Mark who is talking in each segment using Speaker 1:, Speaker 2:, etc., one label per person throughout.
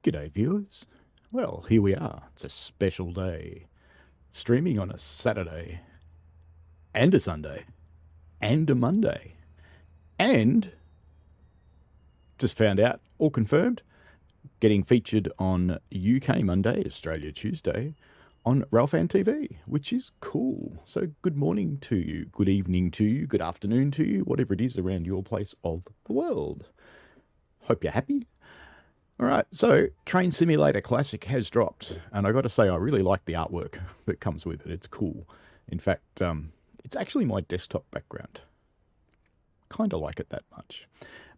Speaker 1: G'day, viewers. Well, here we are. It's a special day. Streaming on a Saturday, and a Sunday, and a Monday. And, just found out, all confirmed, getting featured on UK Monday, Australia Tuesday, on Ralphan TV, which is cool. So good morning to you, good evening to you, good afternoon to you, whatever it is around your place of the world. Hope you're happy. All right, so Train Simulator Classic has dropped, and I got to say I really like the artwork that comes with it. It's cool. In fact, it's actually my desktop background. Kind of like it that much.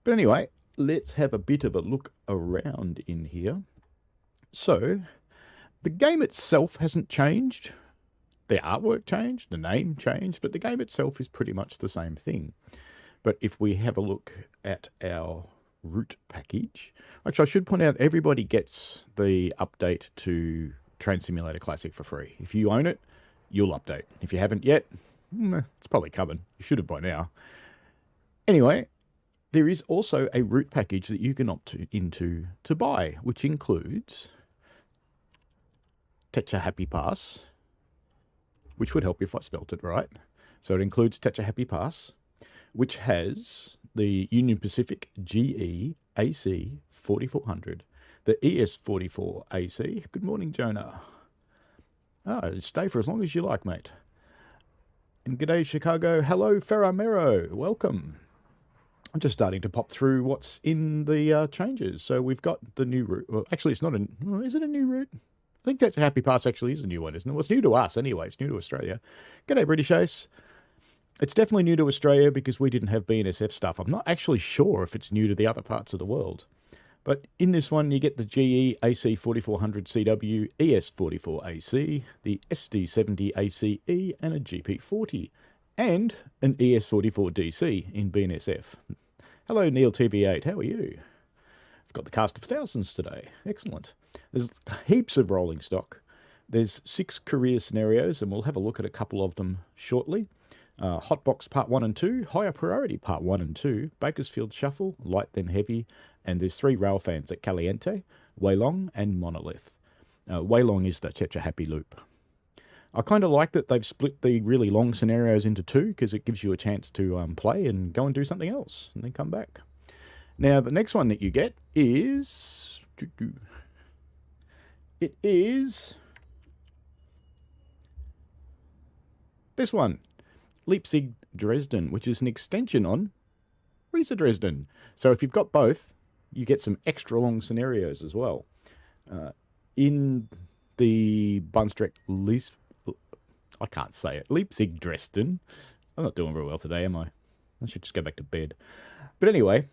Speaker 1: But anyway, let's have a bit of a look around in here. So, the game itself hasn't changed. The artwork changed, the name changed, but the game itself is pretty much the same thing. But if we have a look at our route package. Actually, I should point out everybody gets the update to Train Simulator Classic for free. If you own it, you'll update. If you haven't yet, it's probably coming. You should have by now. Anyway, there is also a route package that you can opt into to buy, which includes Tehachapi Pass, which would help if I spelt it right. So it includes Tehachapi Pass, which has the Union Pacific GE AC 4400, the ES 44 AC. Good morning, Jonah. Stay for as long as you like, mate. And g'day, Chicago. Hello, Ferramero. Welcome. I'm just starting to pop through what's in the changes. So we've got the new route. Well, actually, it's not a... Is it a new route? I think Tehachapi Pass actually is a new one, isn't it? Well, it's new to us anyway. It's new to Australia. G'day, British Ace. It's definitely new to Australia because we didn't have BNSF stuff. I'm not actually sure if it's new to the other parts of the world. But in this one, you get the GE AC 4400 CW, ES 44 AC, the SD 70 ACE, and a GP40, and an ES 44 DC in BNSF. Hello, Neil TV8. How are you? I've got the cast of thousands today. Excellent. There's heaps of rolling stock. There's 6 career scenarios, and we'll have a look at a couple of them shortly. Hotbox Part 1 and 2, Higher Priority Part 1 and 2, Bakersfield Shuffle, Light Then Heavy, and there's 3 rail fans at Caliente, Wailong, and Monolith. Wailong is the Tehachapi Loop. I kind of like that they've split the really long scenarios into 2 because it gives you a chance to play and go and do something else and then come back. Now, the next one that you get is... It is... this one. Leipzig Dresden, which is an extension on Riesa Dresden. So if you've got both, you get some extra long scenarios as well. In the Bahnstrecke Leipzig Dresden. I'm not doing very well today, am I? I should just go back to bed. But anyway,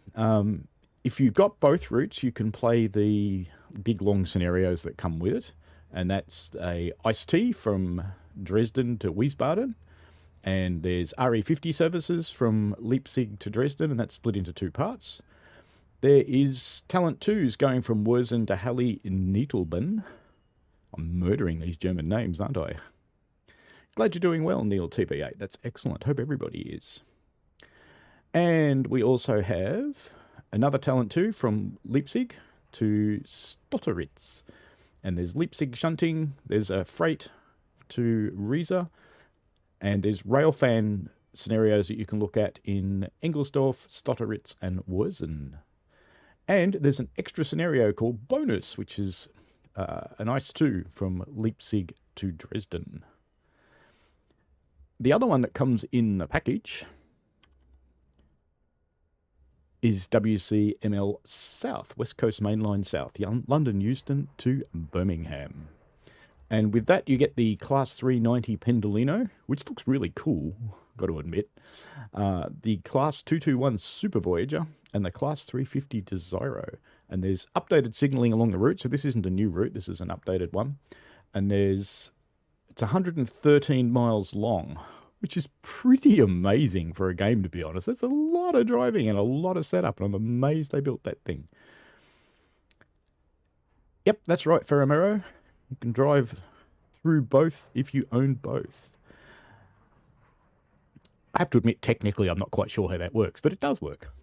Speaker 1: if you've got both routes, you can play the big long scenarios that come with it. And that's a iced tea from Dresden to Wiesbaden. And there's RE50 services from Leipzig to Dresden, and that's split into 2 parts. There is Talent 2s going from Euston to Halle Nietelben. I'm murdering these German names, aren't I? Glad you're doing well, Neil TB8. That's excellent. Hope everybody is. And we also have another Talent 2 from Leipzig to Stotteritz. And there's Leipzig shunting. There's a freight to Riesa. And there's railfan scenarios that you can look at in Engelsdorf, Stotteritz, and Euston. And there's an extra scenario called Bonus, which is an Ice 2 from Leipzig to Dresden. The other one that comes in the package is WCML South, West Coast Mainline South, London Euston to Birmingham. And with that, you get the Class 390 Pendolino, which looks really cool, got to admit. The Class 221 Super Voyager, and the Class 350 Desiro. And there's updated signalling along the route, so this isn't a new route, this is an updated one. And it's 113 miles long, which is pretty amazing for a game, to be honest. That's a lot of driving and a lot of setup, and I'm amazed they built that thing. Yep, that's right, Ferramero. You can drive through both if you own both. I have to admit, technically, I'm not quite sure how that works, but it does work.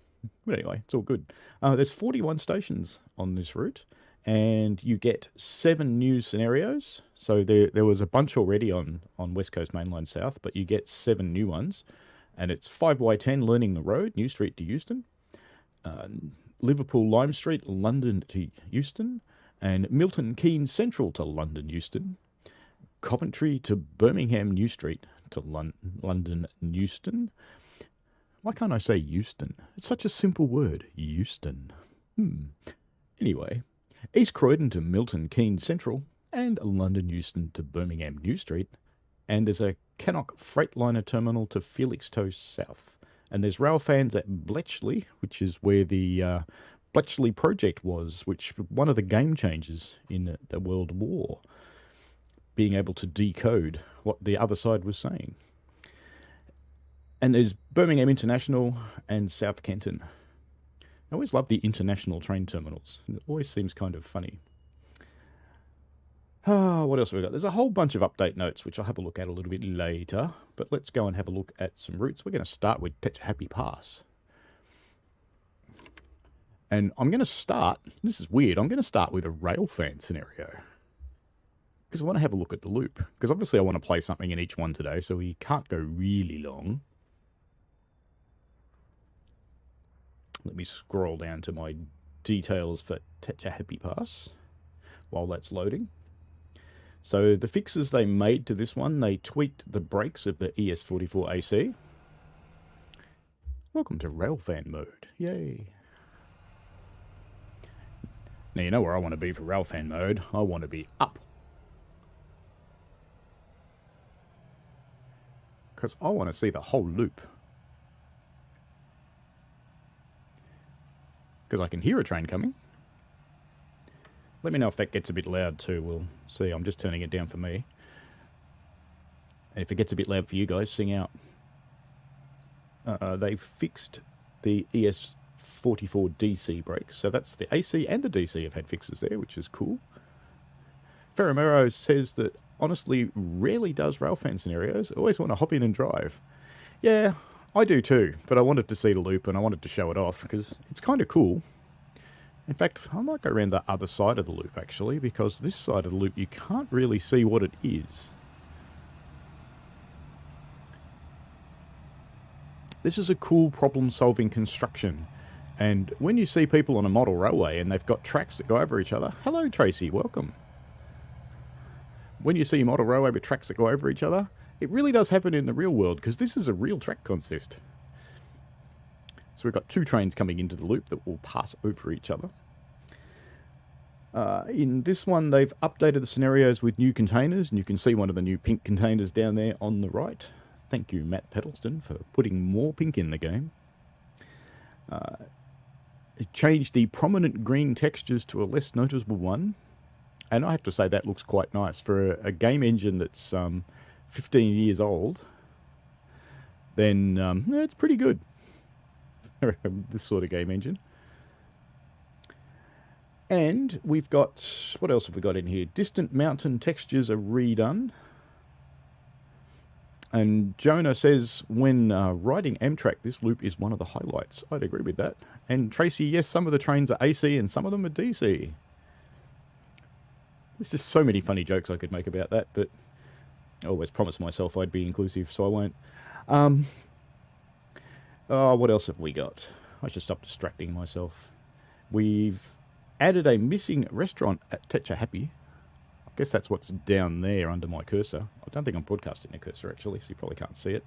Speaker 1: But anyway, it's all good. There's 41 stations on this route, and you get 7 new scenarios. So there was a bunch already on West Coast Mainline South, but you get 7 new ones, and it's 5Y10 Learning the Road, New Street to Euston, Liverpool Lime Street, London to Euston, and Milton Keynes Central to London Euston, Coventry to Birmingham New Street to London Euston. Why can't I say Euston? It's such a simple word, Euston. Anyway, East Croydon to Milton Keynes Central, and London Euston to Birmingham New Street. And there's a Cannock Freightliner Terminal to Felixstowe South. And there's rail fans at Bletchley, which is where the Bletchley project was, which was one of the game changers in the World War, being able to decode what the other side was saying. And there's Birmingham International and South Kenton. I always love the international train terminals. It always seems kind of funny. What else have we got? There's a whole bunch of update notes, which I'll have a look at a little bit later. But let's go and have a look at some routes. We're going to start with Tehachapi Pass. And I'm going to start, this is weird, I'm going to start with a rail fan scenario. Because I want to have a look at the loop. Because obviously I want to play something in each one today, so we can't go really long. Let me scroll down to my details for Tehachapi Pass while that's loading. So the fixes they made to this one, they tweaked the brakes of the ES44AC. Welcome to Railfan mode. Yay. Now you know where I want to be for Railfan mode. I want to be up. Because I want to see the whole loop. Because I can hear a train coming. Let me know if that gets a bit loud too. We'll see. I'm just turning it down for me. And if it gets a bit loud for you guys, sing out. They've fixed the ES44 DC brakes. So that's the AC and the DC have had fixes there, which is cool. Ferramero says that honestly rarely does railfan scenarios. I always want to hop in and drive. Yeah, I do too. But I wanted to see the loop and I wanted to show it off because it's kind of cool. In fact, I might go around the other side of the loop, actually, because this side of the loop, you can't really see what it is. This is a cool problem-solving construction. And when you see people on a model railway and they've got tracks that go over each other... Hello, Tracy. Welcome. When you see a model railway with tracks that go over each other, it really does happen in the real world, because this is a real track consist. So we've got 2 trains coming into the loop that will pass over each other. In this one, they've updated the scenarios with new containers, and you can see one of the new pink containers down there on the right. Thank you, Matt Pedalston, for putting more pink in the game. It changed the prominent green textures to a less noticeable one, and I have to say that looks quite nice. For a game engine that's 15 years old, then it's pretty good. This sort of game engine. And we've got, what else have we got in here? Distant mountain textures are redone. And Jonah says, when riding Amtrak, this loop is one of the highlights. I'd agree with that. And Tracy, yes, some of the trains are AC and some of them are DC. There's just so many funny jokes I could make about that, but I always promised myself I'd be inclusive, so I won't. What else have we got? I should stop distracting myself. We've added a missing restaurant at Tehachapi. I guess that's what's down there under my cursor. I don't think I'm broadcasting a cursor, actually, so you probably can't see it.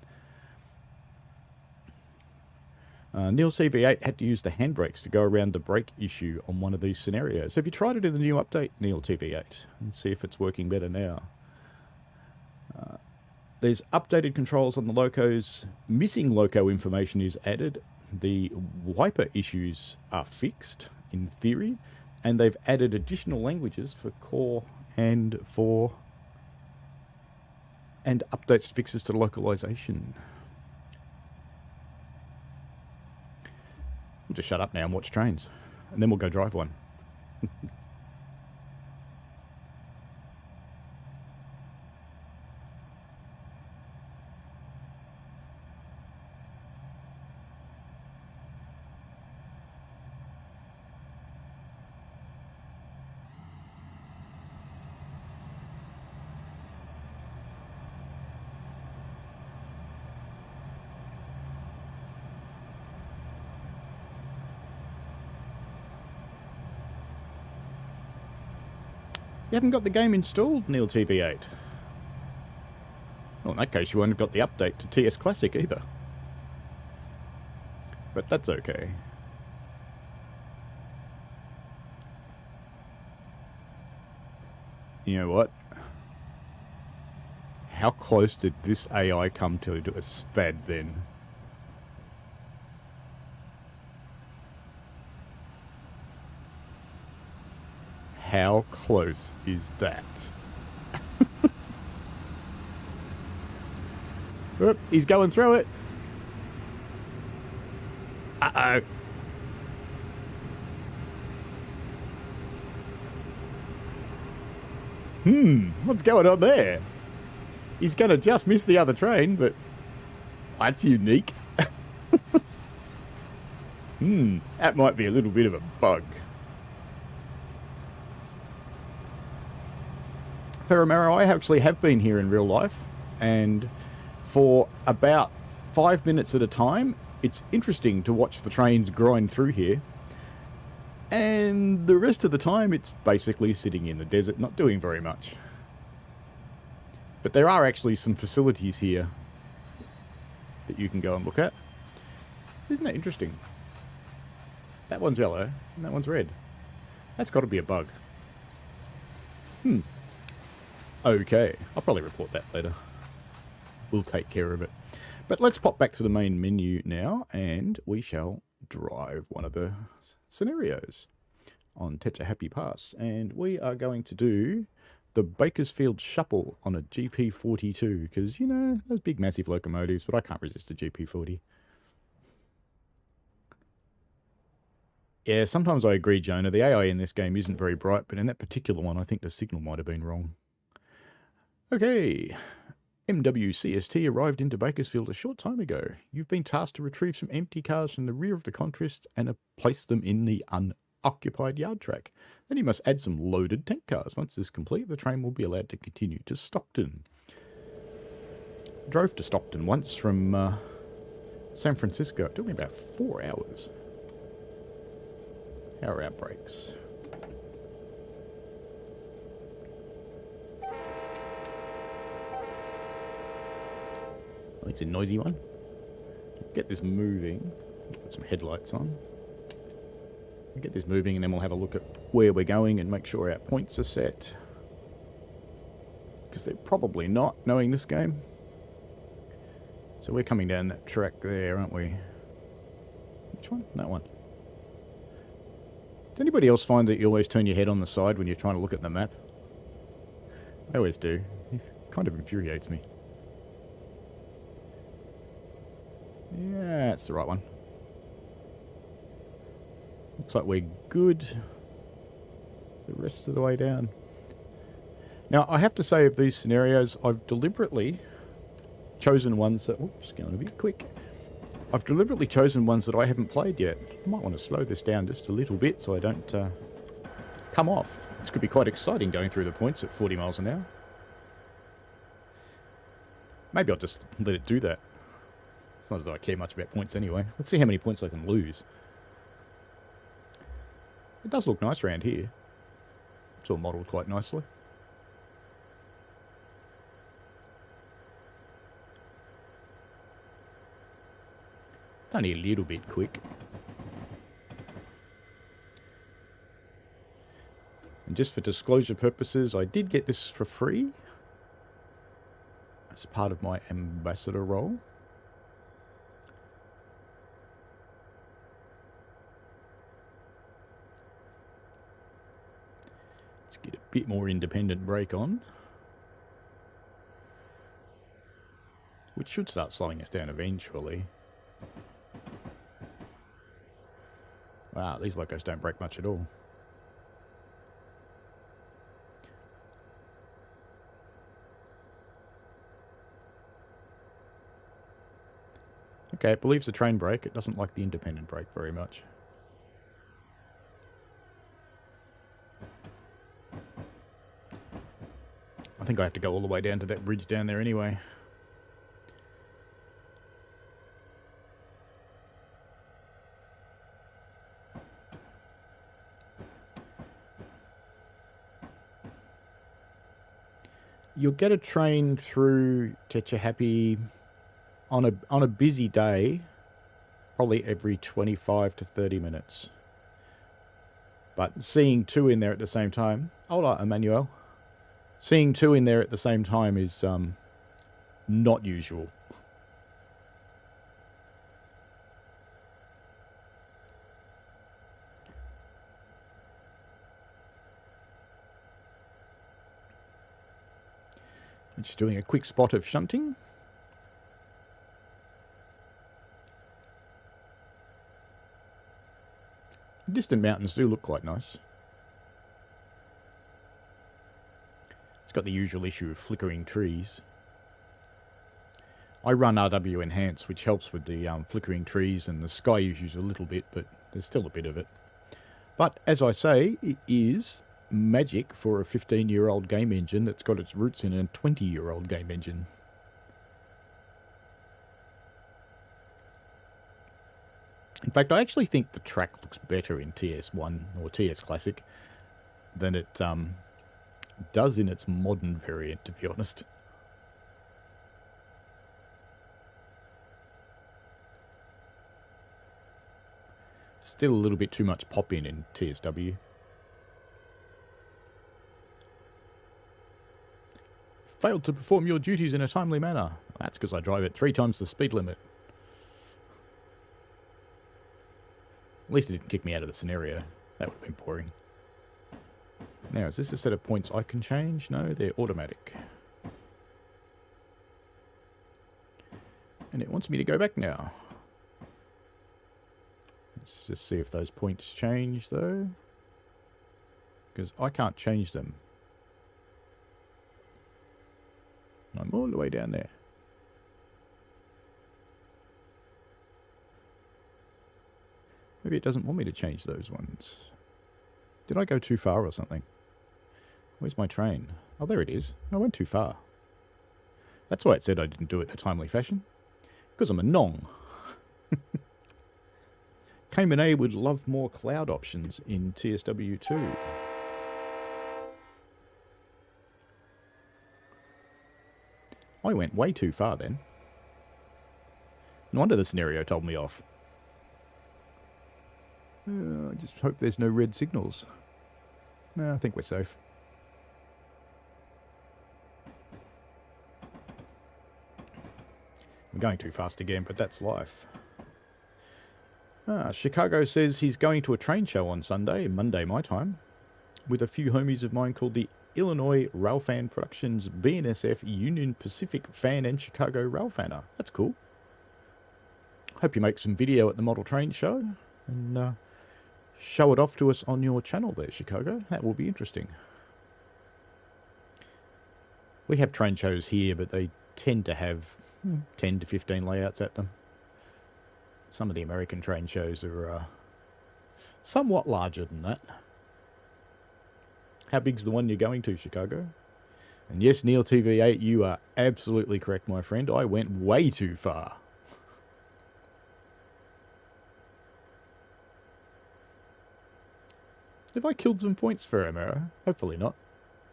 Speaker 1: Neil CV8 had to use the handbrakes to go around the brake issue on one of these scenarios. Have you tried it in the new update, Neil TV8, and see if it's working better now? There's updated controls on the locos. Missing loco information is added. The wiper issues are fixed, in theory, and they've added additional languages for core and updates fixes to localization. We'll just shut up now and watch trains, and then we'll go drive one. You haven't got the game installed, Neil TV8. Well, in that case, you won't have got the update to TS Classic either. But that's okay. You know what? How close did this AI come to a SPAD then? How close is that? Oop, he's going through it. Uh-oh. What's going on there? He's going to just miss the other train, but that's unique. That might be a little bit of a bug. Paramara, I actually have been here in real life, and for about 5 minutes at a time, it's interesting to watch the trains grind through here. And the rest of the time, it's basically sitting in the desert, not doing very much. But there are actually some facilities here that you can go and look at. Isn't that interesting? That one's yellow, and that one's red. That's got to be a bug. Okay, I'll probably report that later. We'll take care of it. But let's pop back to the main menu now, and we shall drive one of the scenarios on Tehachapi Pass. And we are going to do the Bakersfield Shuffle on a GP42, because, you know, those big massive locomotives, but I can't resist a GP40. Yeah, sometimes I agree, Jonah. The AI in this game isn't very bright, but in that particular one, I think the signal might have been wrong. Okay, MWCST arrived into Bakersfield a short time ago. You've been tasked to retrieve some empty cars from the rear of the contrast and place them in the unoccupied yard track. Then you must add some loaded tank cars. Once this is complete, the train will be allowed to continue to Stockton. Drove to Stockton once from San Francisco. It took me about 4 hours. How are our brakes? It's a noisy one. Get this moving. Put some headlights on. Get this moving, and then we'll have a look at where we're going and make sure our points are set. Because they're probably not, knowing this game. So we're coming down that track there, aren't we? Which one? That one. Does anybody else find that you always turn your head on the side when you're trying to look at the map? I always do. It kind of infuriates me. Yeah, that's the right one. Looks like we're good the rest of the way down. Now, I have to say, of these scenarios, I've deliberately chosen ones that... Oops, going a bit quick. I've deliberately chosen ones that I haven't played yet. I might want to slow this down just a little bit so I don't come off. This could be quite exciting going through the points at 40 miles an hour. Maybe I'll just let it do that. It's not as though I care much about points anyway. Let's see how many points I can lose. It does look nice around here. It's all modelled quite nicely. It's only a little bit quick. And just for disclosure purposes, I did get this for free as part of my ambassador role. Get a bit more independent brake on, which should start slowing us down eventually. Wow, these locos don't brake much at all. Okay, it believes the train brake. It doesn't like the independent brake very much. I think I have to go all the way down to that bridge down there anyway. you'll get a train through Tehachapi on a busy day, probably every 25 to 30 minutes. But seeing two in there at the same time, hola, Emmanuel. Seeing two in there at the same time is not usual. I'm just doing a quick spot of shunting. Distant mountains do look quite nice. It's got the usual issue of flickering trees. I run RW Enhance, which helps with the flickering trees and the sky issues a little bit, but there's still a bit of it. But as I say, it is magic for a 15-year-old game engine that's got its roots in a 20-year-old game engine. In fact, I actually think the track looks better in TS1 or TS Classic than it does in its modern variant, to be honest. Still a little bit too much pop-in TSW. Failed to perform your duties in a timely manner. That's because I drive at 3 times the speed limit. At least it didn't kick me out of the scenario. That would have been boring. Now, is this a set of points I can change? No, they're automatic. And it wants me to go back now. Let's just see if those points change, though. Because I can't change them. I'm all the way down there. Maybe it doesn't want me to change those ones. Did I go too far or something? Where's my train? Oh, there it is. I went too far. That's why it said I didn't do it in a timely fashion. Because I'm a nong. Cayman A would love more cloud options in TSW2. I went way too far then. No wonder the scenario told me off. I just hope there's no red signals. No, I think we're safe. I'm going too fast again, but that's life. Chicago says he's going to a train show on Sunday, Monday my time, with a few homies of mine called the Illinois Railfan Productions BNSF Union Pacific Fan and Chicago Railfanner. That's cool. Hope you make some video at the model train show and show it off to us on your channel there, Chicago. That will be interesting. We have train shows here, but they tend to have 10 to 15 layouts at them. Some of the American train shows are somewhat larger than that. How big's the one you're going to, Chicago? And yes, Neil TV8, you are absolutely correct, my friend. I went way too far. Have I killed some points for him, Arrow? Hopefully not.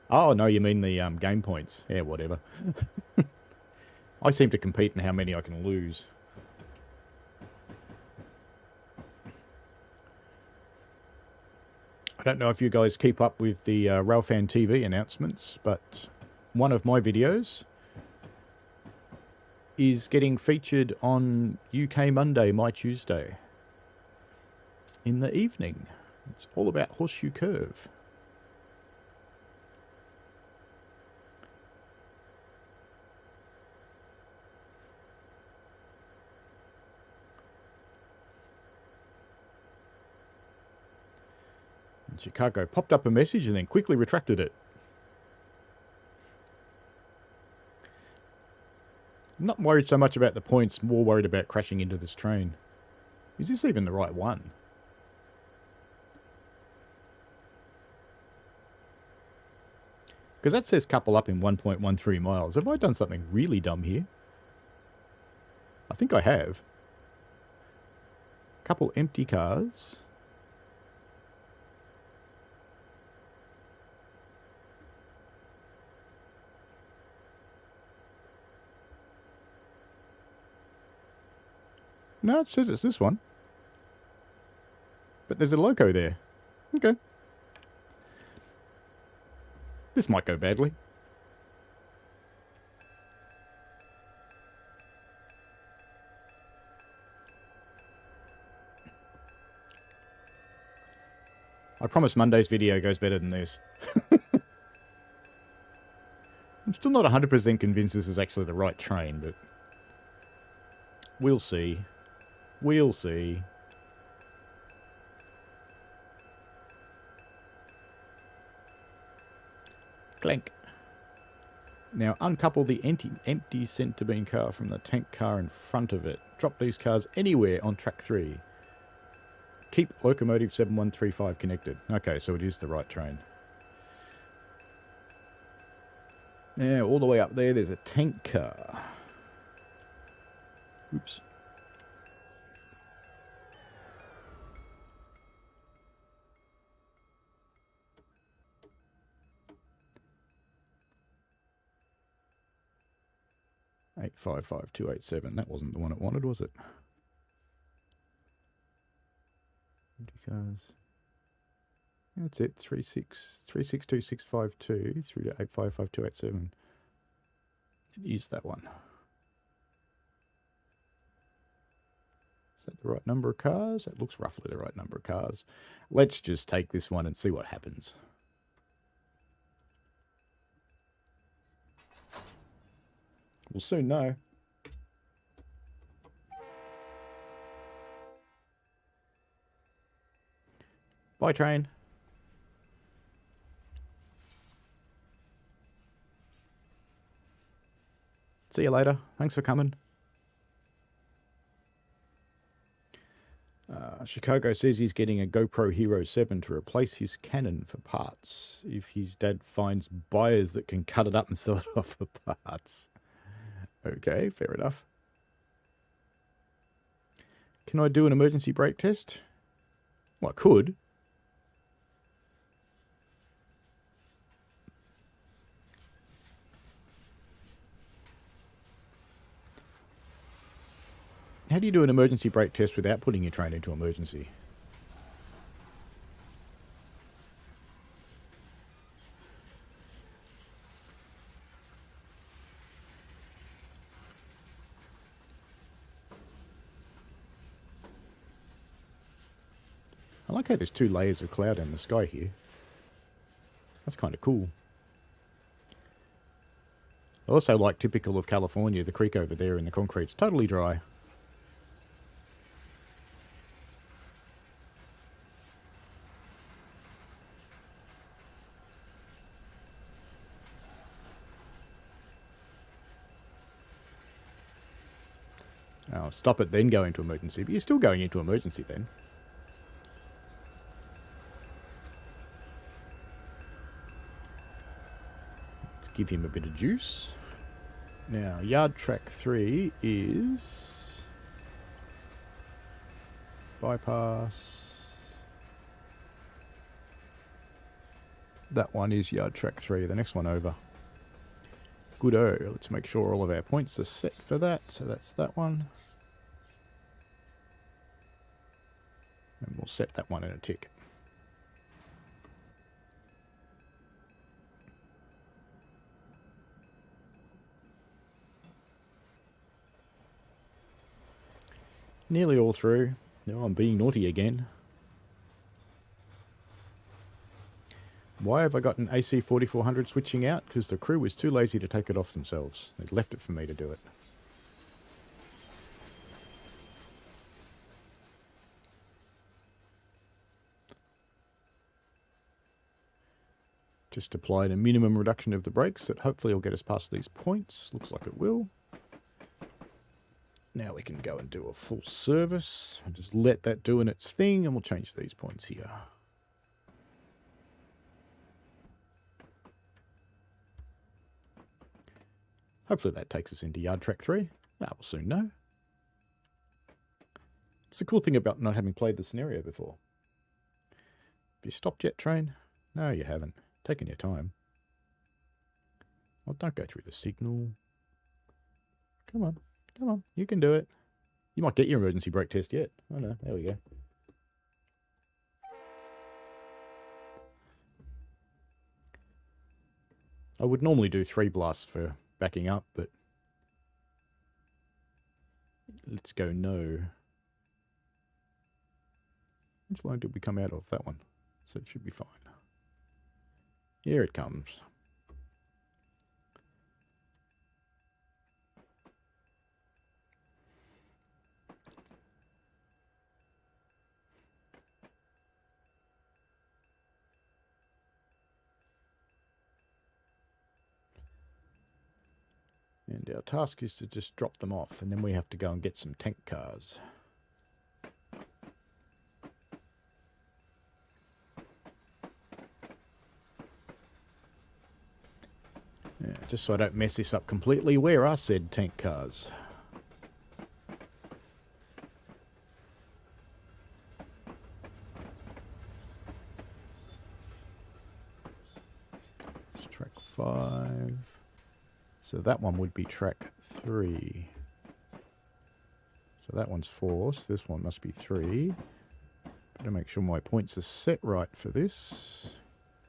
Speaker 1: Oh, no, you mean the game points. Yeah, whatever. I seem to compete in how many I can lose. I don't know if you guys keep up with the Railfan TV announcements, but one of my videos is getting featured on UK Monday, My Tuesday, in the evening. It's all about Horseshoe Curve. And Chicago popped up a message and then quickly retracted it. I'm not worried so much about the points, more worried about crashing into this train. Is this even the right one? Because that says couple up in 1.13 miles. Have I done something really dumb here? I think I have. Couple empty cars. No, it says it's this one. But there's a loco there. Okay. This might go badly. I promise Monday's video goes better than this. I'm still not 100% convinced this is actually the right train, but we'll see. We'll see. Clank. Now uncouple the empty centre beam car from the tank car in front of it. Drop these cars anywhere on track 3. Keep locomotive 7135 connected. Okay, so it is the right train. Now, all the way up there, there's a tank car. Oops. Eight 55287. That wasn't the one it wanted, was it? Cars. That's it. 362652 through to 855287. It is that one. Is that the right number of cars? That looks roughly the right number of cars. Let's just take this one and see what happens. We'll soon know. Bye, train. See you later. Thanks for coming. Chicago says he's getting a GoPro Hero 7 to replace his Canon for parts if his dad finds buyers that can cut it up and sell it off for parts. Okay, fair enough. Can I do an emergency brake test? Well, I could. How do you do an emergency brake test without putting your train into emergency? I like how there's 2 layers of cloud in the sky here. That's kind of cool. I also like, typical of California, the creek over there in the concrete's totally dry. I'll stop it, then go into emergency. But you're still going into emergency then. Let's give him a bit of juice. Now, yard track 3 is bypass. That one is yard track 3, the next one over. Good-o. Let's make sure all of our points are set for that. So that's that one. And we'll set that one in a tick. Nearly all through. Now I'm being naughty again. Why have I got an AC 4400 switching out? Because the crew was too lazy to take it off themselves. They left it for me to do it. Just applied a minimum reduction of the brakes that hopefully will get us past these points. Looks like it will. Now we can go and do a full service. I'll just let that do its thing and we'll change these points here. Hopefully that takes us into yard track 3. We'll soon know. It's the cool thing about not having played the scenario before. Have you stopped yet, train? No, you haven't. Taking your time. Well, don't go through the signal. Come on. Come on. You can do it. You might get your emergency brake test yet. Oh no, there we go. I would normally do 3 blasts for backing up, but let's go no. Which line did we come out of? That one. So it should be fine. Here it comes. And our task is to just drop them off, and then we have to go and get some tank cars. Yeah, just so I don't mess this up completely, where are said tank cars? It's track 5. So that one would be track 3. So that one's 4, so this one must be 3. Better make sure my points are set right for this.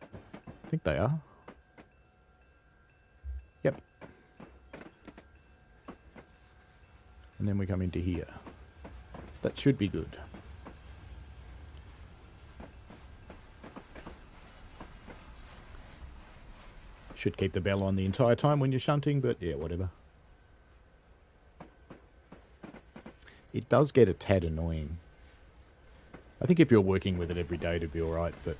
Speaker 1: I think they are. Yep. And then we come into here. That should be good. Should keep the bell on the entire time when you're shunting, but yeah, whatever. It does get a tad annoying. I think if you're working with it every day, it'd be alright, but...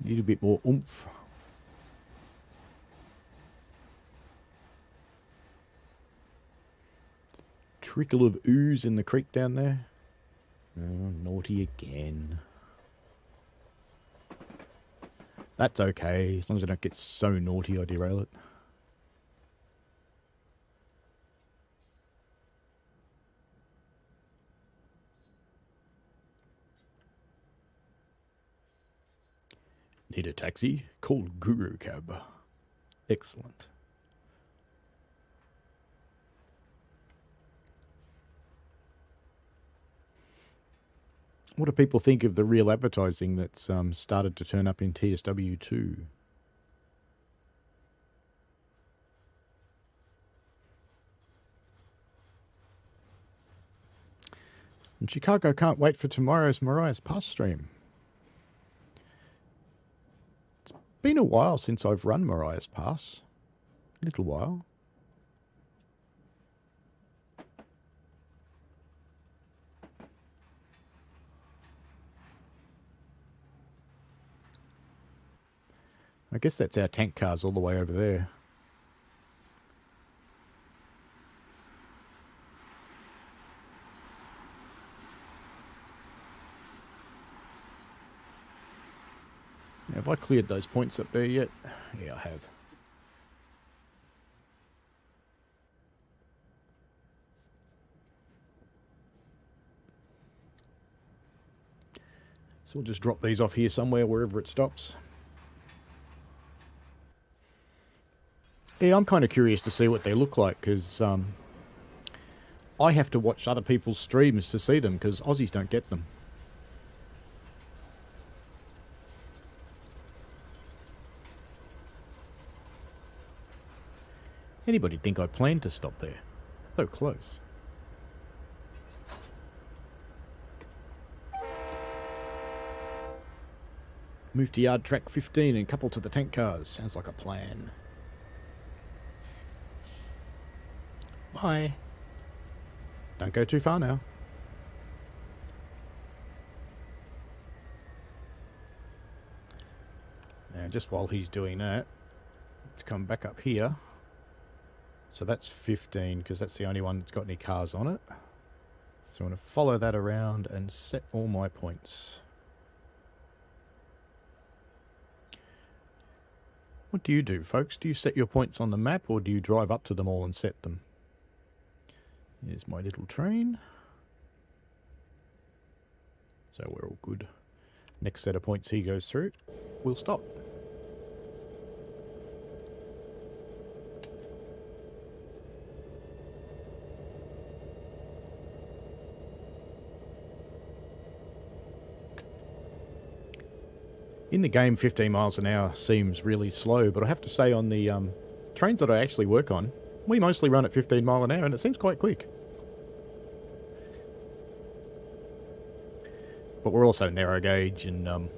Speaker 1: Need a bit more oomph. Trickle of ooze in the creek down there. Oh, naughty again. That's okay, as long as I don't get so naughty I derail it. Need a taxi? Call Guru Cab. Excellent. What do people think of the real advertising that's started to turn up in TSW2? And Chicago can't wait for tomorrow's Mariah's Pass stream. It's been a while since I've run Mariah's Pass. A little while. I guess that's our tank cars all the way over there. Now, have I cleared those points up there yet? Yeah, I have. So we'll just drop these off here somewhere, wherever it stops. Yeah, I'm kind of curious to see what they look like, because I have to watch other people's streams to see them, because Aussies don't get them. Anybody'd think I planned to stop there. So close. Move to yard track 15 and couple to the tank cars. Sounds like a plan. Bye. Don't go too far now. Now, just while he's doing that, let's come back up here. So that's 15, because that's the only one that's got any cars on it. So I'm going to follow that around and set all my points. What do you do, folks? Do you set your points on the map, or do you drive up to them all and set them? Here's my little train. So we're all good. Next set of points he goes through, we'll stop. In the game, 15 miles an hour seems really slow, but I have to say on the trains that I actually work on, we mostly run at 15 mile an hour and it seems quite quick. But we're also narrow gauge and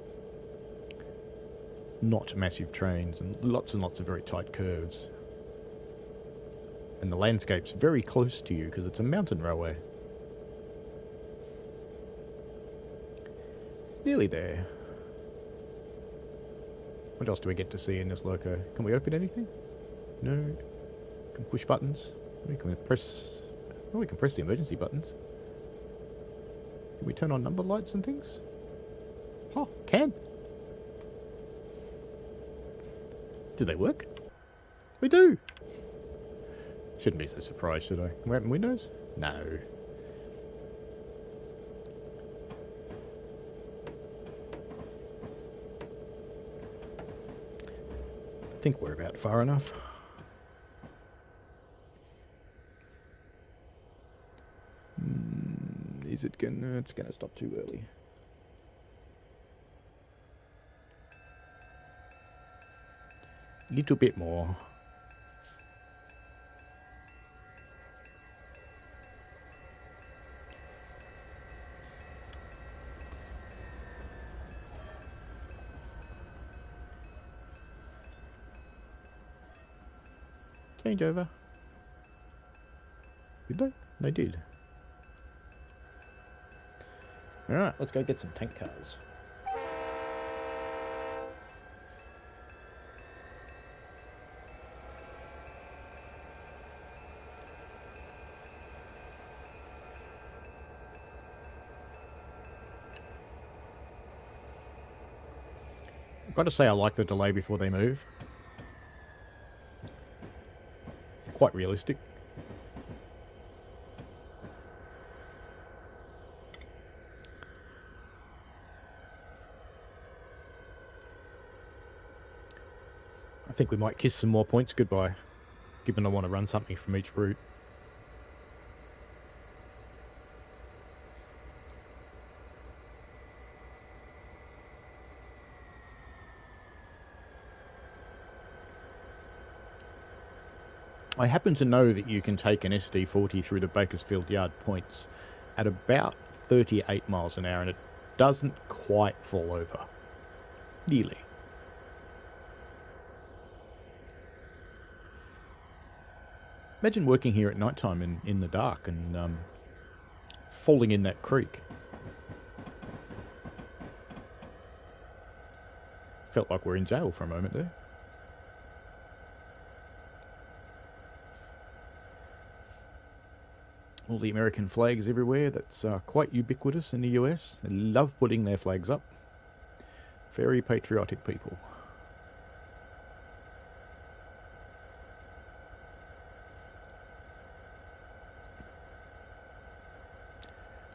Speaker 1: not massive trains and lots of very tight curves. And the landscape's very close to you because it's a mountain railway. Nearly there. What else do we get to see in this loco? Can we open anything? No. Can push buttons. We can press. Oh, we can press the emergency buttons. Can we turn on number lights and things? Oh, can. Do they work? We do. Shouldn't be so surprised, should I? Can we open windows? No. I think we're about far enough. Is it gonna... It's gonna stop too early. Little bit more. Change over. Did they? They did. Alright, let's go get some tank cars. I've got to say I like the delay before they move. Quite realistic. I think we might kiss some more points goodbye, given I want to run something from each route. I happen to know that you can take an SD40 through the Bakersfield Yard points at about 38 miles an hour and it doesn't quite fall over. Nearly. Imagine working here at night time in the dark and falling in that creek. Felt like we're in jail for a moment there. All the American flags everywhere, that's quite ubiquitous in the US. They love putting their flags up. Very patriotic people.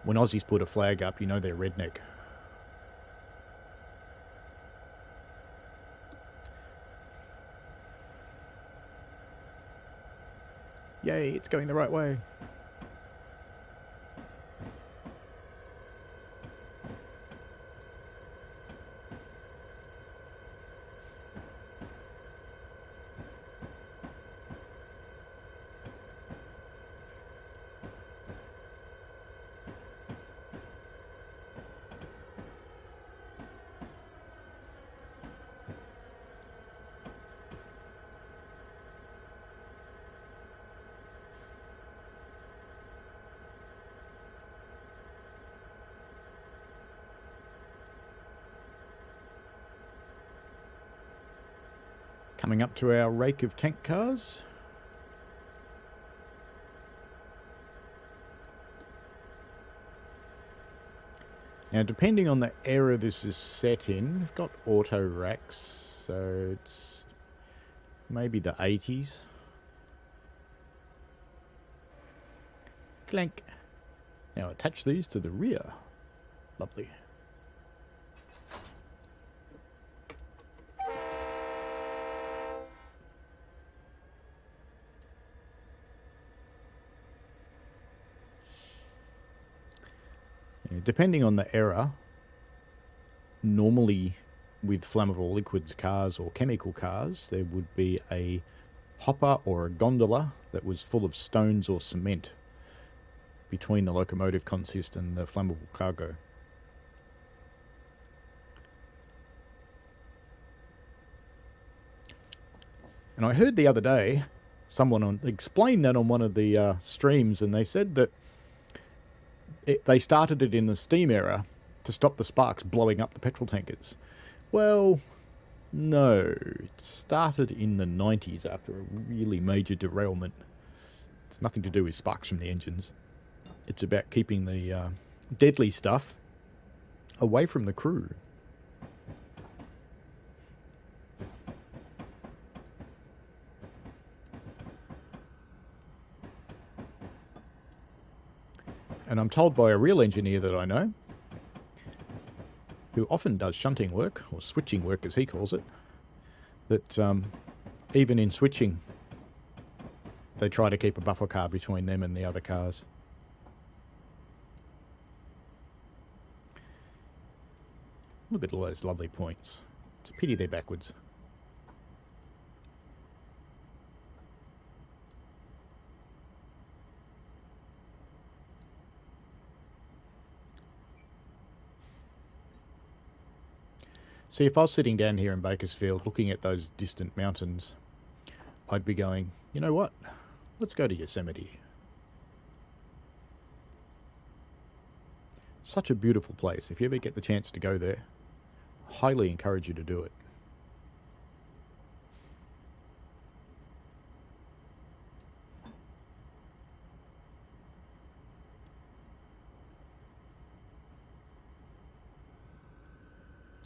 Speaker 1: When Aussies put a flag up, you know they're redneck. Yay, it's going the right way. Coming up to our rake of tank cars. Now, depending on the era this is set in, we've got auto racks, so it's maybe the 80s. Clank. Now attach these to the rear. Lovely. Depending on the era, normally with flammable liquids cars or chemical cars, there would be a hopper or a gondola that was full of stones or cement between the locomotive consist and the flammable cargo. And I heard the other day someone explain that on one of the streams, and they said that they started it in the steam era to stop the sparks blowing up the petrol tankers. Well, no. It started in the 90s after a really major derailment. It's nothing to do with sparks from the engines. It's about keeping the deadly stuff away from the crew. And I'm told by a real engineer that I know, who often does shunting work, or switching work as he calls it, that even in switching, they try to keep a buffer car between them and the other cars. Look at all those lovely points. It's a pity they're backwards. See, if I was sitting down here in Bakersfield looking at those distant mountains, I'd be going, you know what? Let's go to Yosemite. Such a beautiful place. If you ever get the chance to go there, I highly encourage you to do it.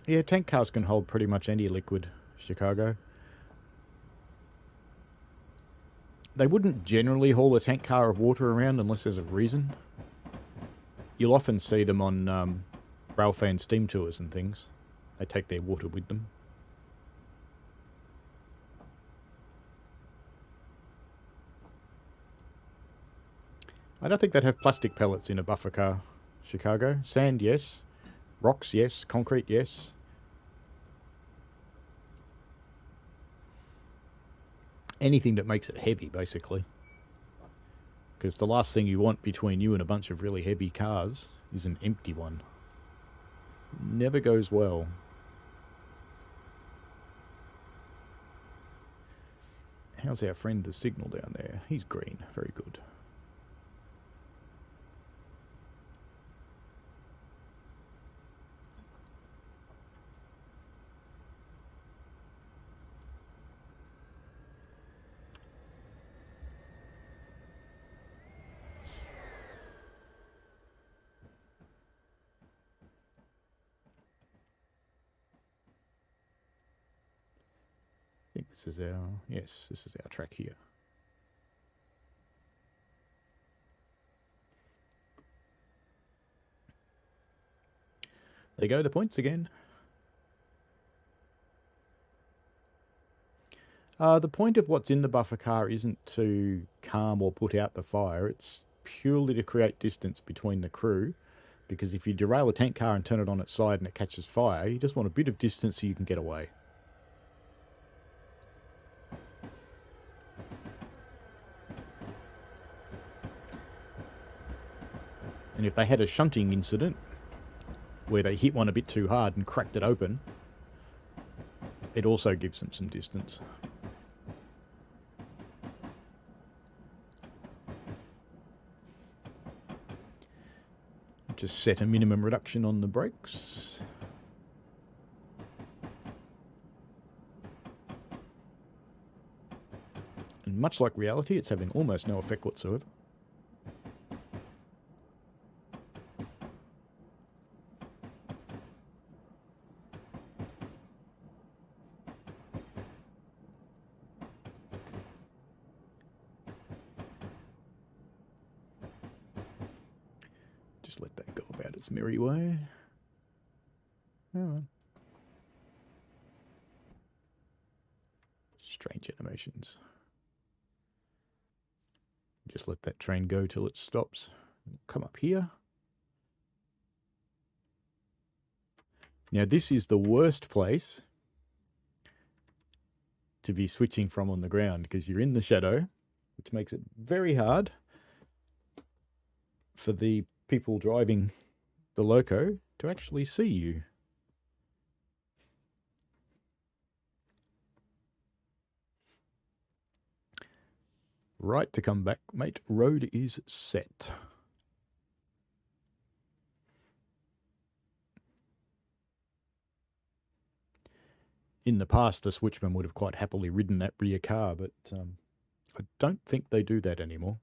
Speaker 1: Yeah, tank cars can hold pretty much any liquid, Chicago. They wouldn't generally haul a tank car of water around unless there's a reason. You'll often see them on railfan steam tours and things. They take their water with them. I don't think they'd have plastic pellets in a buffer car, Chicago. Sand, yes. Rocks, yes. Concrete, yes. Anything that makes it heavy, basically. Because the last thing you want between you and a bunch of really heavy cars is an empty one. Never goes well. How's our friend the signal down there? He's green. Very good. I think this is our, yes, this is our track here. There you go, the points again. The point of what's in the buffer car isn't to calm or put out the fire. It's purely to create distance between the crew. Because if you derail a tank car and turn it on its side and it catches fire, you just want a bit of distance so you can get away. And if they had a shunting incident where they hit one a bit too hard and cracked it open, it also gives them some distance. Just set a minimum reduction on the brakes. And much like reality, it's having almost no effect whatsoever. Just let that go about its merry way. Oh. Strange animations. Just let that train go till it stops. Come up here. Now this is the worst place to be switching from on the ground because you're in the shadow, which makes it very hard for the people driving the loco to actually see you. Right to come back, mate. Road is set. In the past, a switchman would have quite happily ridden that rear car, but I don't think they do that anymore.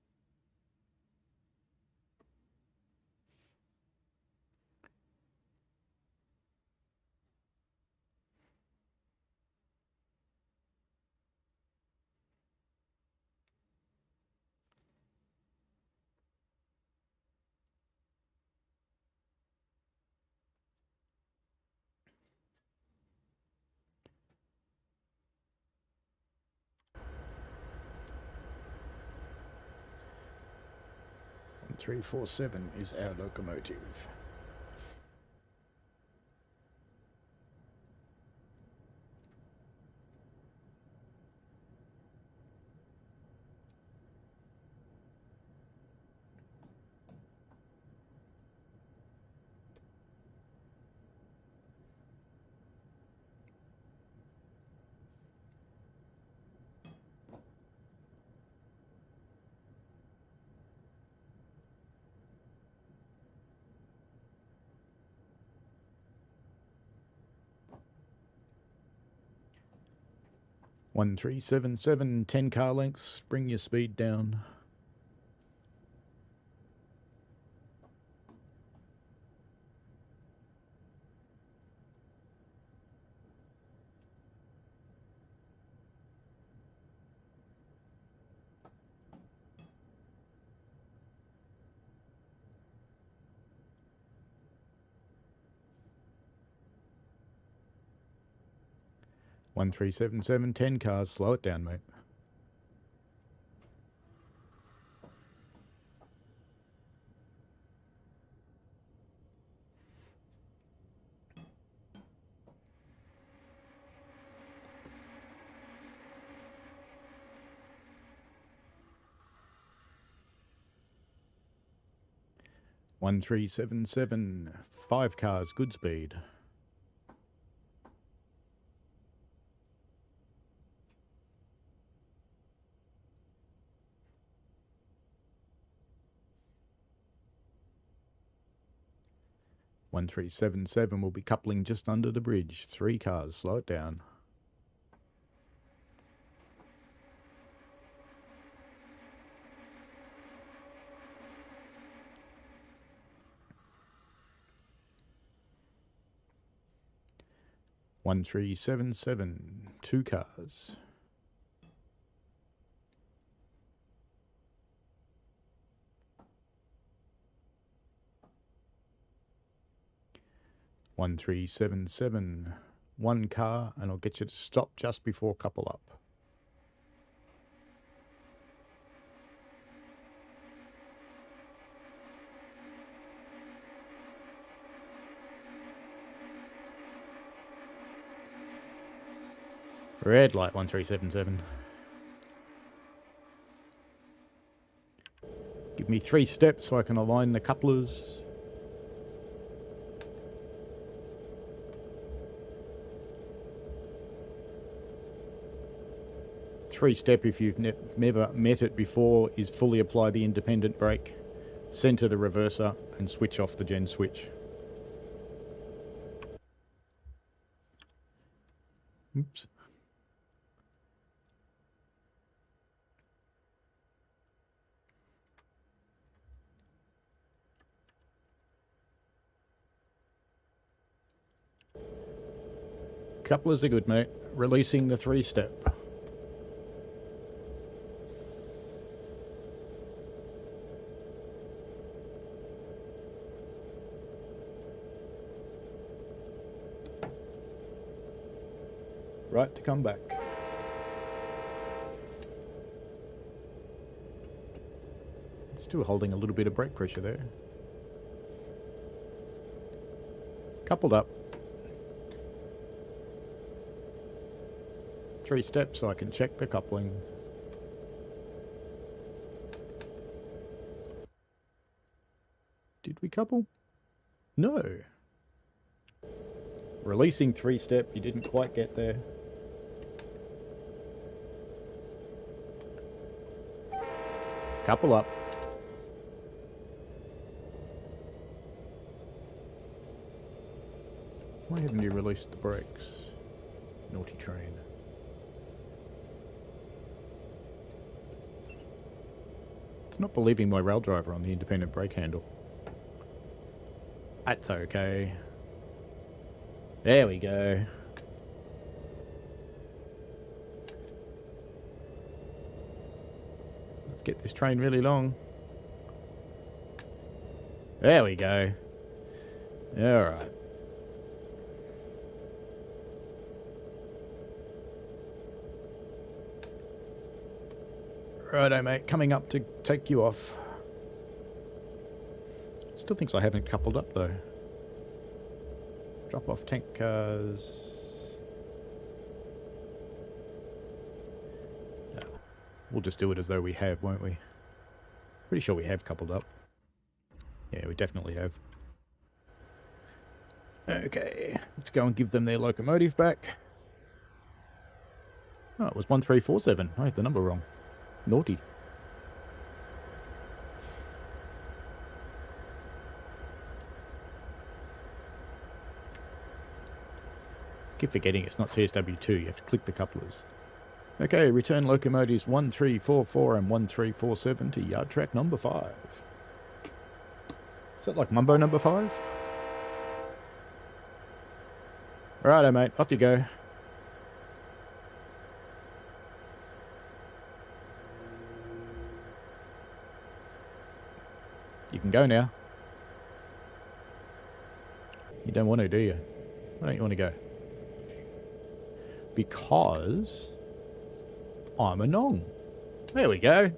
Speaker 1: And 347 is our locomotive. One 377, 10 car lengths, bring your speed down. One 377, 10 cars, slow it down, mate. One 377, 5 cars, good speed. One 377 will be coupling just under the bridge. 3 cars, slow it down. One 377, 2 cars. One 377, 1 car, and I'll get you to stop just before couple up. Red light 1377. Give me 3 steps so I can align the couplers. Three step, if you've never met it before, is fully apply the independent brake, center the reverser, and switch off the gen switch. Oops. Couplers are good, mate. Releasing the 3 step. right to come back. Still holding a little bit of brake pressure there. Coupled up. 3 steps so I can check the coupling. Did we couple? No. Releasing 3 step, you didn't quite get there. Couple up. Why haven't you released the brakes? Naughty train. It's not believing my rail driver on the independent brake handle. That's okay. There we go. Let's get this train really long. There we go. Alright. Righto, mate. Coming up to take you off. Still thinks I haven't coupled up, though. Drop off tank cars. No. We'll just do it as though we have, won't we? Pretty sure we have coupled up. Yeah, we definitely have. Okay, let's go and give them their locomotive back. Oh, it was 1347. I had the number wrong. Naughty. Keep forgetting it's not TSW2, you have to click the couplers. Okay, return locomotives 1344 and 1347 to yard track number 5. Is that like Mumbo number 5? Righto, mate, off you go. You can go now. You don't want to, do you? Why don't you want to go? Because I'm a nong. There we go.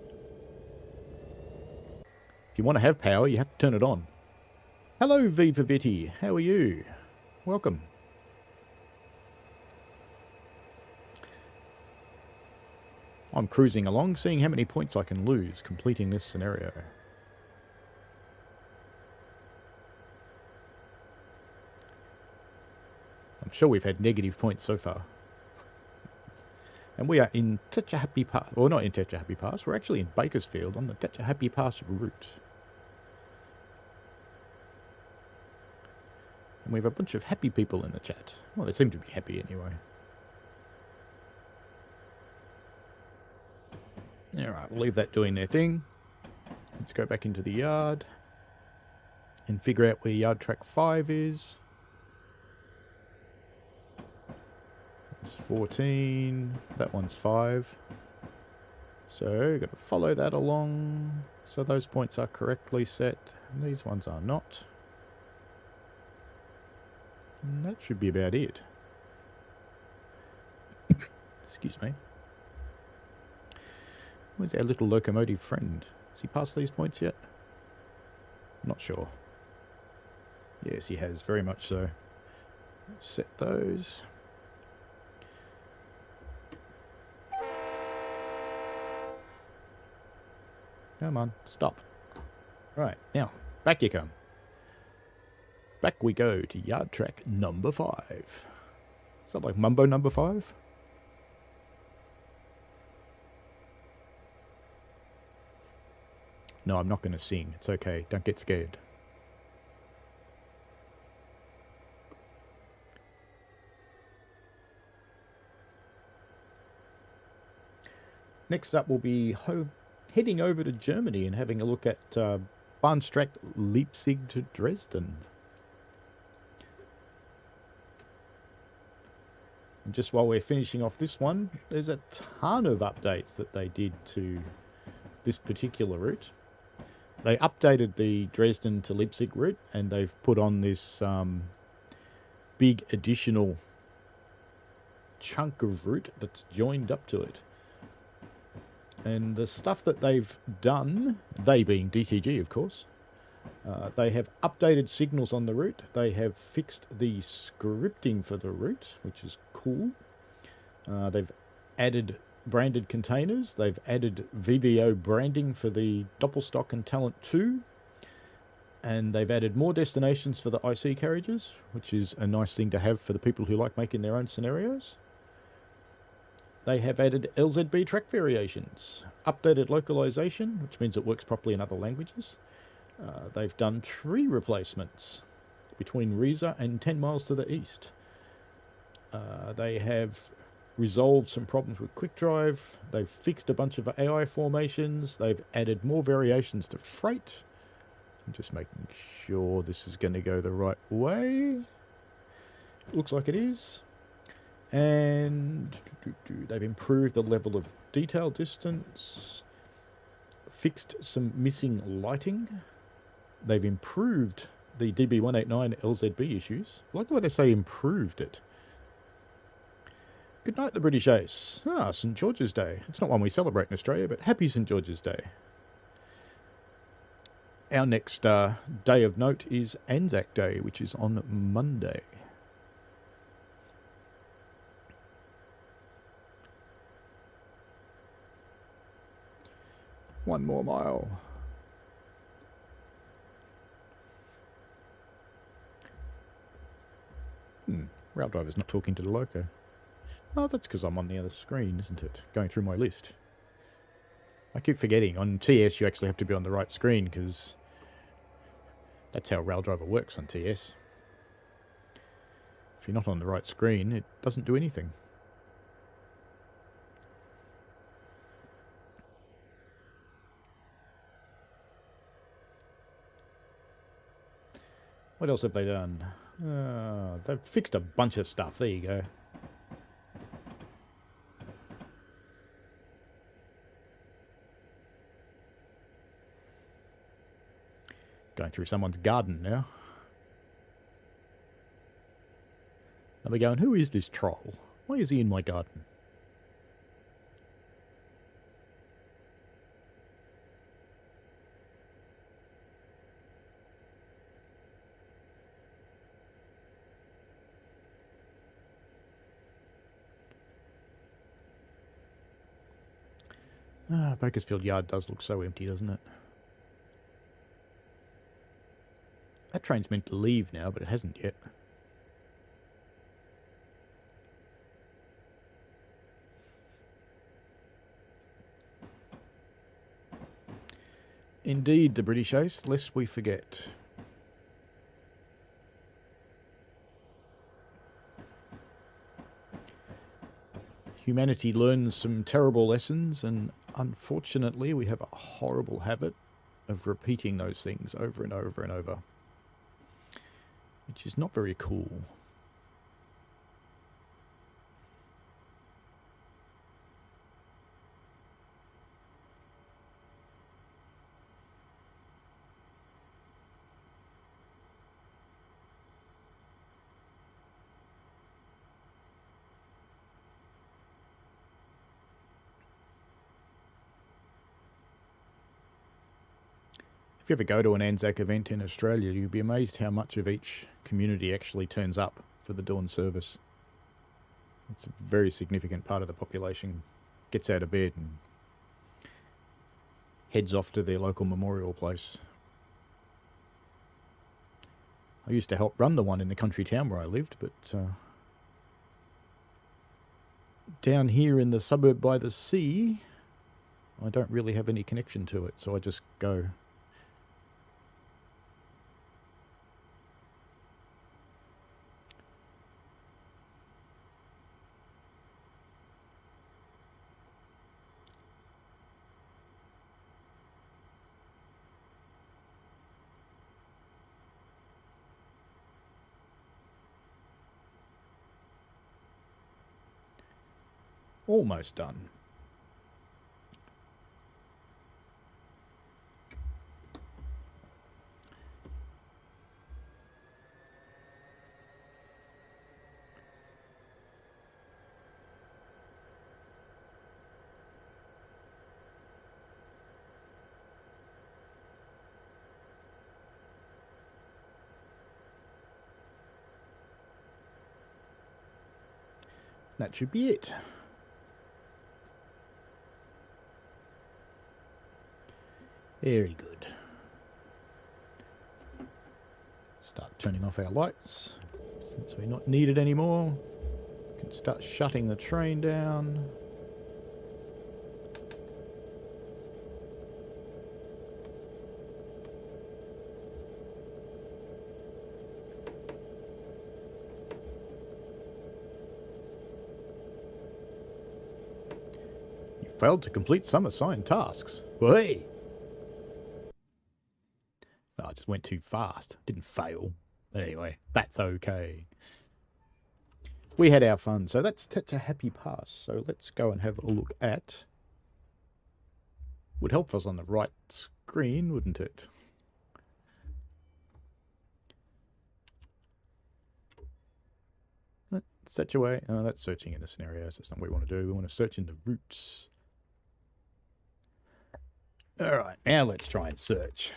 Speaker 1: If you want to have power, you have to turn it on. Hello, Viva Vitti. How are you? Welcome. I'm cruising along, seeing how many points I can lose completing this scenario. I'm sure we've had negative points so far. And we are in Tehachapi Pass. Well, not in Tehachapi Pass. We're actually in Bakersfield on the Tehachapi Pass route. And we have a bunch of happy people in the chat. Well, they seem to be happy anyway. Alright, we'll leave that doing their thing. Let's go back into the yard and figure out where yard track 5 is. It's 14. That one's 5. So, got to follow that along. So those points are correctly set. And these ones are not. And that should be about it. Excuse me. Where's our little locomotive friend? Has he passed these points yet? Not sure. Yes, he has. Very much so. Set those. Come on, stop. Right, now, back you come. Back we go to yard track number 5. Is that like Mumbo number 5? No, I'm not going to sing. It's okay. Don't get scared. Next up, we'll be heading over to Germany and having a look at Bahnstrecke Leipzig to Dresden. And just while we're finishing off this one, there's a ton of updates that they did to this particular route. They updated the Dresden to Leipzig route, and they've put on this big additional chunk of route that's joined up to it. And the stuff that they've done, they being DTG of course, they have updated signals on the route. They have fixed the scripting for the route, which is cool. They've added branded containers. They've added VVO branding for the Doppelstock and Talent 2. And they've added more destinations for the IC carriages, which is a nice thing to have for the people who like making their own scenarios. They have added LZB track variations, updated localization, which means it works properly in other languages. They've done tree replacements between Riesa and 10 miles to the east. They have resolved some problems with quick drive. They've fixed a bunch of AI formations. They've added more variations to freight. I'm just making sure this is going to go the right way. Looks like it is. And they've improved the level of detail distance, fixed some missing lighting. They've improved the DB189 LZB issues. I like the way they say improved it. Good night, the British Ace. Ah, St. George's Day. It's not one we celebrate in Australia, but happy St. George's Day. Our next day of note is Anzac Day, which is on Monday. One more mile. Rail driver's not talking to the loco. Oh, that's because I'm on the other screen, isn't it? Going through my list. I keep forgetting. On TS, you actually have to be on the right screen, because that's how rail driver works on TS. If you're not on the right screen, it doesn't do anything. What else have they done? They've fixed a bunch of stuff. There you go. Going through someone's garden now. I'll be going, who is this troll? Why is he in my garden? Bakersfield Yard does look so empty, doesn't it? That train's meant to leave now, but it hasn't yet. Indeed, the British Ace, lest we forget. Humanity learns some terrible lessons, and unfortunately we have a horrible habit of repeating those things over and over and over, which is not very cool. If you ever go to an Anzac event in Australia, you'll be amazed how much of each community actually turns up for the dawn service. It's a very significant part of the population gets out of bed and heads off to their local memorial place. I used to help run the one in the country town where I lived, but down here in the suburb by the sea, I don't really have any connection to it, so I just go. Almost done. That should be it. Very good. Start turning off our lights since we're not needed anymore. We can start shutting the train down. You failed to complete some assigned tasks. Well, hey! Oh, I just went too fast. Didn't fail. But anyway, that's okay. We had our fun. So that's Tehachapi Pass. So let's go and have a look at... Would help us on the right screen, wouldn't it? Search away. Oh, that's searching in the scenarios. That's not what we want to do. We want to search in the routes. Alright, now let's try and search.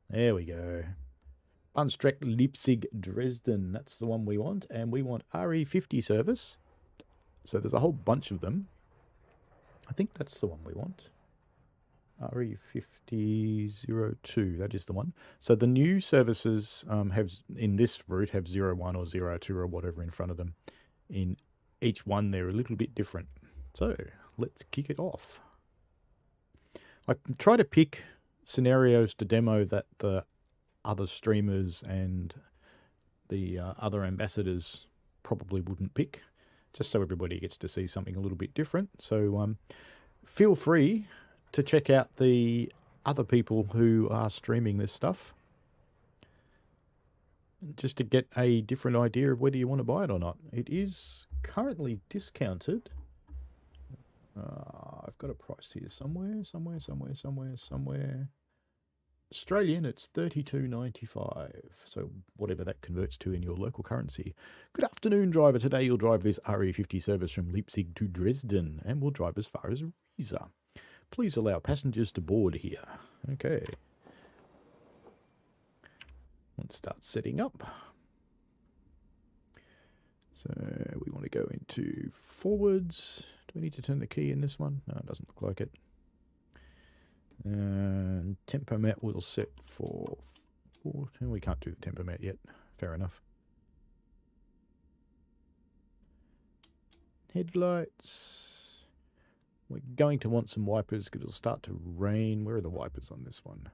Speaker 1: There we go. Bahnstrecke Leipzig, Dresden. That's the one we want. And we want RE50 service. So there's a whole bunch of them. I think that's the one we want. RE5002. That is the one. So the new services have in this route have 01 or 02 or whatever in front of them. In each one, they're a little bit different. So let's kick it off. I try to pick scenarios to demo that the other streamers and the other ambassadors probably wouldn't pick, just so everybody gets to see something a little bit different. So feel free to check out the other people who are streaming this stuff, just to get a different idea of whether you want to buy it or not. It is currently discounted. I've got a price here somewhere. Australian, it's $32.95. So whatever that converts to in your local currency. Good afternoon, driver. Today you'll drive this RE50 service from Leipzig to Dresden and will drive as far as Riesa. Please allow passengers to board here. Okay. Let's start setting up. So we want to go into forwards. Do we need to turn the key in this one? No, it doesn't look like it. And tempomat we'll set for 4. We can't do the tempomat yet. Fair enough. Headlights. We're going to want some wipers because it'll start to rain. Where are the wipers on this one?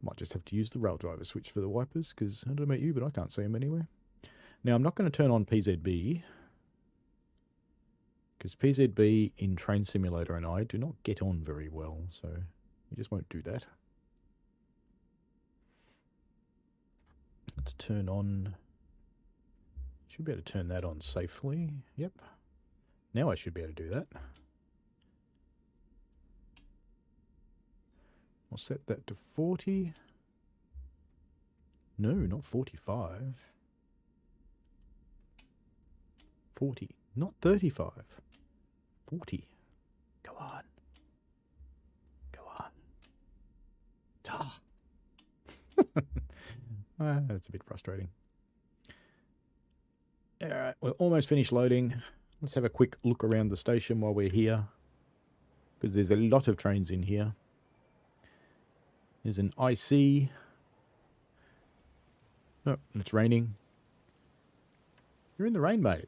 Speaker 1: Might just have to use the rail driver switch for the wipers because I don't know about you, but I can't see them anywhere. Now I'm not going to turn on PZB, because PZB in Train Simulator and I do not get on very well, so we just won't do that. Let's turn on... Should be able to turn that on safely. Yep. Now I should be able to do that. I'll set that to 40. No, not 45. 40. Not 35. 40. Go on. Go on. Ah. That's a bit frustrating. Alright, we're almost finished loading. Let's have a quick look around the station while we're here, because there's a lot of trains in here. There's an IC. Oh, and it's raining. You're in the rain, mate.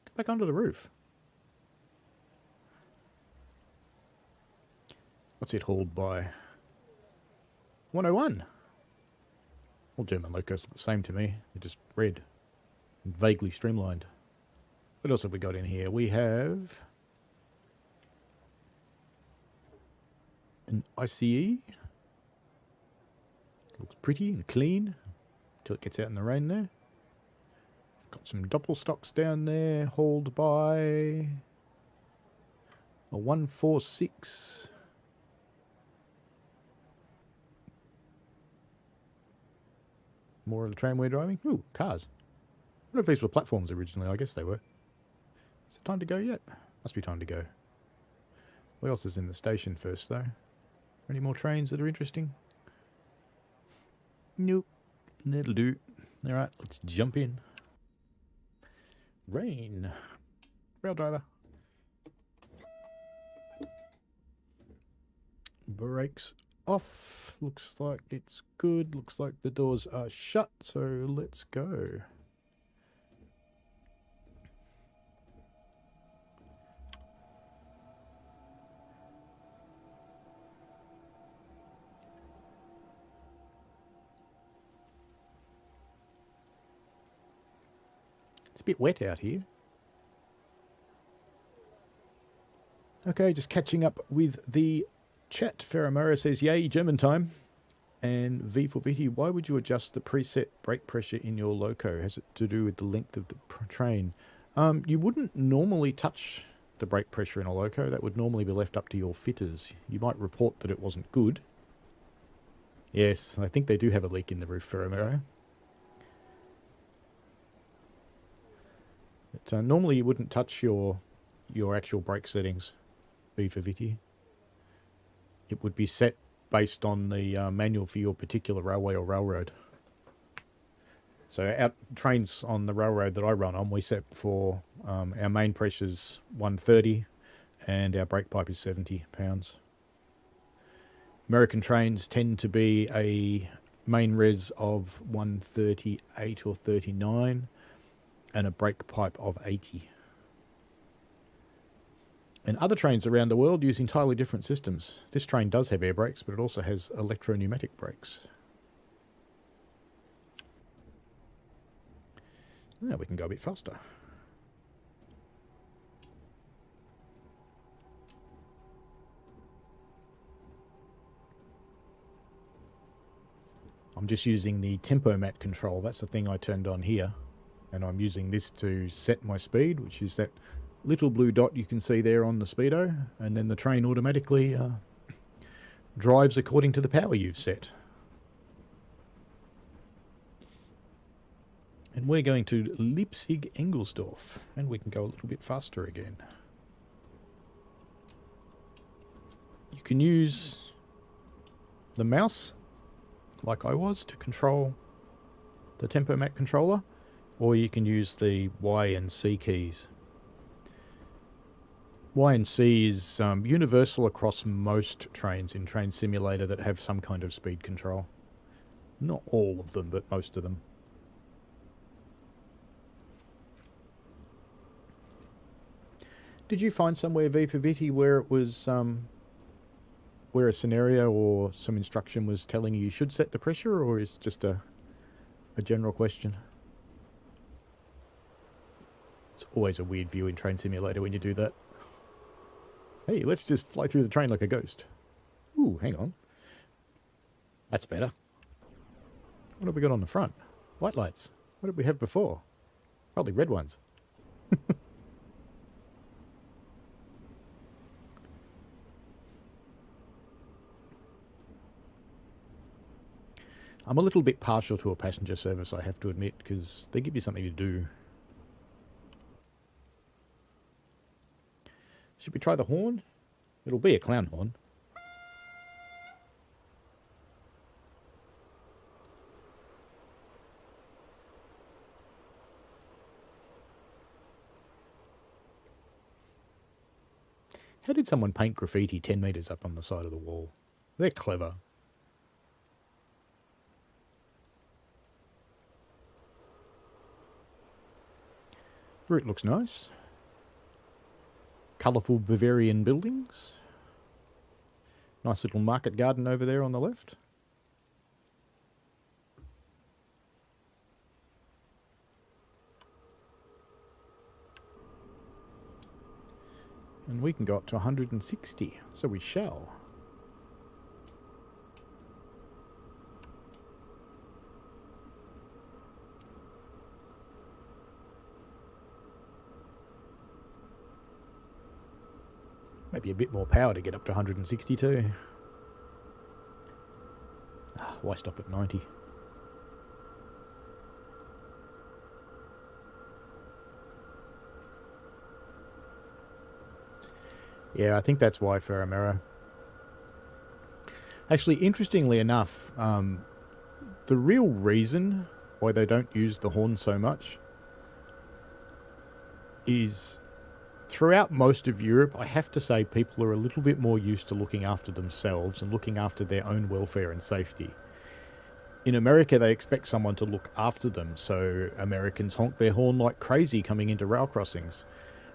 Speaker 1: Get back onto the roof. What's it hauled by? 101. All German locos are the same to me. They're just red and vaguely streamlined. What else have we got in here? We have an ICE. Looks pretty and clean until it gets out in the rain there. Got some doppelstocks down there, hauled by a 146. More of the train we're driving. Ooh, cars. I wonder if these were platforms originally. I guess they were. Is it time to go yet? Must be time to go. What else is in the station first, though? Any more trains that are interesting? Nope. That'll do. All right, let's jump in. Rain. Rail driver. Brakes off. Looks like it's good. Looks like the doors are shut, so let's go. It's a bit wet out here. Okay, just catching up with the chat. Ferramora says, yay, German time. And V for Viti, why would you adjust the preset brake pressure in your loco? Has it to do with the length of the train? You wouldn't normally touch the brake pressure in a loco. That would normally be left up to your fitters. You might report that it wasn't good. Yes, I think they do have a leak in the roof, Ferramora. But normally you wouldn't touch your actual brake settings, V for Viti. It would be set based on the manual for your particular railway or railroad. So our trains on the railroad that I run on, we set for our main pressure's 130 and our brake pipe is 70 pounds. American trains tend to be a main res of 138 or 39 and a brake pipe of 80. And other trains around the world use entirely different systems. This train does have air brakes, but it also has electro-pneumatic brakes. Now we can go a bit faster. I'm just using the tempomat control. That's the thing I turned on here. And I'm using this to set my speed, which is that little blue dot you can see there on the speedo, and then the train automatically drives according to the power you've set. And we're going to Leipzig-Engelsdorf, and we can go a little bit faster again. You can use the mouse, like I was, to control the tempomat controller, or you can use the Y and C keys. Y and C is universal across most trains in Train Simulator that have some kind of speed control. Not all of them, but most of them. Did you find somewhere, V for Viti, where it was where a scenario or some instruction was telling you should set the pressure, or is it just a general question? It's always a weird view in Train Simulator when you do that. Hey, let's just fly through the train like a ghost. Ooh, hang on. That's better. What have we got on the front? White lights. What did we have before? Probably red ones. I'm a little bit partial to a passenger service, I have to admit, because they give you something to do. Should we try the horn? It'll be a clown horn. How did someone paint graffiti 10 metres up on the side of the wall? They're clever. Route looks nice. Colourful Bavarian buildings. Nice little market garden over there on the left. And we can go up to 160, so we shall. Maybe a bit more power to get up to 160 too. Why stop at 90? Yeah, I think that's why Ferramora. Actually, interestingly enough, the real reason why they don't use the horn so much is throughout most of Europe, I have to say people are a little bit more used to looking after themselves and looking after their own welfare and safety. In America, they expect someone to look after them, so Americans honk their horn like crazy coming into rail crossings.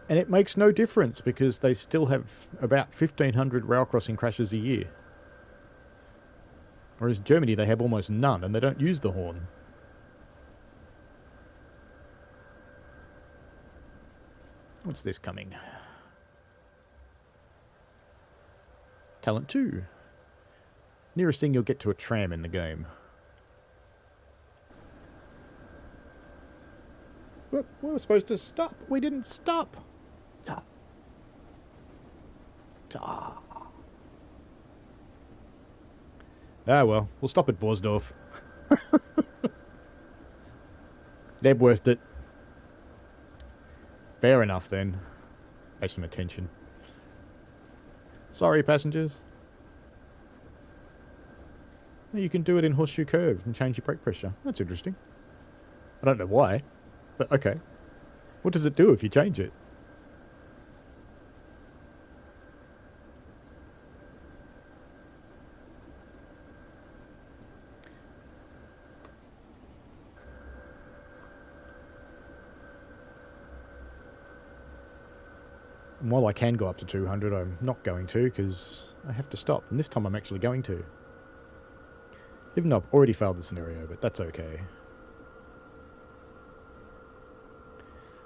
Speaker 1: And it makes no difference because they still have about 1,500 rail crossing crashes a year. Whereas in Germany, they have almost none and they don't use the horn. What's this coming? Talent 2. Nearest thing you'll get to a tram in the game. Look, we were supposed to stop. We didn't stop. Ta. Ta. Ah, well, we'll stop at Borsdorf. They're worth it. Fair enough, then. Pay some attention. Sorry, passengers. You can do it in Horseshoe Curve and change your brake pressure. That's interesting. I don't know why, but okay. What does it do if you change it? And while I can go up to 200, I'm not going to because I have to stop. And this time I'm actually going to. Even though I've already failed the scenario, but that's okay.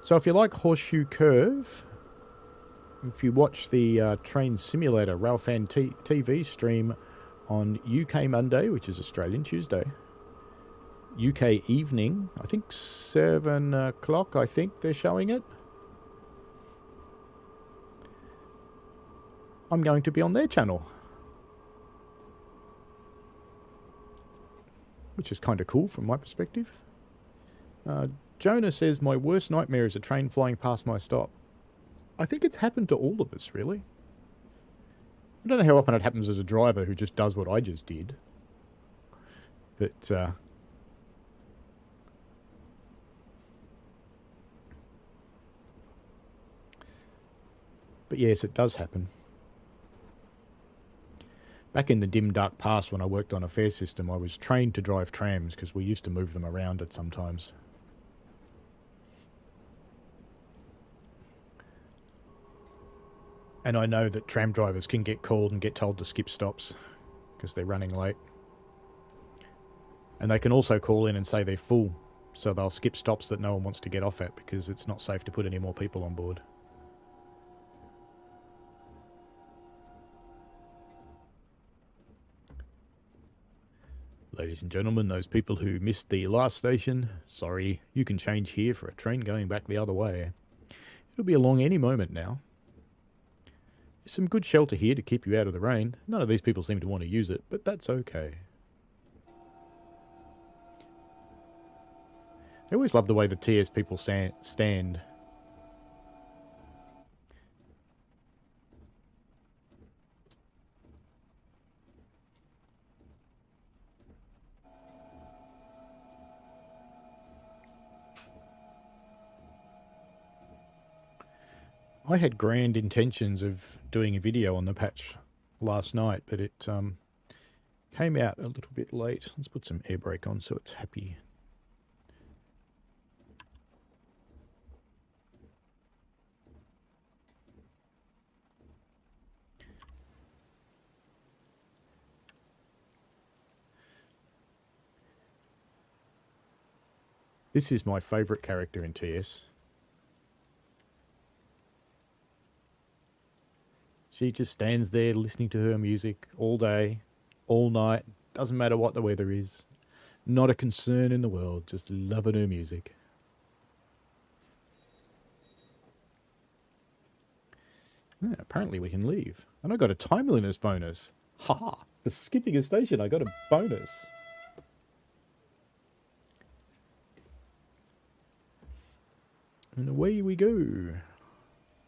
Speaker 1: So if you like Horseshoe Curve, if you watch the Train Simulator Railfan TV stream on UK Monday, which is Australian Tuesday, UK evening, I think 7 o'clock, I think they're showing it. I'm going to be on their channel. Which is kind of cool from my perspective. Jonah says, my worst nightmare is a train flying past my stop. I think it's happened to all of us, really. I don't know how often it happens as a driver who just does what I just did. But yes, it does happen. Back in the dim, dark past when I worked on a fare system, I was trained to drive trams because we used to move them around at sometimes. And I know that tram drivers can get called and get told to skip stops because they're running late. And they can also call in and say they're full, so they'll skip stops that no one wants to get off at because it's not safe to put any more people on board. Ladies and gentlemen, those people who missed the last station, sorry, you can change here for a train going back the other way. It'll be along any moment now. There's some good shelter here to keep you out of the rain. None of these people seem to want to use it, but that's okay. I always love the way the TS people stand. I had grand intentions of doing a video on the patch last night, but it came out a little bit late. Let's put some air brake on so it's happy. This is my favourite character in TS. She just stands there listening to her music all day, all night. Doesn't matter what the weather is. Not a concern in the world. Just loving her music. Yeah, apparently we can leave. And I got a timeliness bonus. Ha ha! For skipping a station, I got a bonus. And away we go.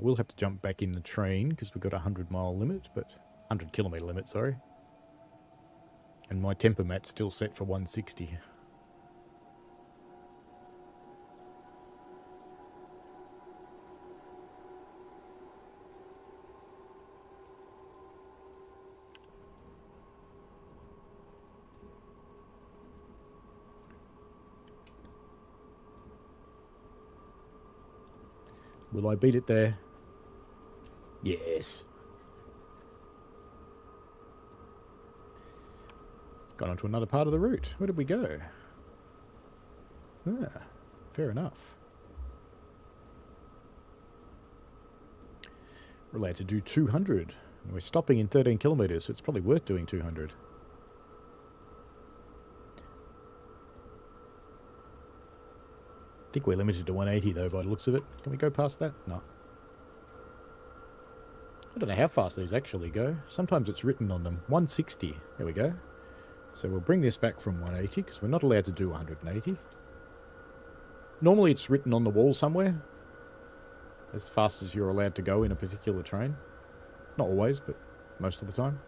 Speaker 1: We'll have to jump back in the train because we've got a 100-mile limit, but 100-kilometre limit, sorry. And my temper mat's still set for 160. Will I beat it there? Yes. Gone on to another part of the route. Where did we go? Ah, fair enough. We're allowed to do 200. And we're stopping in 13 kilometres, so it's probably worth doing 200. I think we're limited to 180 though by the looks of it. Can we go past that? No. I don't know how fast these actually go. Sometimes it's written on them. 160. There we go. So we'll bring this back from 180 because we're not allowed to do 180. Normally it's written on the wall somewhere as fast as you're allowed to go in a particular train. Not always, but most of the time.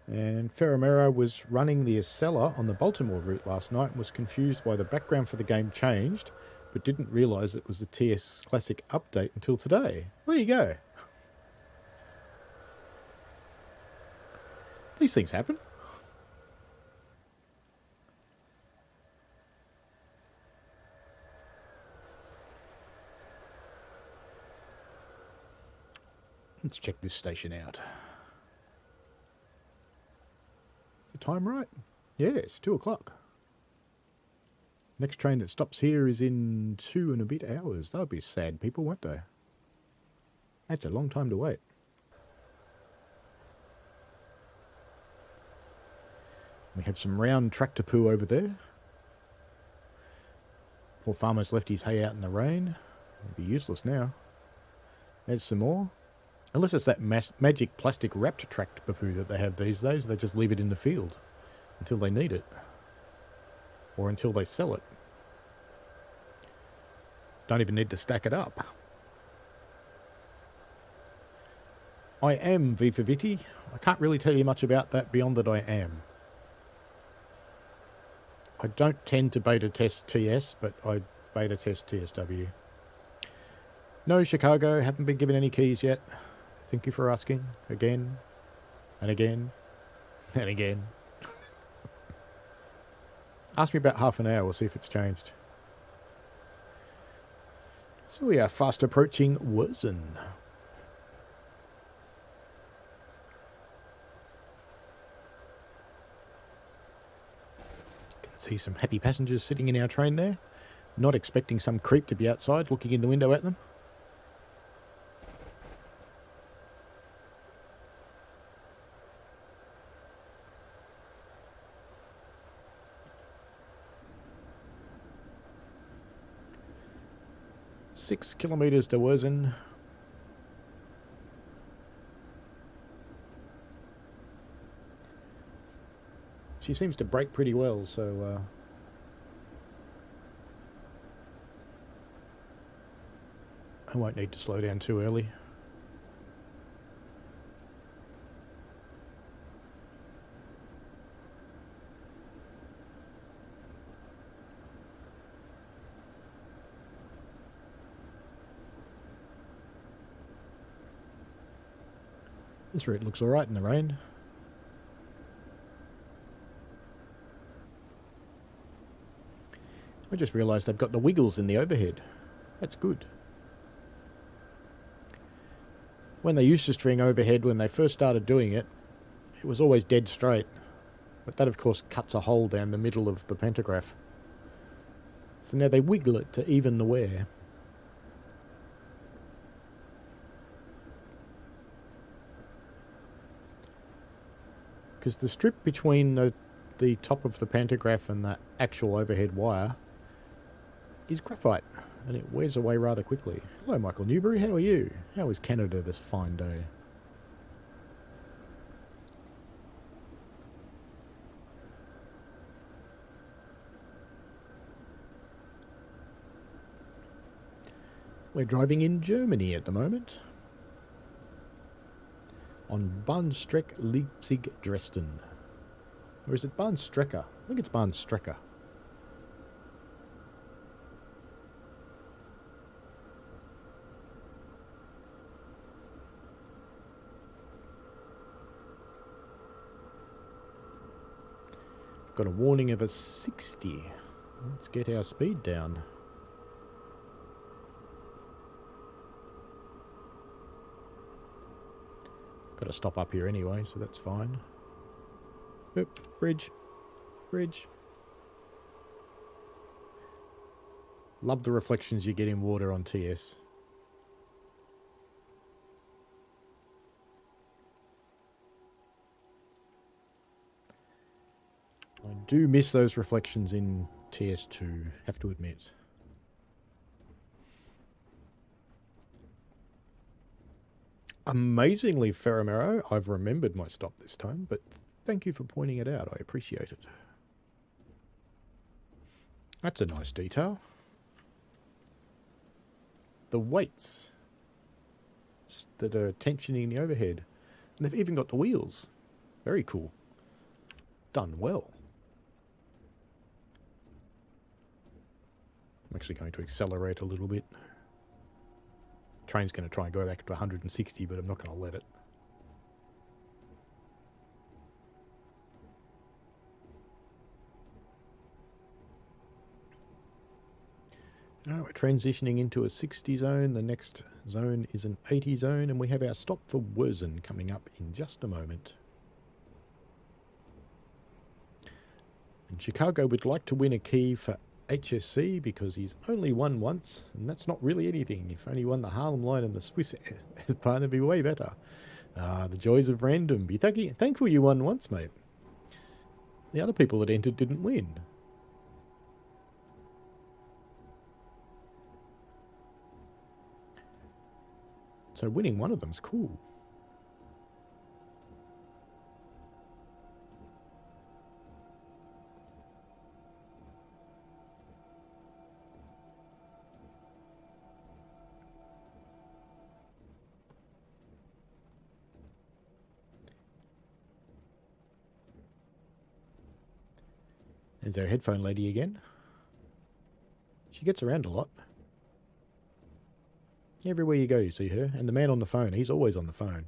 Speaker 1: And Ferramera was running the Acela on the Baltimore route last night and was confused why the background for the game changed, but didn't realise it was the TS Classic update until today. There you go. These things happen. Let's check this station out. Is the time right? Yeah, it's 2 o'clock. Next train that stops here is in 2 and a bit hours. That would be sad people, won't they? That's a long time to wait. We have some round tractor poo over there. Poor farmer's left his hay out in the rain. It'd be useless now. There's some more. Unless it's that magic plastic wrapped tractor poo that they have these days. They just leave it in the field until they need it. Or until they sell it. Don't even need to stack it up. I am V for Viti. I can't really tell you much about that beyond that I am. I don't tend to beta test TS, but I beta test TSW. No, Chicago, haven't been given any keys yet. Thank you for asking. Again. And again. And again. Ask me about half an hour, we'll see if it's changed. So we are fast approaching Euston. Can see some happy passengers sitting in our train there. Not expecting some creep to be outside looking in the window at them. Six kilometres to Euston. She seems to brake pretty well, so I won't need to slow down too early. This route looks alright in the rain. I just realised they've got the wiggles in the overhead. That's good. When they used to string overhead, when they first started doing it, it was always dead straight. But that, of course, cuts a hole down the middle of the pantograph. So now they wiggle it to even the wear. Because the strip between the top of the pantograph and the actual overhead wire is graphite, and it wears away rather quickly. Hello, Michael Newbury, how are you? How is Canada this fine day? We're driving in Germany at the moment. On Bahnstrecke Leipzig, Dresden. Or is it Bahnstrecke? I think it's Bahnstrecke. I've got a warning of a 60. Let's get our speed down. Got to stop up here anyway, so that's fine. Oop, bridge. Bridge. Love the reflections you get in water on TS. I do miss those reflections in TS2, have to admit. Amazingly, Ferramero, I've remembered my stop this time, but thank you for pointing it out. I appreciate it. That's a nice detail. The weights that are tensioning the overhead. And they've even got the wheels. Very cool. Done well. I'm actually going to accelerate a little bit. Train's going to try and go back to 160, but I'm not going to let it. Now we're transitioning into a 60 zone. The next zone is an 80 zone, and we have our stop for Euston coming up in just a moment. And Chicago would like to win a key for HSC because he's only won once, and that's not really anything. If only won the Harlem line and the Swiss S-Bahn, it'd be way better. The joys of random. Be thankful you won once, mate. The other people that entered didn't win. So winning one of them's cool. There's our headphone lady again. She gets around a lot. Everywhere you go, you see her. And the man on the phone, he's always on the phone.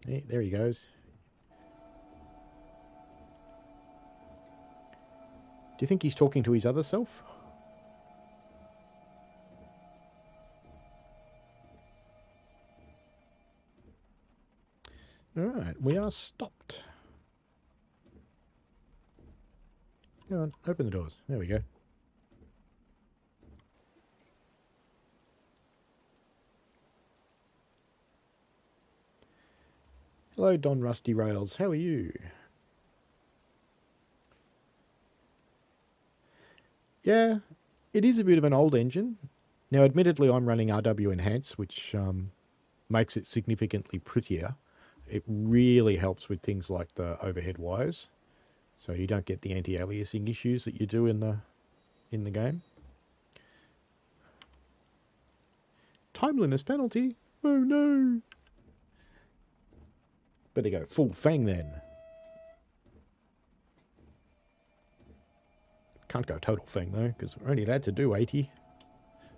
Speaker 1: There he goes. Do you think he's talking to his other self? Alright, we are stopped. Go on, open the doors. There we go. Hello, Don Rusty Rails. How are you? Yeah, it is a bit of an old engine. Now, admittedly, I'm running RW Enhance, which makes it significantly prettier. It really helps with things like the overhead wires, so you don't get the anti-aliasing issues that you do in the game. Timeliness penalty? Oh no! Better go full fang then. Can't go total fang though, because we're only allowed to do 80.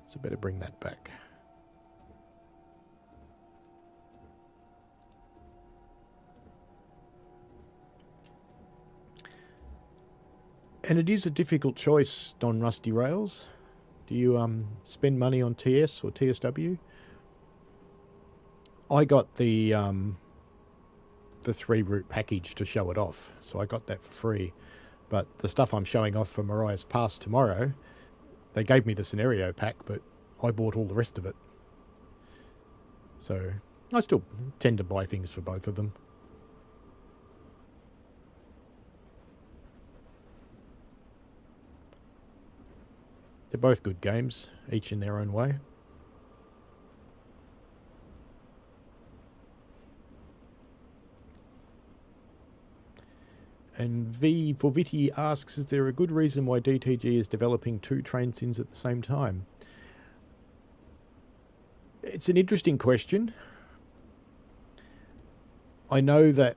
Speaker 1: So better bring that back. And it is a difficult choice, Don Rusty Rails. Do you spend money on TS or TSW? I got the 3-route package to show it off, so I got that for free. But the stuff I'm showing off for Mariah's Pass tomorrow, they gave me the scenario pack, but I bought all the rest of it. So I still tend to buy things for both of them. They're both good games, each in their own way. And V for Viti asks, is there a good reason why DTG is developing 2 train sims at the same time? It's an interesting question. I know that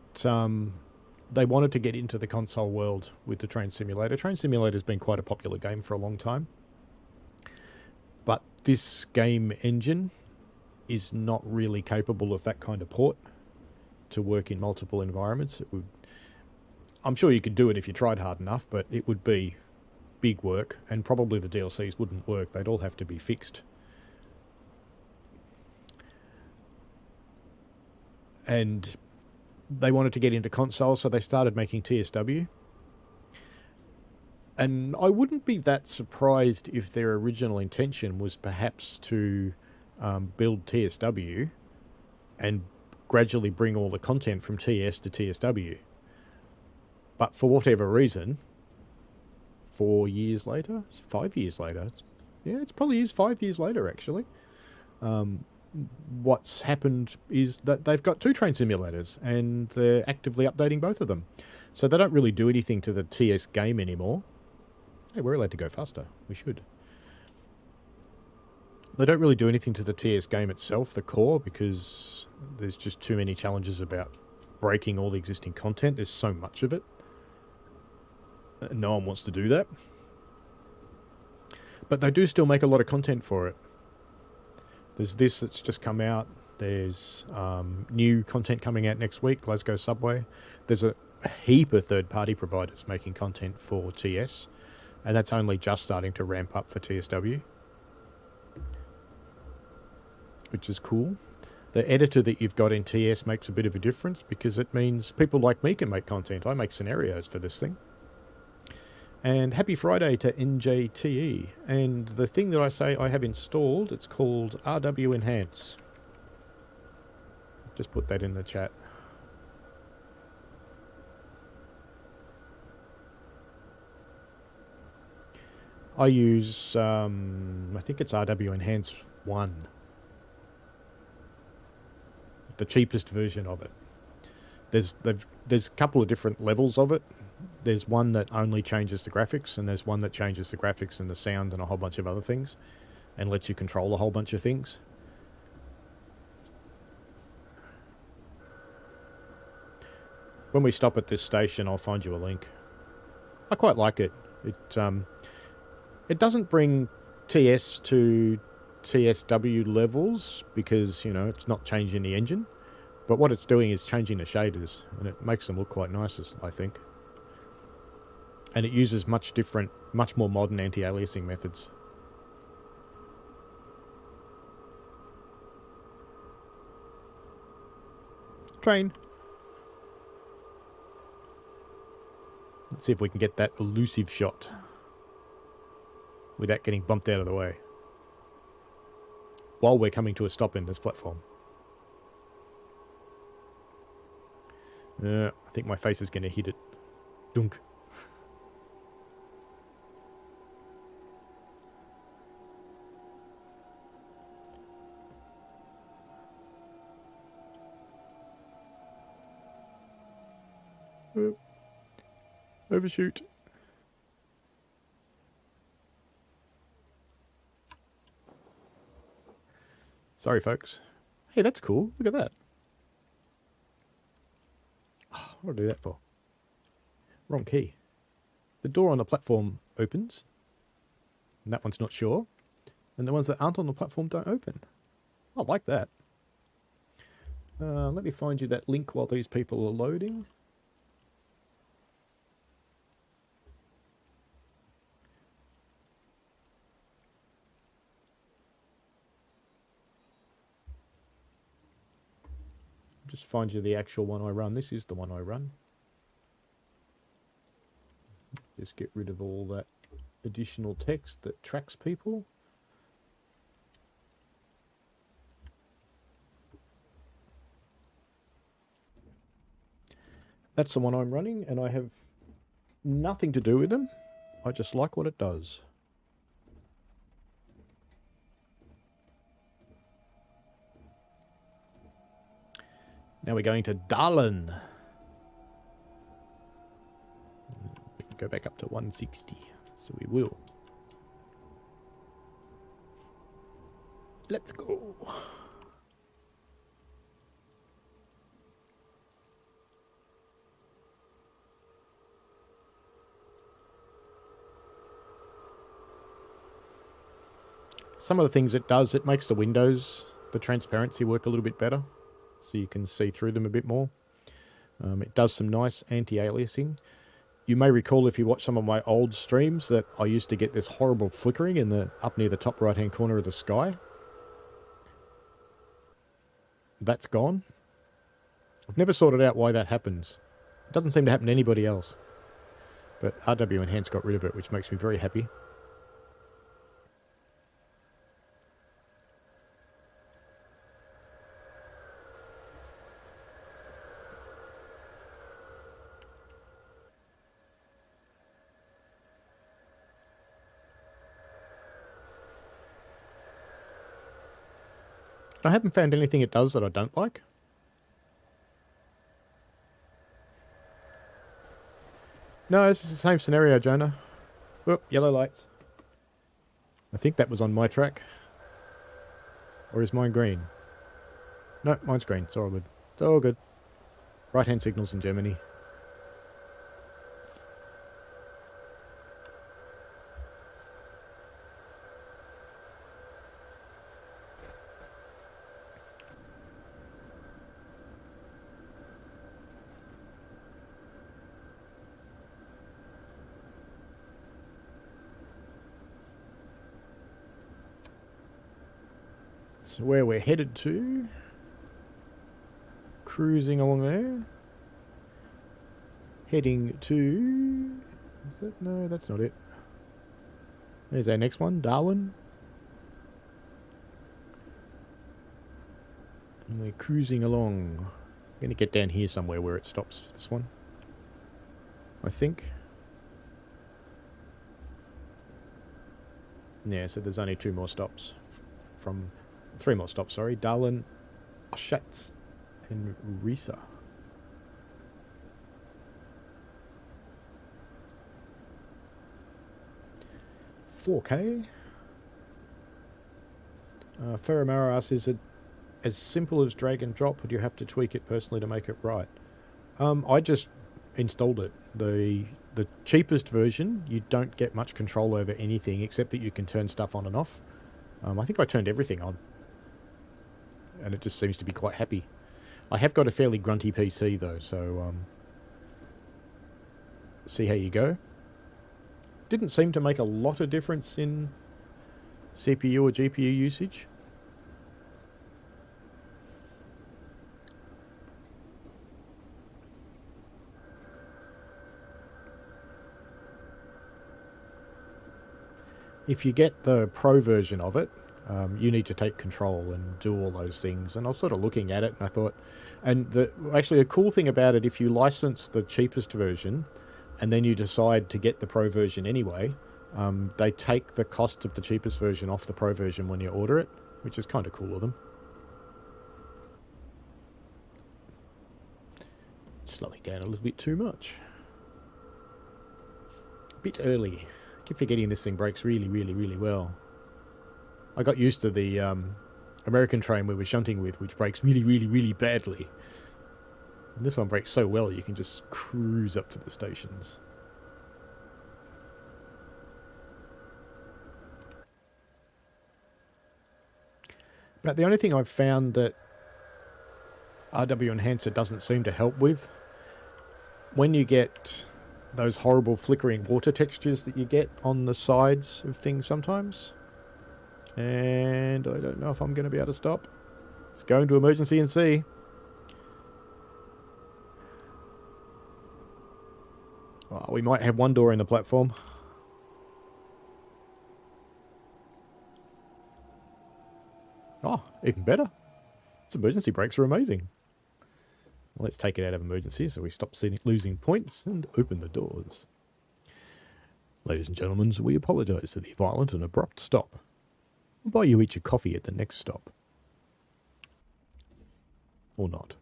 Speaker 1: they wanted to get into the console world with the Train Simulator. Train Simulator's been quite a popular game for a long time. But this game engine is not really capable of that kind of port to work in multiple environments. It would, I'm sure you could do it if you tried hard enough, but it would be big work, and probably the DLCs wouldn't work. They'd all have to be fixed. And they wanted to get into consoles, so they started making TSW. And I wouldn't be that surprised if their original intention was perhaps to build TSW and gradually bring all the content from TS to TSW. But for whatever reason, 4 years later, 5 years later, it's probably 5 years later actually, what's happened is that they've got 2 train simulators and they're actively updating both of them. So they don't really do anything to the TS game anymore. Hey, we're allowed to go faster. We should. They don't really do anything to the TS game itself, the core, because there's just too many challenges about breaking all the existing content. There's so much of it. No one wants to do that. But they do still make a lot of content for it. There's this that's just come out. There's new content coming out next week, Glasgow Subway. There's a heap of third-party providers making content for TS, and that's only just starting to ramp up for TSW, which is cool. The editor that you've got in TS makes a bit of a difference because it means people like me can make content. I make scenarios for this thing. And happy Friday to NJTE. And the thing that I say I have installed, it's called RW Enhance. Just put that in the chat. I use, I think it's RW Enhance 1. The cheapest version of it. There's a couple of different levels of it. There's one that only changes the graphics, and there's one that changes the graphics and the sound and a whole bunch of other things, and lets you control a whole bunch of things. When we stop at this station, I'll find you a link. I quite like it. It doesn't bring TS to TSW levels because, you know, it's not changing the engine. But what it's doing is changing the shaders, and it makes them look quite nice, I think. And it uses much more modern anti-aliasing methods. Train. Let's see if we can get that elusive shot without getting bumped out of the way while we're coming to a stop in this platform. I think my face is going to hit it. Dunk. Overshoot. Sorry, folks. Hey, that's cool. Look at that. Oh, what do I do that for? Wrong key. The door on the platform opens, and that one's not sure, and the ones that aren't on the platform don't open. I like that. Let me find you that link while these people are loading. Just find you the actual one I run. This is the one I run. Just get rid of all that additional text that tracks people. That's the one I'm running, and I have nothing to do with them. I just like what it does. Now we're going to Darlin. go back up to 160. So we will. Let's go. Some of the things it does, it makes the windows, the transparency work a little bit better. So you can see through them a bit more. It does some nice anti-aliasing. You may recall if you watch some of my old streams that I used to get this horrible flickering in the up near the top right-hand corner of the sky. That's gone. I've never sorted out why that happens. It doesn't seem to happen to anybody else. But RW Enhance got rid of it, which makes me very happy. I haven't found anything it does that I don't like. No, this is the same scenario, Jonah. Oh, yellow lights. I think that was on my track. Or is mine green? No, mine's green. It's all good. It's all good. Right-hand signals in Germany. So where we're headed to, cruising along there, heading to, is it? No, that's not it. There's our next one, Darwin. And we're cruising along. I'm going to get down here somewhere where it stops, this one, I think. Yeah, so there's only 2 more stops from... 3 more stops, sorry. Darwin, Oschatz, and Riesa. $4K. Ferramara asks, is it as simple as drag and drop, or do you have to tweak it personally to make it right? I just installed it. The cheapest version, you don't get much control over anything except that you can turn stuff on and off. I think I turned everything on. And it just seems to be quite happy. I have got a fairly grunty PC though, so see how you go. Didn't seem to make a lot of difference in CPU or GPU usage. If you get the Pro version of it, you need to take control and do all those things. And I was sort of looking at it and I thought, and actually a cool thing about it, if you license the cheapest version and then you decide to get the Pro version anyway, they take the cost of the cheapest version off the Pro version when you order it, which is kind of cool of them. Slowing down a little bit too much. A bit early. I keep forgetting this thing brakes really, really, really well. I got used to the American train we were shunting with, which brakes really, really, really badly. And this one brakes so well you can just cruise up to the stations. But the only thing I've found that RW Enhancer doesn't seem to help with, when you get those horrible flickering water textures that you get on the sides of things sometimes. And I don't know if I'm going to be able to stop. Let's go into emergency and see. Oh, we might have one door in the platform. Oh, even better. Its emergency brakes are amazing. Well, let's take it out of emergency so we stop losing points and open the doors. Ladies and gentlemen, we apologise for the violent and abrupt stop. We'll buy you each a coffee at the next stop. Or not.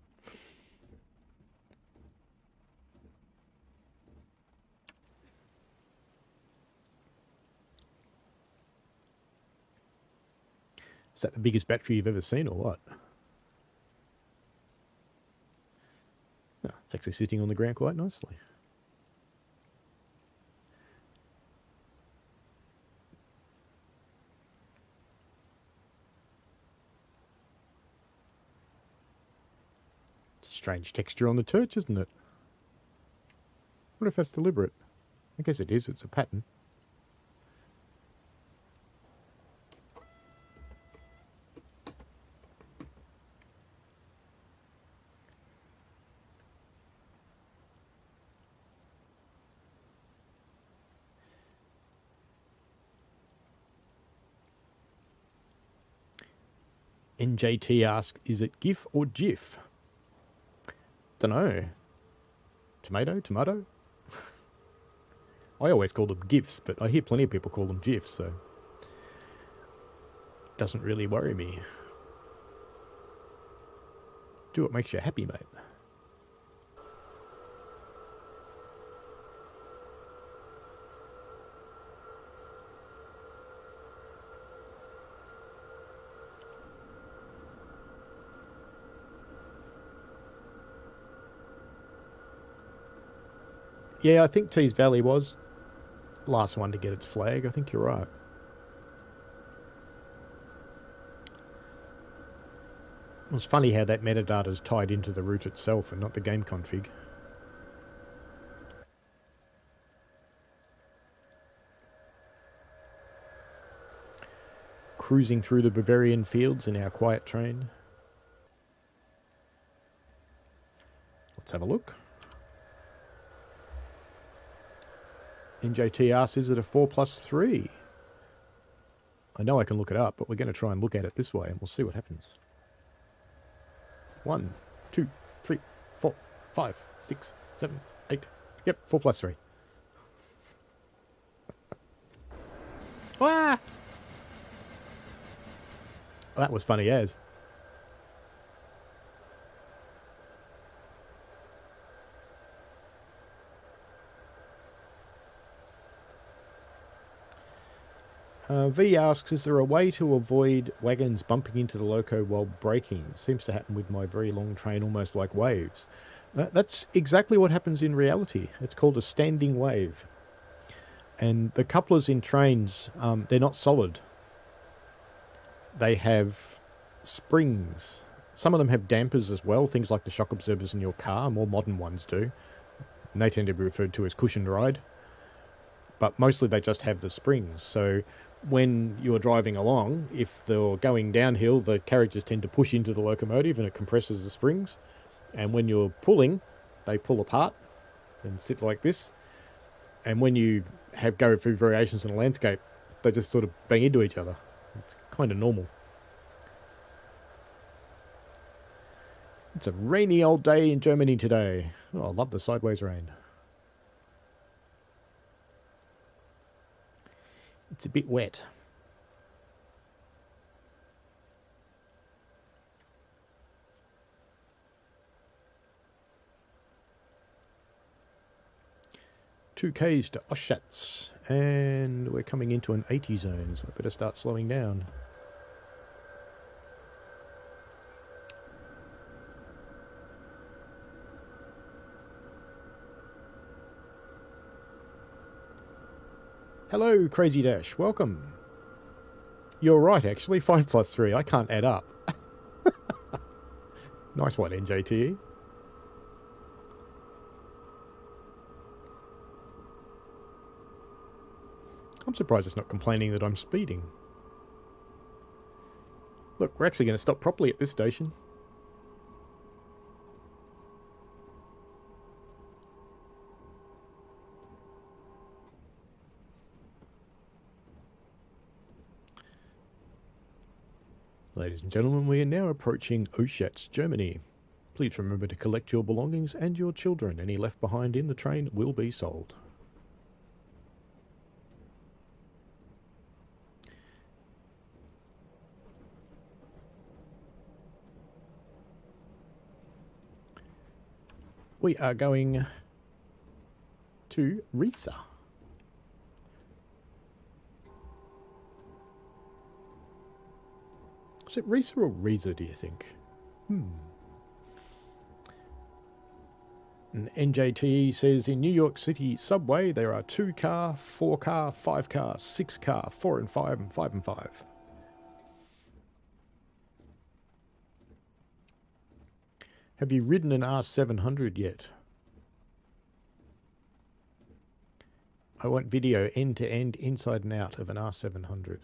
Speaker 1: Is that the biggest battery you've ever seen or what? Oh, it's actually sitting on the ground quite nicely. It's a strange texture on the turch, isn't it? What if that's deliberate? I guess it is, it's a pattern. NJT asks, is it GIF or GIF? Dunno. Tomato? Tomato? I always call them GIFs, but I hear plenty of people call them GIFs, so doesn't really worry me. Do what makes you happy, mate. Yeah, I think Tees Valley was last one to get its flag. I think you're right. It was funny how that metadata is tied into the route itself and not the game config. Cruising through the Bavarian fields in our quiet train. Let's have a look. NJT asks, is it a 4+3? I know I can look it up, but we're going to try and look at it this way and we'll see what happens. 1, 2, 3, 4, 5, 6, 7, 8. Yep, 4+3. Ah! That was funny as. V asks, is there a way to avoid wagons bumping into the loco while braking? Seems to happen with my very long train, almost like waves. That's exactly what happens in reality. It's called a standing wave. And the couplers in trains, they're not solid. They have springs. Some of them have dampers as well, things like the shock absorbers in your car, more modern ones do. And they tend to be referred to as cushioned ride. But mostly they just have the springs. So when you're driving along, if they're going downhill, the carriages tend to push into the locomotive and it compresses the springs. And when you're pulling, they pull apart and sit like this. And when you go through variations in a landscape, they just sort of bang into each other. It's kind of normal. It's a rainy old day in Germany today. Oh, I love the sideways rain. It's a bit wet. Two Ks to Oschatz, and we're coming into an 80 zone, so I better start slowing down. Hello, Crazy Dash. Welcome. You're right, actually. 5+3. I can't add up. Nice one, NJTE. I'm surprised it's not complaining that I'm speeding. Look, we're actually going to stop properly at this station. Ladies and gentlemen, we are now approaching Oschatz, Germany. Please remember to collect your belongings and your children. Any left behind in the train will be sold. We are going to Riesa. Is it Risa or Reza, do you think? And NJTE says in New York City subway there are 2-car, 4-car, 5-car, 6-car, 4 and 5, and 5 and 5. Have you ridden an R700 yet? I want video end to end, inside and out of an R700.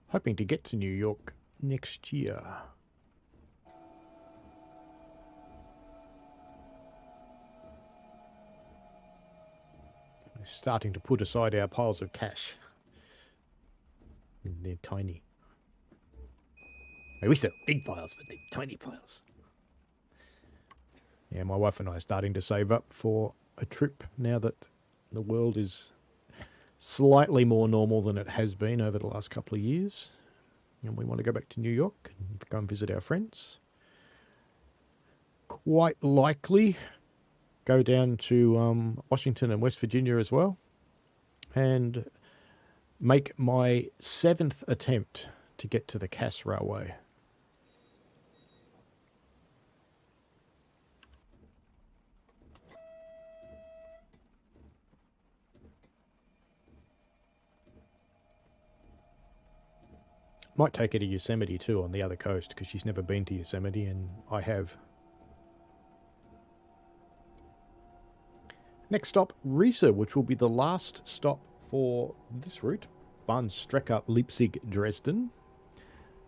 Speaker 1: Hoping to get to New York next year. We're starting to put aside our piles of cash. And they're tiny. I wish they were big piles, but they're tiny piles. Yeah, my wife and I are starting to save up for a trip now that the world is slightly more normal than it has been over the last couple of years. And we want to go back to New York and go and visit our friends. Quite likely go down to Washington and West Virginia as well. And make my 7th attempt to get to the Cass Railway. Might take her to Yosemite too on the other coast, because she's never been to Yosemite and I have. Next stop, Riesa, which will be the last stop for this route. Bahnstrecke Leipzig, Dresden.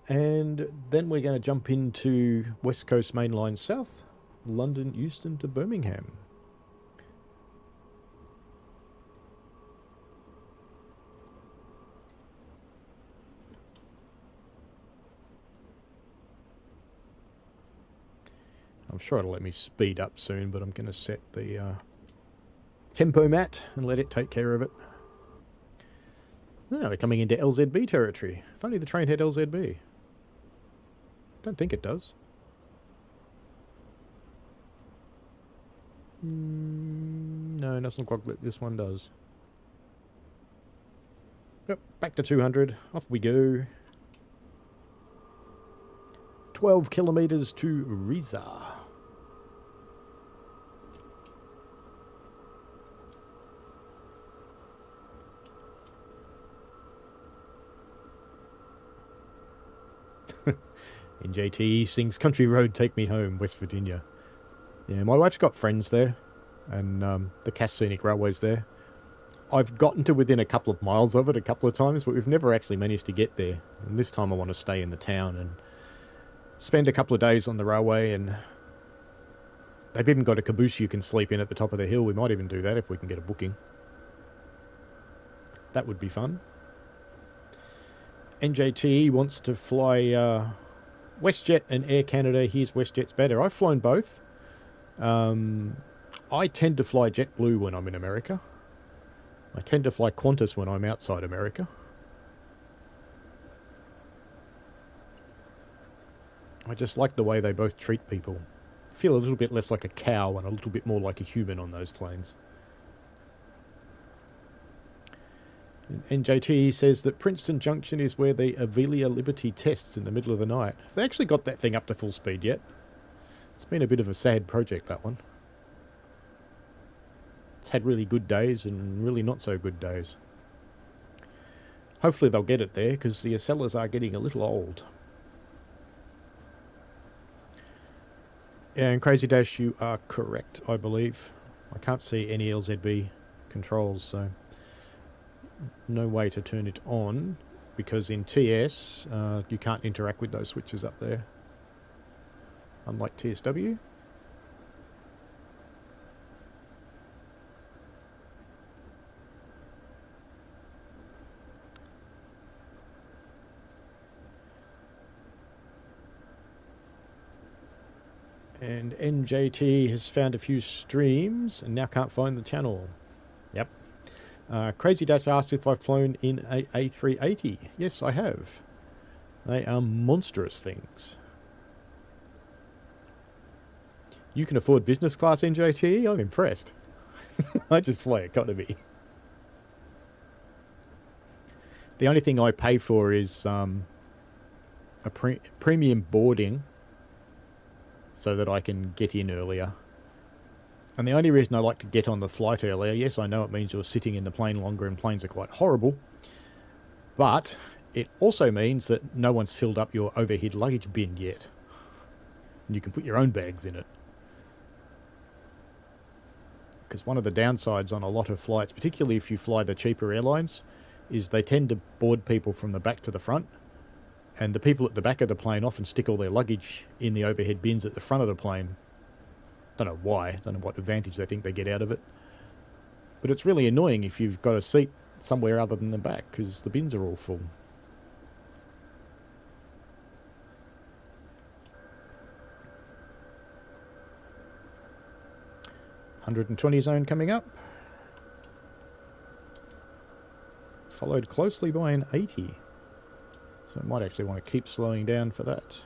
Speaker 1: And then we're going to jump into West Coast Main Line South, London, Euston to Birmingham. I'm sure it'll let me speed up soon, but I'm going to set the tempo mat and let it take care of it. Oh, we're coming into LZB territory. If only the train had LZB. Don't think it does. No, it doesn't look like this one does. Yep, back to 200. Off we go. 12 kilometres to Riesa. NJT sings Country Road, Take Me Home, West Virginia. Yeah, my wife's got friends there, and the Cass Scenic Railway's there. I've gotten to within a couple of miles of it a couple of times, but we've never actually managed to get there. And this time I want to stay in the town and spend a couple of days on the railway, and they've even got a caboose you can sleep in at the top of the hill. We might even do that if we can get a booking. That would be fun. NJTE wants to fly WestJet and Air Canada. Here's WestJet's better. I've flown both. I tend to fly JetBlue when I'm in America. I tend to fly Qantas when I'm outside America. I just like the way they both treat people. I feel a little bit less like a cow and a little bit more like a human on those planes. NJT says that Princeton Junction is where the Avelia Liberty tests in the middle of the night. Have they actually got that thing up to full speed yet? It's been a bit of a sad project, that one. It's had really good days and really not so good days. Hopefully they'll get it there, because the Accelas are getting a little old. Yeah, and Crazy Dash, you are correct, I believe. I can't see any LZB controls, so no way to turn it on, because in TS you can't interact with those switches up there, unlike TSW. And NJT has found a few streams and now can't find the channel. Yep. Crazy Dash asked if I've flown in a A380. Yes, I have. They are monstrous things. You can afford business class, NJT? I'm impressed. I just fly economy. The only thing I pay for is a premium boarding so that I can get in earlier. And the only reason I like to get on the flight earlier, yes, I know it means you're sitting in the plane longer and planes are quite horrible, but it also means that no one's filled up your overhead luggage bin yet. And you can put your own bags in it. Because one of the downsides on a lot of flights, particularly if you fly the cheaper airlines, is they tend to board people from the back to the front. And the people at the back of the plane often stick all their luggage in the overhead bins at the front of the plane. Don't know why, don't know what advantage they think they get out of it. But it's really annoying if you've got a seat somewhere other than the back, because the bins are all full. .120 zone coming up. Followed closely by an 80. So I might actually want to keep slowing down for that.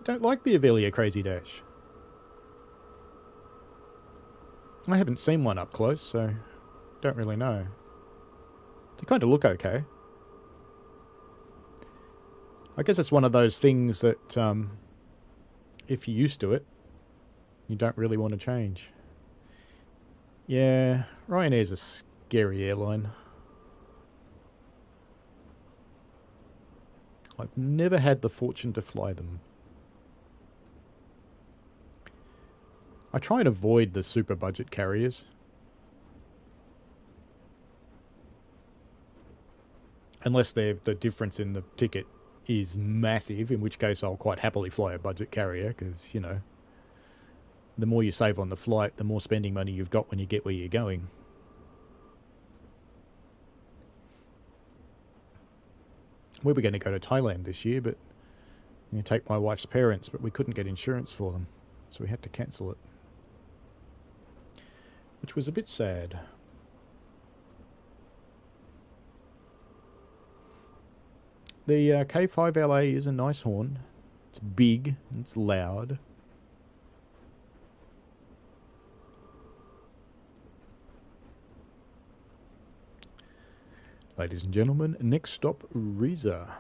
Speaker 1: Don't like the Avelia Crazy Dash. I haven't seen one up close, so don't really know. They kind of look okay. I guess it's one of those things that if you're used to it, you don't really want to change. Yeah, Ryanair's a scary airline. I've never had the fortune to fly them. I try and avoid the super budget carriers. Unless the difference in the ticket is massive, in which case I'll quite happily fly a budget carrier, because, you know, the more you save on the flight, the more spending money you've got when you get where you're going. We were going to go to Thailand this year, but you know, take my wife's parents, but we couldn't get insurance for them, so we had to cancel it. Which was a bit sad. The K5LA is a nice horn. It's big, it's loud. Ladies and gentlemen, next stop, Riesa.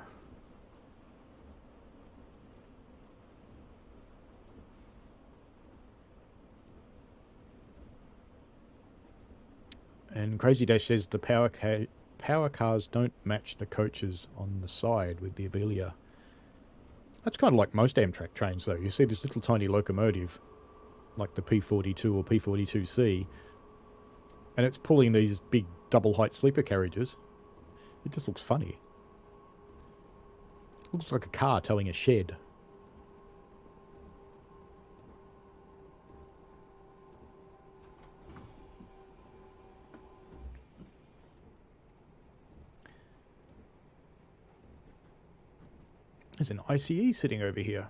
Speaker 1: And Crazy Dash says the power cars don't match the coaches on the side with the Avelia. That's kind of like most Amtrak trains, though. You see this little tiny locomotive, like the P42 or P42C, and it's pulling these big double-height sleeper carriages. It just looks funny. It looks like a car towing a shed. There's an ICE sitting over here.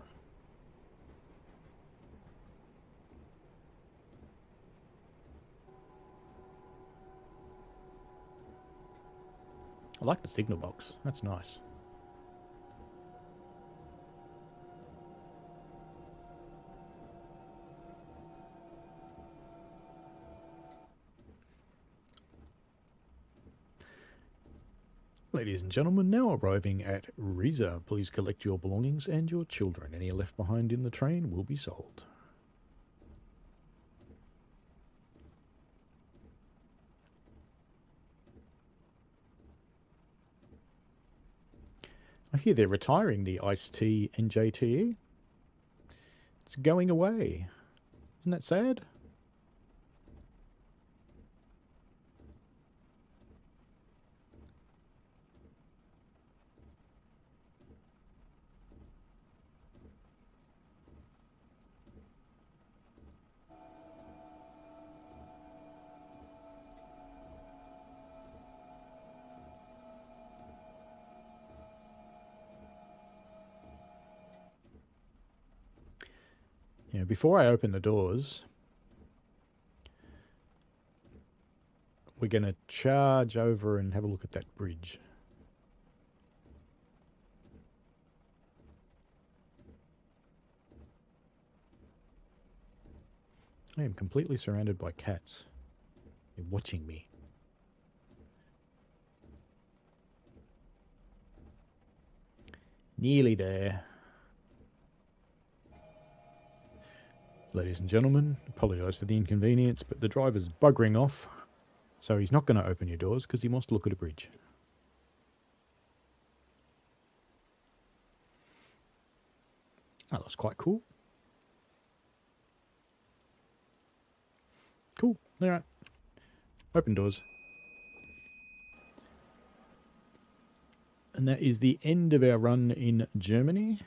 Speaker 1: I like the signal box. That's nice. Ladies and gentlemen, now arriving at Riesa. Please collect your belongings and your children. Any left behind in the train will be sold. I hear they're retiring the Ice-T NJTE. It's going away. Isn't that sad? You know, before I open the doors, we're going to charge over and have a look at that bridge. I am completely surrounded by cats. They're watching me. Nearly there. Ladies and gentlemen, apologise for the inconvenience, but the driver's buggering off, so he's not going to open your doors because he wants to look at a bridge. Oh, that's quite cool. Cool. All right. Open doors. And that is the end of our run in Germany.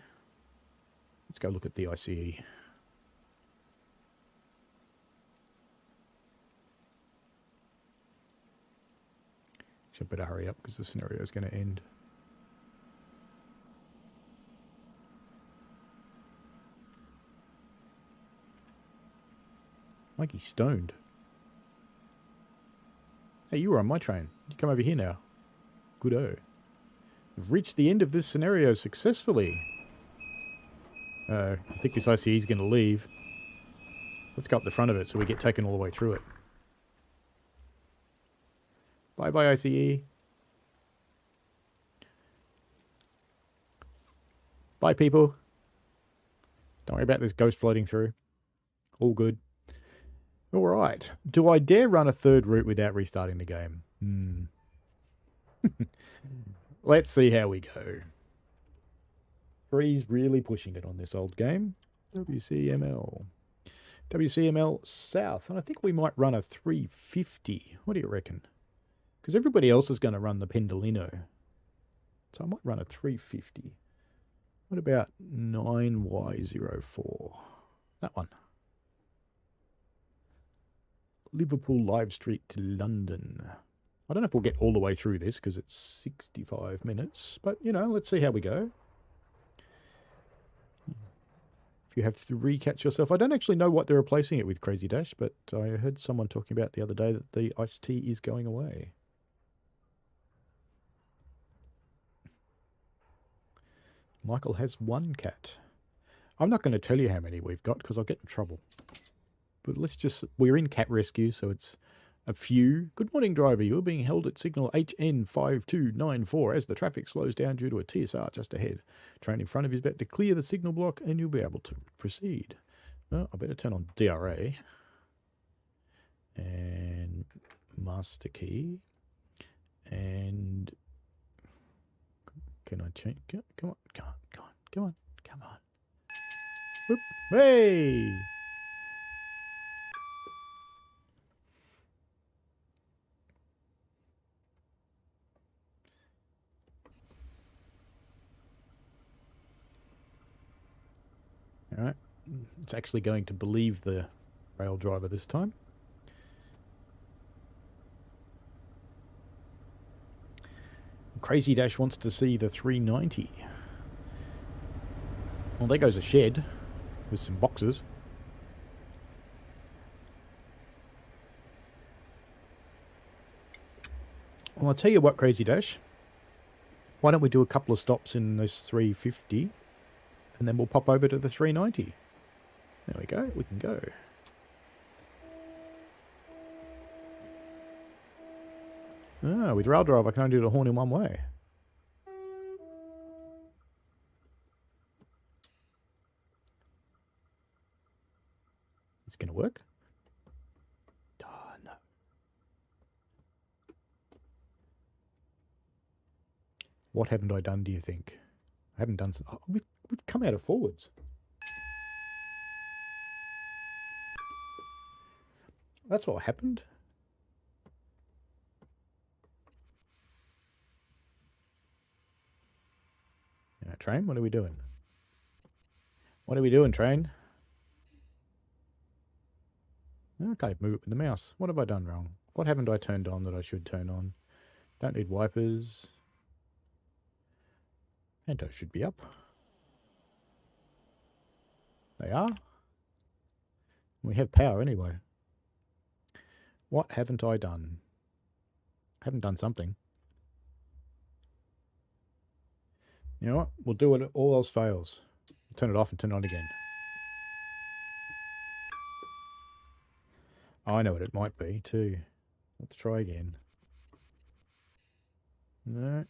Speaker 1: Let's go look at the ICE. Should better hurry up because the scenario is going to end. Mikey's stoned. Hey, you were on my train. You come over here now. Good-o. We've reached the end of this scenario successfully. I think this ICE is going to leave. Let's go up the front of it so we get taken all the way through it. Bye-bye, ICE. Bye, people. Don't worry about this ghost floating through. All good. All right. Do I dare run a third route without restarting the game? Let's see how we go. 3's really pushing it on this old game. WCML. WCML South. And I think we might run a 350. What do you reckon? Because everybody else is going to run the Pendolino. So I might run a 350. What about 9Y04? That one. Liverpool Live Street to London. I don't know if we'll get all the way through this because it's 65 minutes. But, you know, let's see how we go. If you have to recatch yourself. I don't actually know what they're replacing it with, Crazy Dash, but I heard someone talking about the other day that the iced tea is going away. Michael has one cat. I'm not going to tell you how many we've got because I'll get in trouble. But let's just... We're in cat rescue, so it's a few. Good morning, driver. You're being held at signal HN5294 as the traffic slows down due to a TSR just ahead. Train in front of you is about to clear the signal block and you'll be able to proceed. Well, I better turn on DRA. And master key. And... Can I change? Come on, come on, come on, come on, come on. Whoop. Hey! All right. It's actually going to believe the rail driver this time. Crazy Dash wants to see the 390. Well, there goes a shed with some boxes. Well, I'll tell you what, Crazy Dash. Why don't we do a couple of stops in this 350 and then we'll pop over to the 390. There we go. We can go. Ah, with rail drive, I can only do the horn in one way. It's going to work? Oh, no. What haven't I done, do you think? I haven't done... Oh, we've come out of forwards. That's what happened. Train, what are we doing? What are we doing, train? I can't move it with the mouse. What have I done wrong? What haven't I turned on that I should turn on? Don't need wipers. Anto should be up. They are. We have power anyway. What haven't I done? Haven't done something. You know what? We'll do it. All else fails. Turn it off and turn it on again. I know what it might be too. Let's try again. No.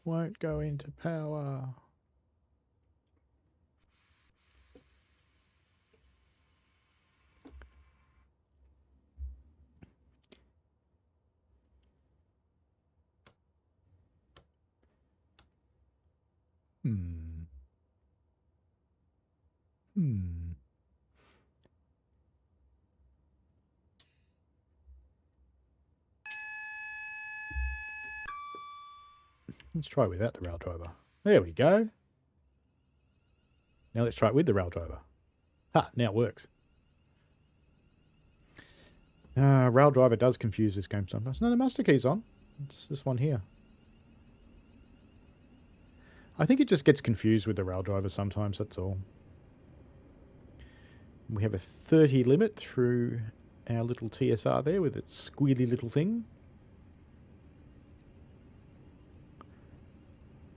Speaker 1: Won't go into power. Let's try it without the rail driver. There we go. Now let's try it with the rail driver. Ha, now it works. Rail driver does confuse this game sometimes. No, the master key's on. It's this one here. I think it just gets confused with the rail driver sometimes, that's all. We have a 30 limit through our little TSR there with its squealy little thing.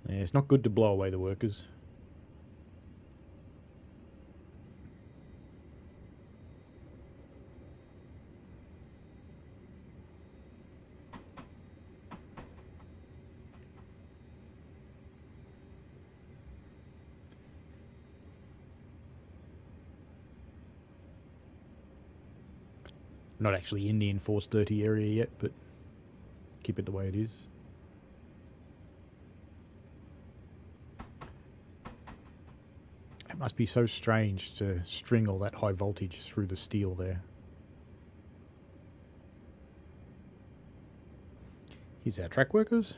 Speaker 1: Yeah, it's not good to blow away the workers. Not actually in the enforced 30 area yet, but keep it the way it is. It must be so strange to string all that high voltage through the steel there. Here's our track workers.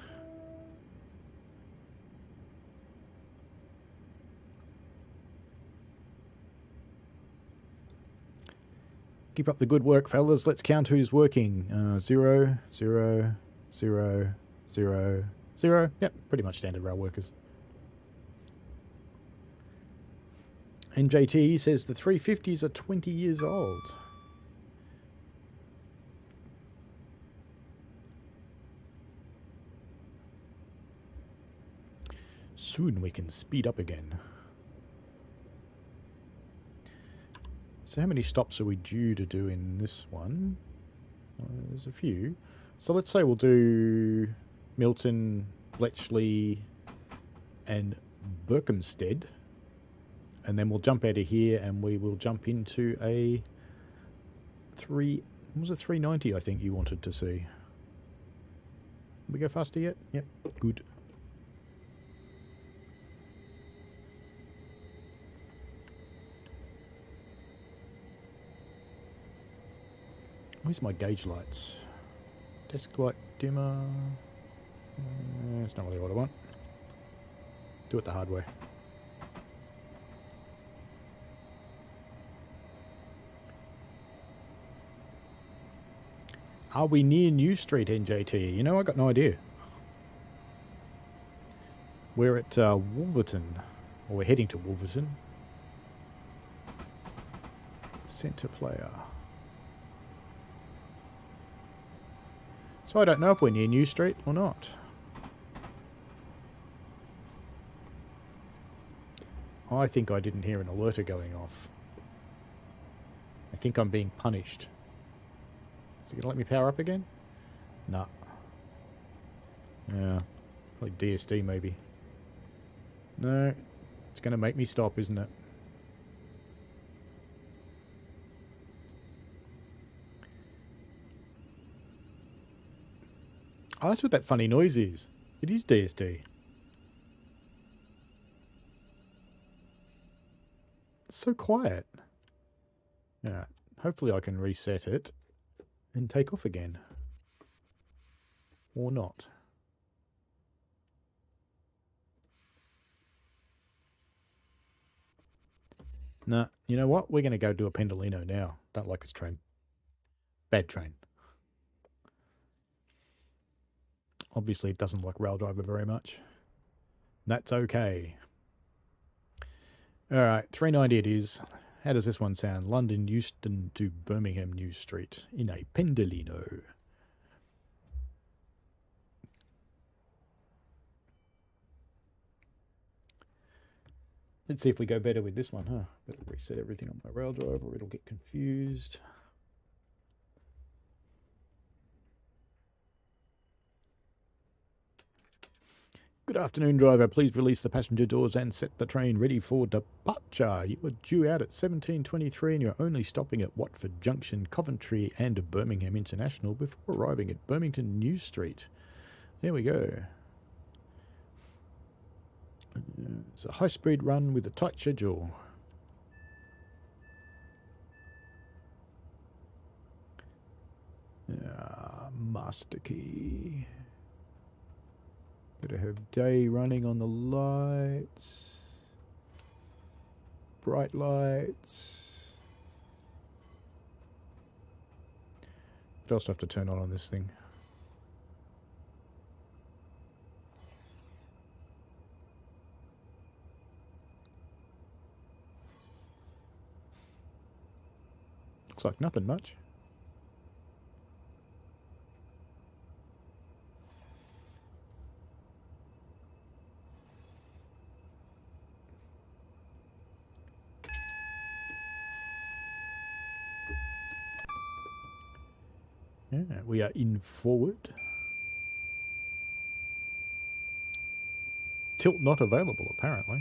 Speaker 1: Keep up the good work, fellas. Let's count who's working. 0, 0, 0, 0, 0. Yep, pretty much standard rail workers. NJT says the 350s are 20 years old. Soon we can speed up again. So how many stops are we due to do in this one? There's a few. So let's say we'll do Milton, Bletchley and Berkhamsted. And then we'll jump out of here and we will jump into a was it 390 I think you wanted to see? Did we go faster yet? Yep, good. Where's my gauge lights? Desk light dimmer. That's not really what I want. Do it the hard way. Are we near New Street, NJT? You know, I got no idea. We're at Wolverton. Or we're heading to Wolverton. Centre player. So I don't know if we're near New Street or not. I think I didn't hear an alerter going off. I think I'm being punished. Is it going to let me power up again? Nah. Yeah. Probably DSD maybe. No. It's going to make me stop, isn't it? Oh, that's what that funny noise is. It is DSD. It's so quiet. Yeah. Hopefully I can reset it and take off again. Or not. Nah, you know what? We're going to go do a Pendolino now. Don't like this train. Bad train. Obviously it doesn't like rail driver very much. That's okay. Alright, 390 it is. How does this one sound? London Euston to Birmingham New Street in a Pendolino. Let's see if we go better with this one, huh? Better reset everything on my rail drive or it'll get confused. Good afternoon, driver. Please release the passenger doors and set the train ready for departure. You are due out at 17:23 and you're only stopping at Watford Junction, Coventry and Birmingham International before arriving at Birmingham New Street. There we go. It's a high-speed run with a tight schedule. Master key. Gotta have day running on the lights. Bright lights. What else do I have to turn on this thing? Looks like nothing much. Yeah, we are in forward. Tilt not available, apparently.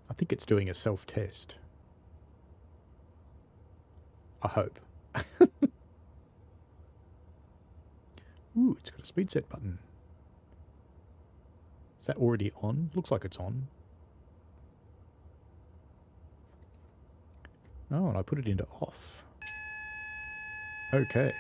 Speaker 1: I think it's doing a self-test. I hope. Ooh, it's got a speed set button. Is that already on? Looks like it's on. Oh, and I put it into off. Okay.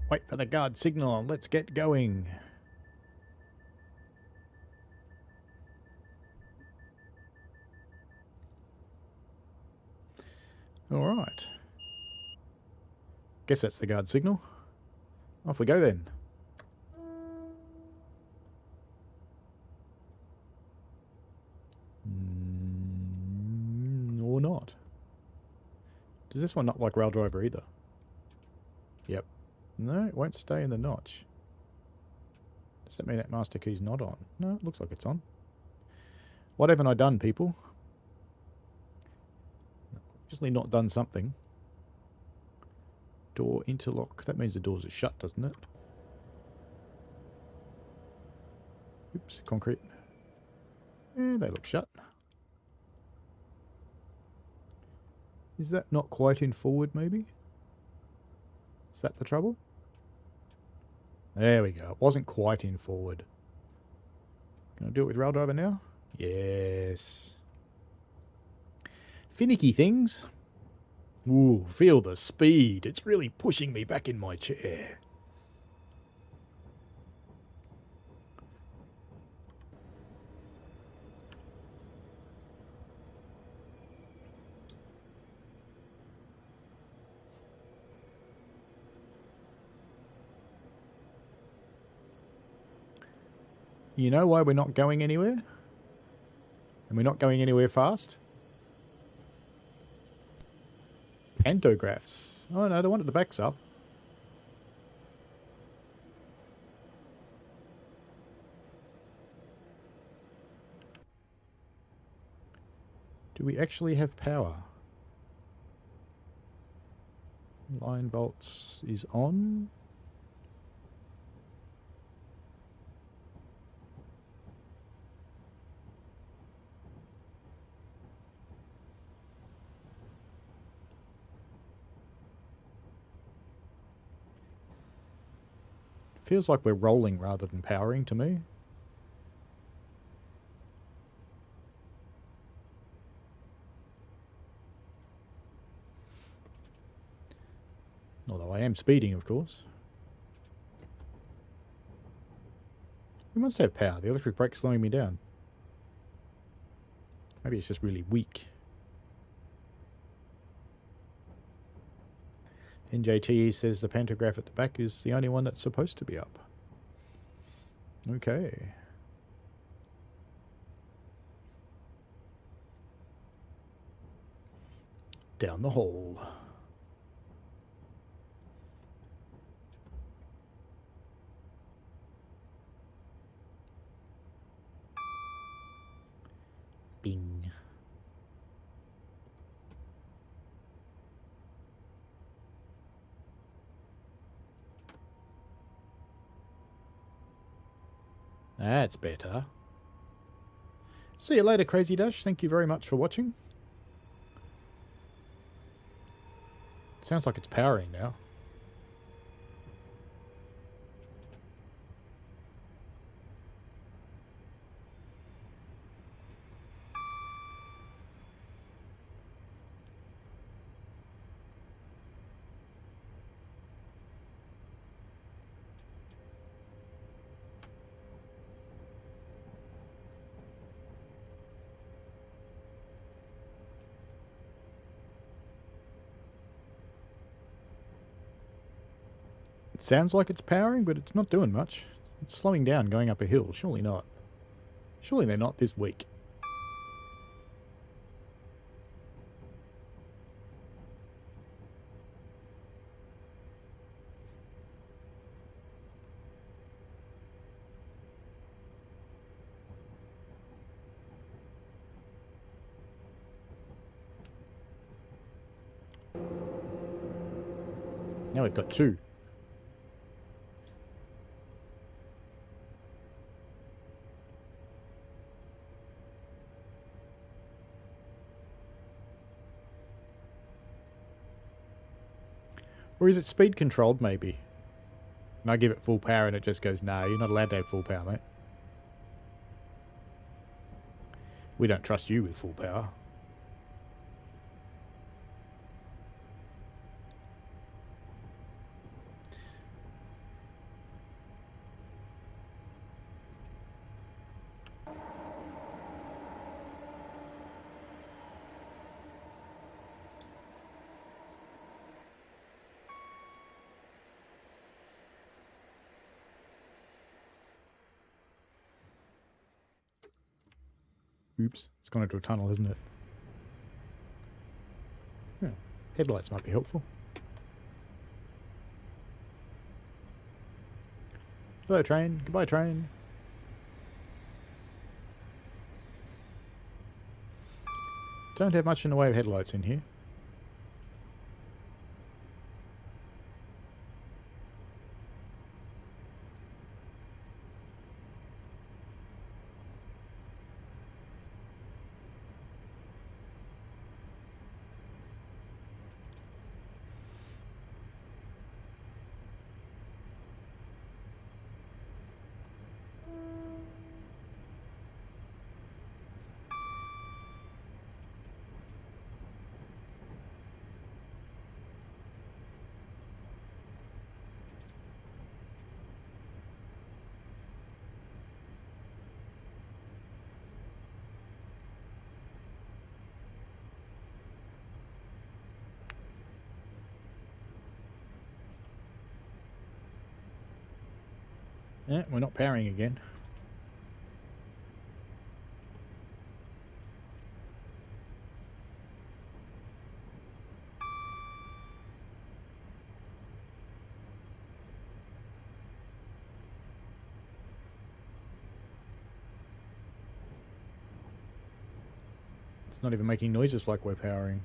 Speaker 1: Wait for the guard signal. Let's get going. All right. Guess that's the guard signal. Off we go then. Or not. Does this one not like rail driver either? Yep. No, it won't stay in the notch. Does that mean that master key's not on? No, it looks like it's on. What haven't I done, people? Obviously not done something. Door interlock. That means the doors are shut, doesn't it? Oops, concrete. Yeah, they look shut. Is that not quite in forward, maybe? Is that the trouble? There we go. It wasn't quite in forward. Can I do it with rail driver now? Yes. Finicky things. Ooh, feel the speed. It's really pushing me back in my chair. You know why we're not going anywhere? And we're not going anywhere fast? Pantographs. Oh no, the one at the back's up. Do we actually have power? Line volts is on. Feels like we're rolling rather than powering to me. Although I am speeding, of course. We must have power. The electric brake's slowing me down. Maybe it's just really weak. NJTE says the pantograph at the back is the only one that's supposed to be up. Okay. Down the hall. Bing. That's better. See you later, Crazy Dash. Thank you very much for watching. Sounds like it's powering now. It sounds like it's powering, but it's not doing much. It's slowing down going up a hill. Surely not. Surely they're not this weak. Now we've got two. Or is it speed controlled, maybe? And I give it full power and it just goes, no, you're not allowed to have full power, mate. We don't trust you with full power. Oops, it's gone into a tunnel, isn't it? Yeah. Headlights might be helpful. Hello, train. Goodbye, train. Don't have much in the way of headlights in here. Yeah, we're not powering again. It's not even making noises like we're powering.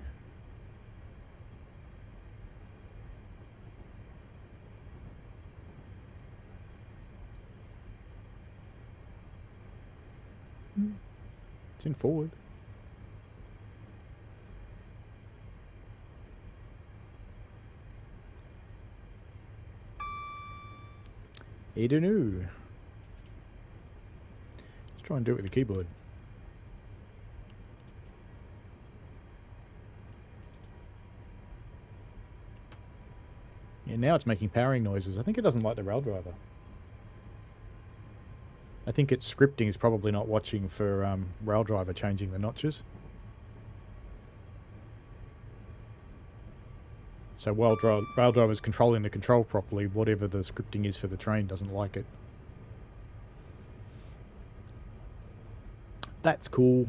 Speaker 1: It's in forward. I don't know. Let's try and do it with the keyboard. Yeah, now it's making powering noises. I think it doesn't like the rail driver. I think its scripting is probably not watching for rail driver changing the notches. So while rail driver's controlling the control properly, whatever the scripting is for the train doesn't like it. That's cool.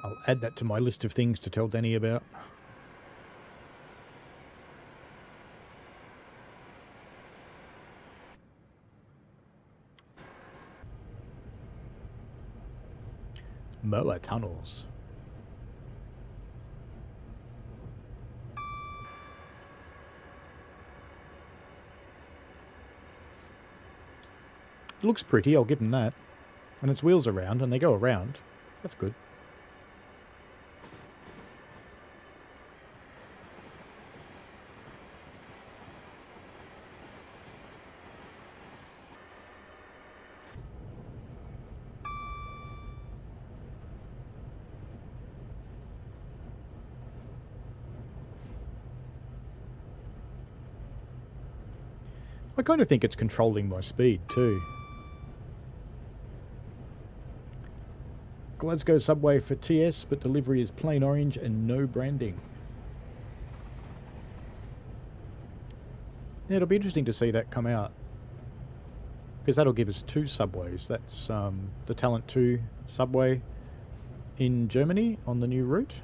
Speaker 1: I'll add that to my list of things to tell Danny about. Moa tunnels. It looks pretty, I'll give them that. And its wheels are round, and they go around. That's good. I kind of think it's controlling my speed too. Glasgow subway for TS, but delivery is plain orange and no branding. Yeah, it'll be interesting to see that come out, because that'll give us 2 subways. That's the Talent 2 subway in Germany on the new route,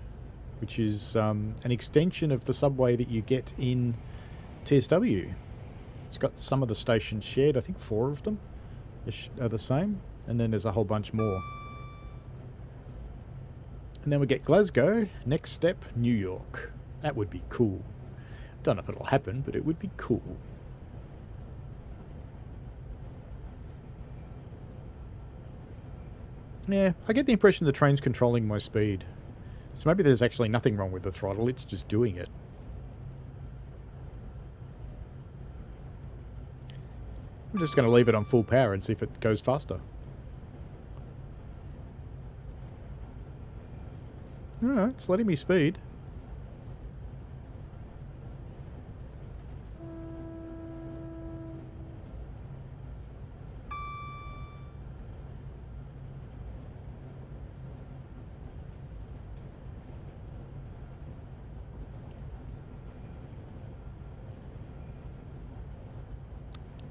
Speaker 1: which is an extension of the subway that you get in TSW. It's got some of the stations shared. I think 4 of them are the same, and then there's a whole bunch more. And then we get Glasgow. Next step, New York. That would be cool. Don't know if it'll happen, but it would be cool. Yeah, I get the impression the train's controlling my speed. So maybe there's actually nothing wrong with the throttle, it's just doing it. I'm just going to leave it on full power and see if it goes faster. Alright, it's letting me speed.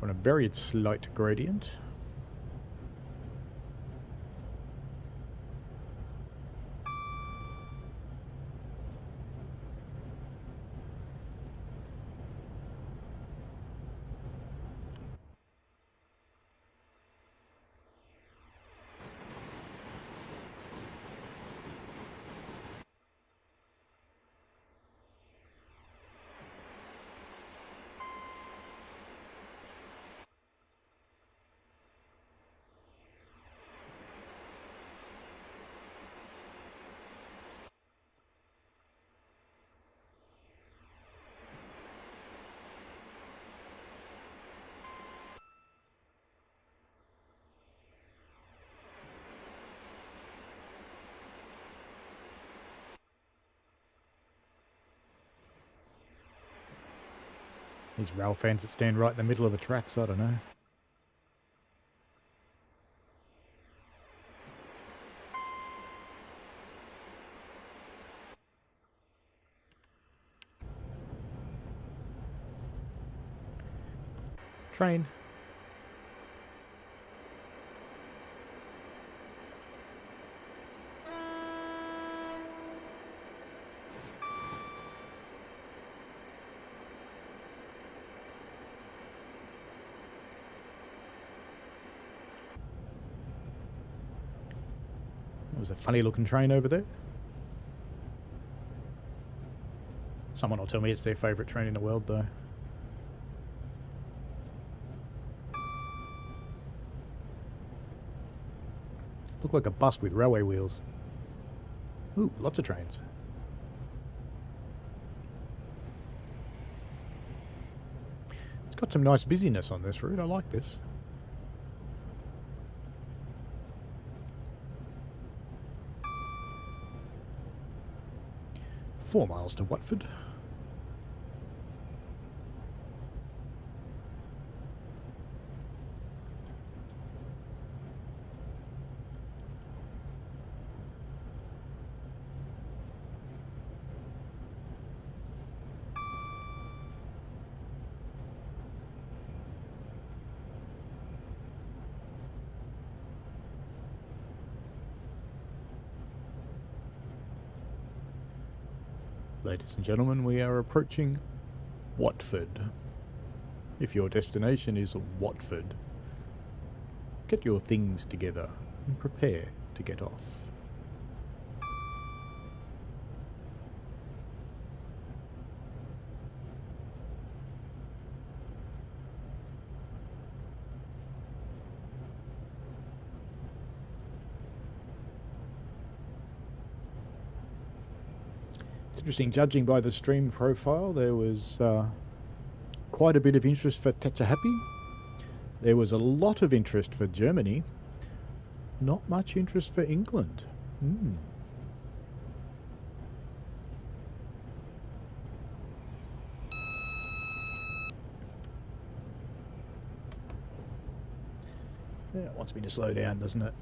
Speaker 1: On a very slight gradient. These rail fans that stand right in the middle of the tracks, I don't know. Train. There's a funny looking train over there. Someone will tell me it's their favourite train in the world though. Look like a bus with railway wheels. Ooh, lots of trains. Got some nice busyness on this route. I like this. Four miles to Watford. Ladies and gentlemen, we are approaching Watford. If your destination is Watford, get your things together and prepare to get off. Interesting, judging by the stream profile, there was quite a bit of interest for Tehachapi. There was a lot of interest for Germany. Not much interest for England. Yeah, it wants me to slow down, doesn't it?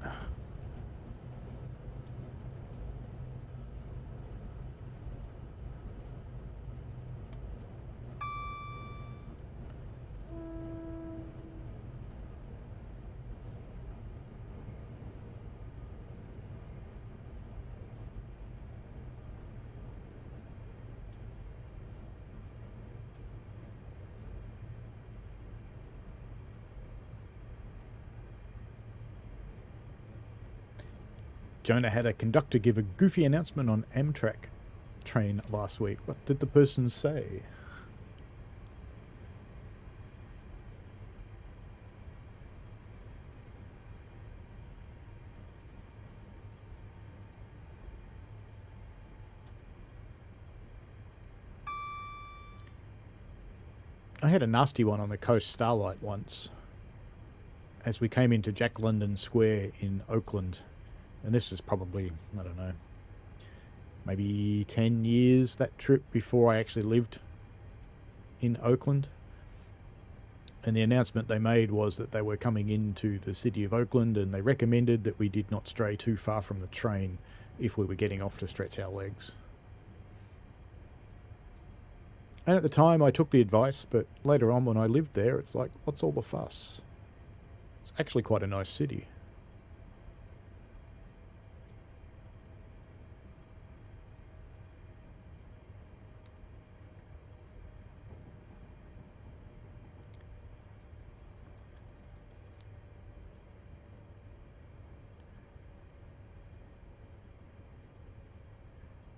Speaker 1: Jonah had a conductor give a goofy announcement on Amtrak train last week. What did the person say? I had a nasty one on the Coast Starlight once as we came into Jack London Square in Oakland. And this is probably, I don't know, maybe 10 years, that trip, before I actually lived in Oakland. And the announcement they made was that they were coming into the city of Oakland, and they recommended that we did not stray too far from the train if we were getting off to stretch our legs. And at the time I took the advice, but later on when I lived there, it's like, what's all the fuss? It's actually quite a nice city.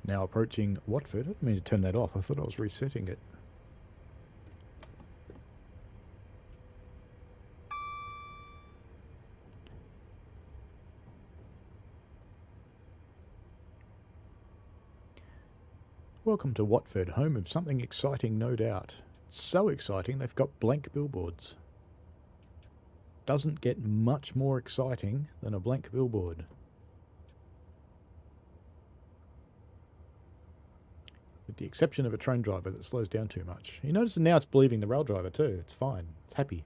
Speaker 1: Now approaching Watford. I didn't mean to turn that off. I thought I was resetting it. Welcome to Watford, home of something exciting, no doubt. So exciting they've got blank billboards. Doesn't get much more exciting than a blank billboard. With the exception of a train driver that slows down too much. You notice now it's believing the rail driver too. It's fine. It's happy.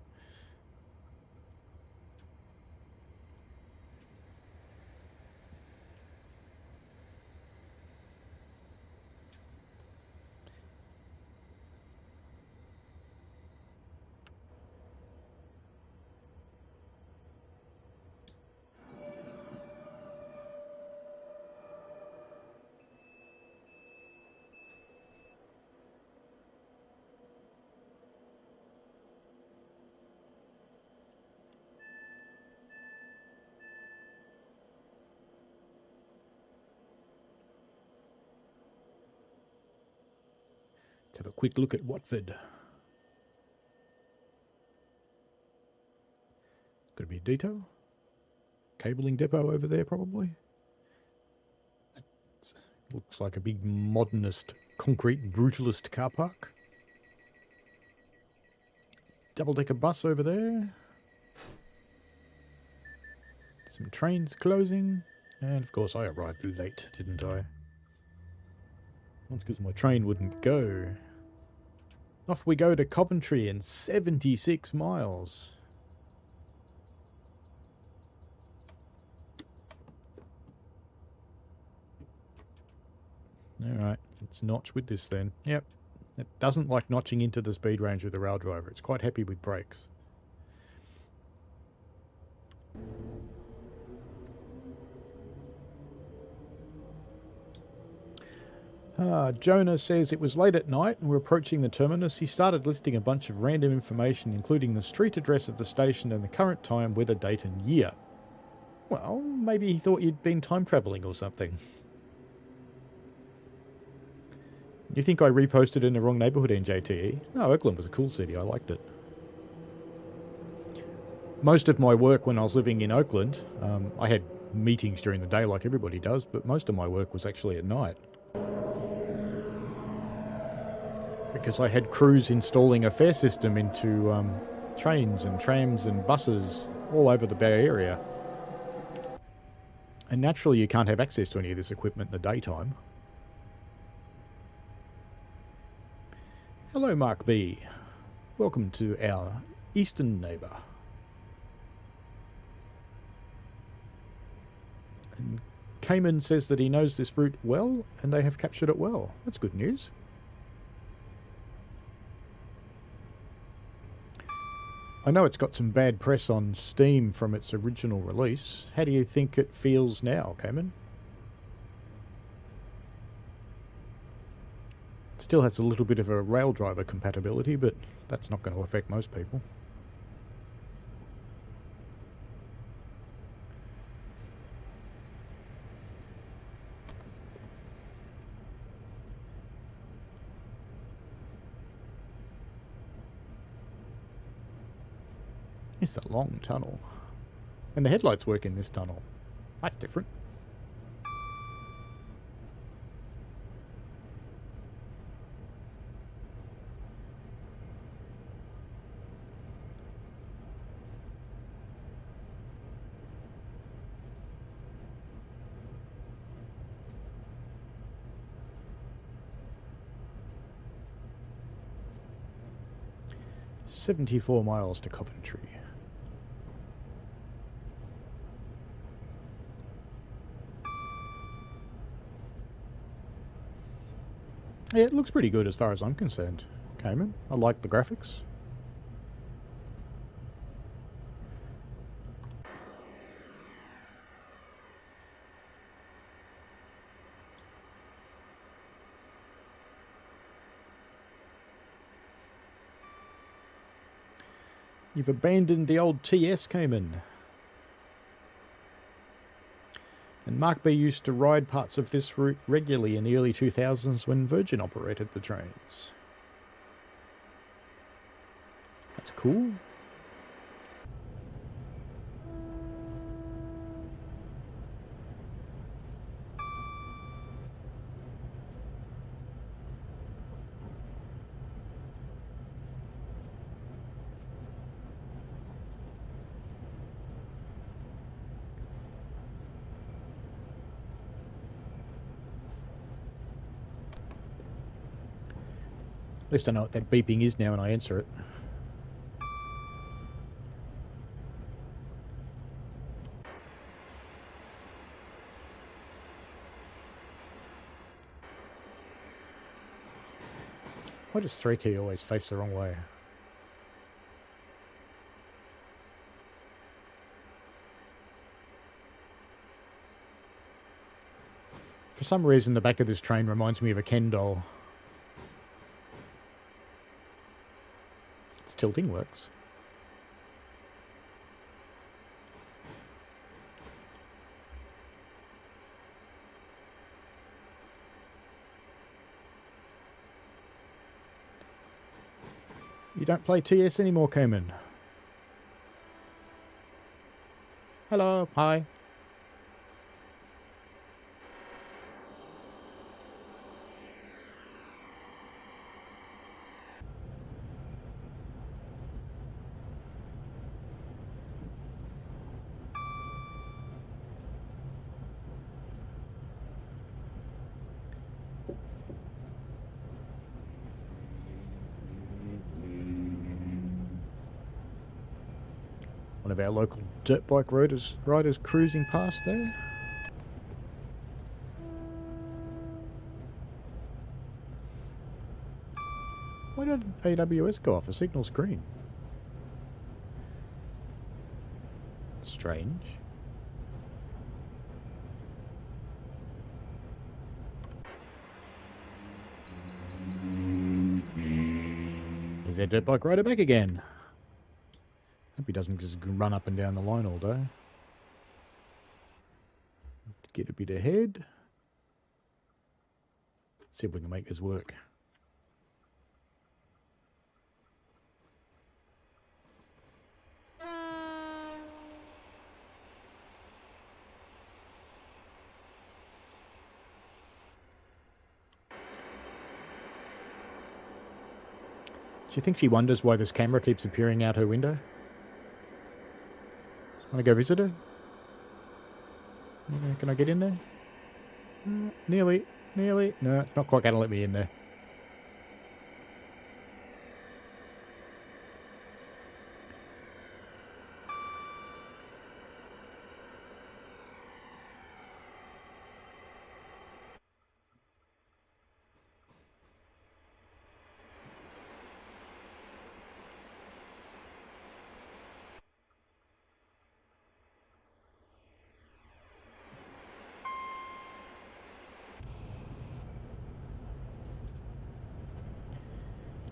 Speaker 1: Let's have a quick look at Watford. Got to be a detail. Cabling depot over there, probably. Looks like a big modernist, concrete, brutalist car park. double-decker bus over there. Some trains closing. And of course I arrived late, didn't I? That's because my train wouldn't go. Off we go to Coventry in 76 miles. Alright, let's notch with this then. Yep. It doesn't like notching into the speed range with the rail driver. It's quite happy with brakes. Jonah says it was late at night and we're approaching the terminus. He started listing a bunch of random information, including the street address of the station and the current time, weather, date and year. Well, maybe he thought you'd been time travelling or something. You think I reposted in the wrong neighbourhood, NJTE? No, Oakland was a cool city. I liked it. Most of my work when I was living in Oakland, I had meetings during the day like everybody does, but most of my work was actually at night. Because I had crews installing a fare system into trains and trams and buses all over the Bay Area. And naturally you can't have access to any of this equipment in the daytime. Hello Mark B. Welcome to our eastern neighbour. And Cayman says that he knows this route well and they have captured it well. That's good news. I know it's got some bad press on Steam from its original release. How do you think it feels now, Cayman? It still has a little bit of a rail driver compatibility, but that's not going to affect most people. It's a long tunnel. And the headlights work in this tunnel. That's different. "74 miles to Coventry." Yeah, it looks pretty good as far as I'm concerned, Cayman. I like the graphics. You've abandoned the old TS, Cayman. And Mark B used to ride parts of this route regularly in the early 2000s when Virgin operated the trains. That's cool. At least I know what that beeping is now and I answer it. Why does 3 key always face the wrong way? For some reason the back of this train reminds me of a Ken doll. Its tilting works. You don't play TS anymore, Cayman. Hello, hi. One of our local dirt bike riders cruising past there. Why did AWS go off? The signal's green. Strange. Is their dirt bike rider back again? Hope he doesn't just run up and down the line all day. Get a bit ahead. See if we can make this work. Do you think she wonders why this camera keeps appearing out her window? Want to go visit her? Can I get in there? Nearly. Nearly. No, it's not quite going to let me in there.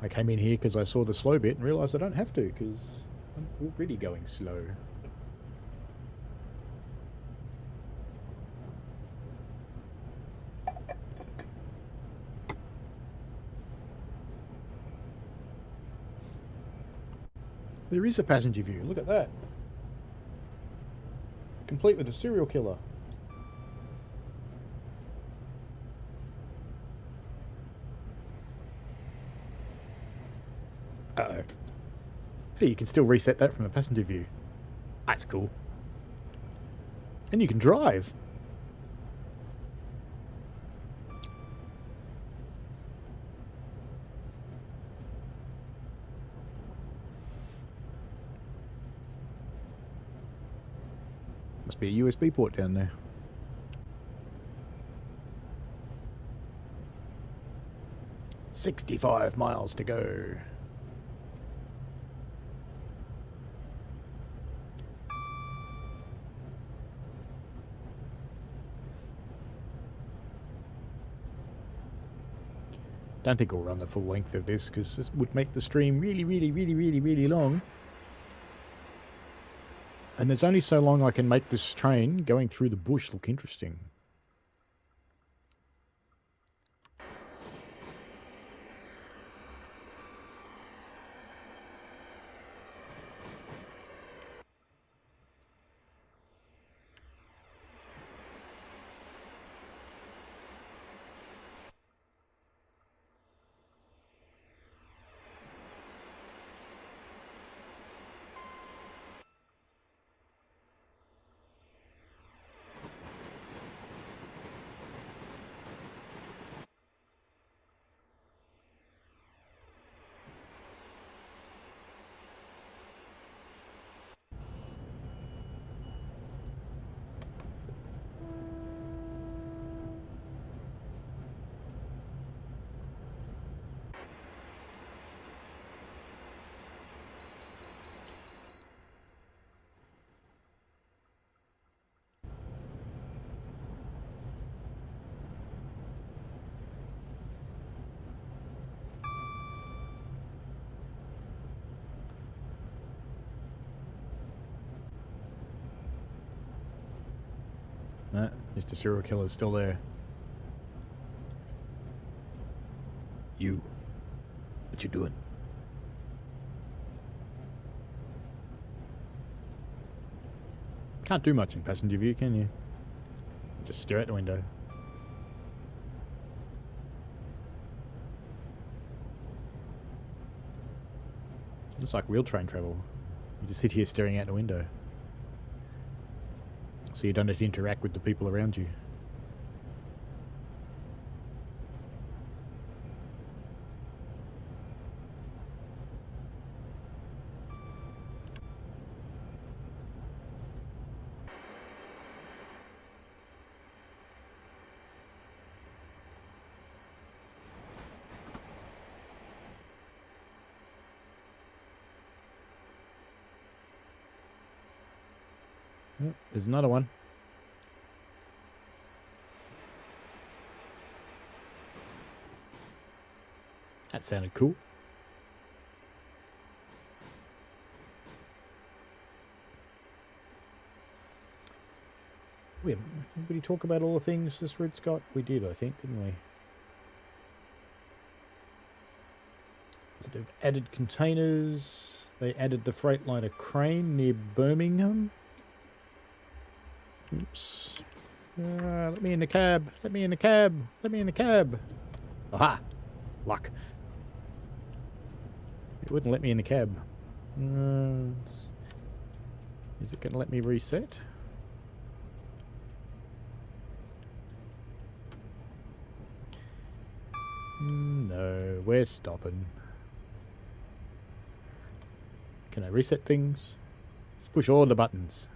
Speaker 1: I came in here because I saw the slow bit and realised I don't have to because I'm already going slow. There is a passenger view, look at that. Complete with a serial killer. Uh-oh. Hey, you can still reset that from the passenger view. That's cool. And you can drive. Must be a USB port down there. "65 miles to go." Don't think we'll run the full length of this because this would make the stream really long. And there's only so long I can make this train going through the bush look interesting. No, Mr. Serial Killer's still there. You. What you doing? Can't do much in passenger view, can you? Just stare out the window. Looks like real train travel. You just sit here staring out the window. So you don't have to interact with the people around you. Oh, there's another one. That sounded cool. Did we talk about all the things this route, Scott? We did, I think, didn't we? So they've added containers. They added the Freightliner crane near Birmingham. Oops. Let me in the cab. Let me in the cab. Let me in the cab. Aha! Luck. It wouldn't let me in the cab. Is it going to let me reset? No, we're stopping. Can I reset things? Let's push all the buttons.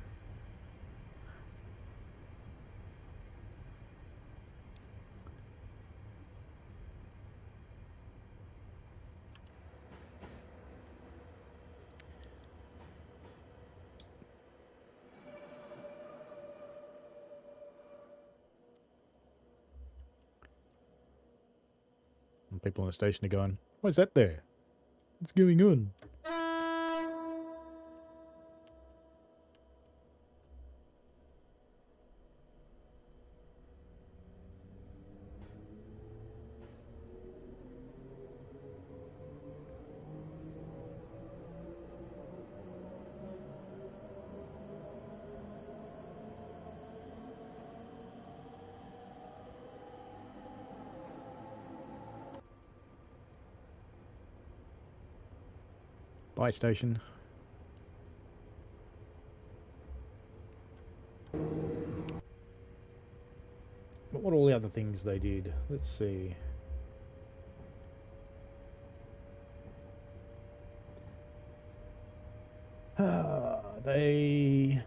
Speaker 1: And people on the station are going, "What's that there? What's going on?" Bye, station. But what all the other things they did? Let's see. They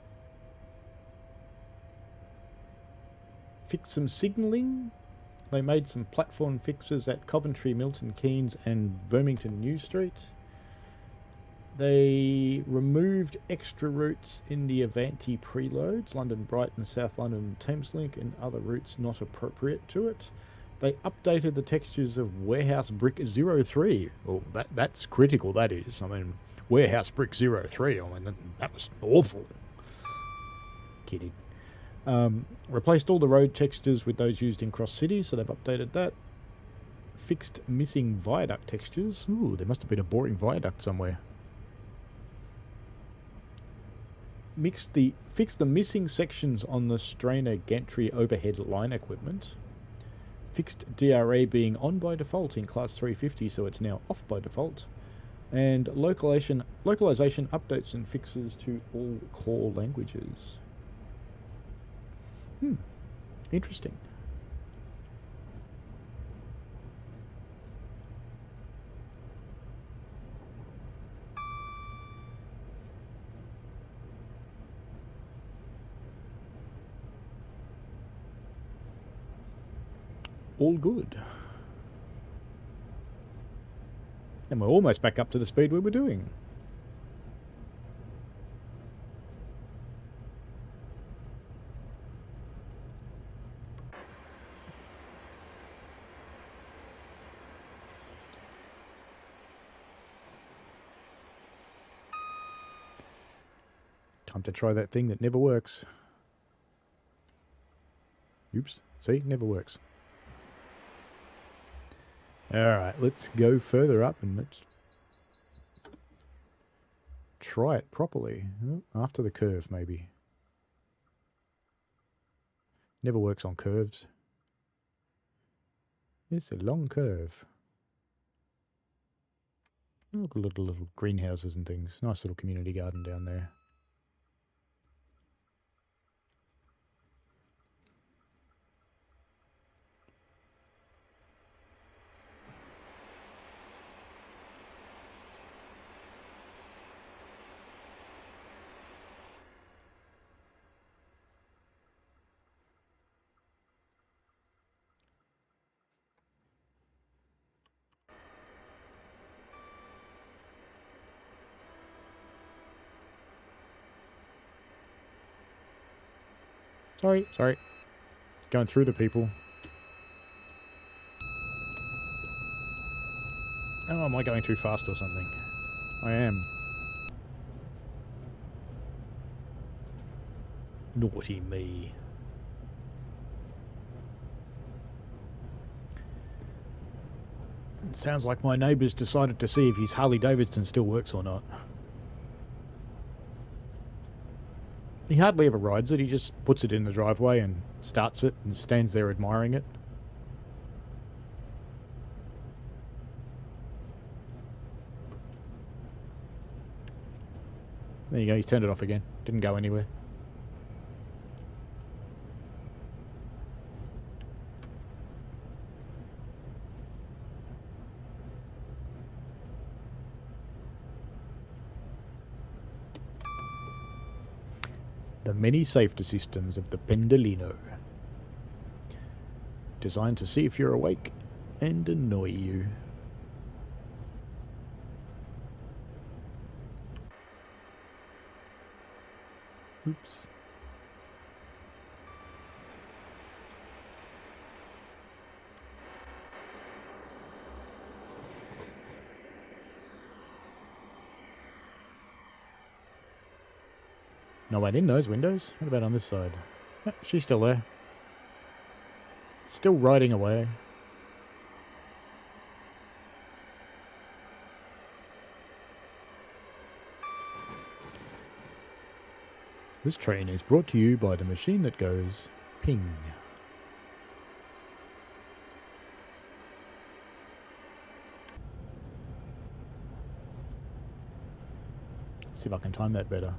Speaker 1: fixed some signalling. They made some platform fixes at Coventry, Milton Keynes and Birmingham New Street. They removed extra routes in the Avanti preloads, London Brighton, South London Thameslink and other routes not appropriate to it. They updated the textures of Warehouse Brick 03. Oh, that's critical, that is. I mean, Warehouse Brick 03, I mean, that was awful. Kidding. Replaced all the road textures with those used in Cross City, so they've updated that. Fixed missing viaduct textures. Ooh, there must have been a boring viaduct somewhere. Fixed the missing sections on the Strainer Gantry overhead line equipment. Fixed DRA being on by default in Class 350, so it's now off by default. And localization updates and fixes to all core languages. Interesting. All good. And we're almost back up to the speed we were doing. Time to try that thing that never works. Oops. See? Never works. Alright, let's go further up and let's try it properly. After the curve, maybe. Never works on curves. It's a long curve. Look at little greenhouses and things. Nice little community garden down there. Sorry, sorry. Going through the people. Oh, am I going too fast or something? I am. Naughty me. It sounds like my neighbour's decided to see if his Harley Davidson still works or not. He hardly ever rides it, he just puts it in the driveway and starts it and stands there admiring it. There you go, he's turned it off again. Didn't go anywhere. The many safety systems of the Pendolino. Designed to see if you're awake and annoy you. Oops. No one in those windows? What about on this side? Oh, she's still there. Still riding away. This train is brought to you by the machine that goes ping. See if I can time that better.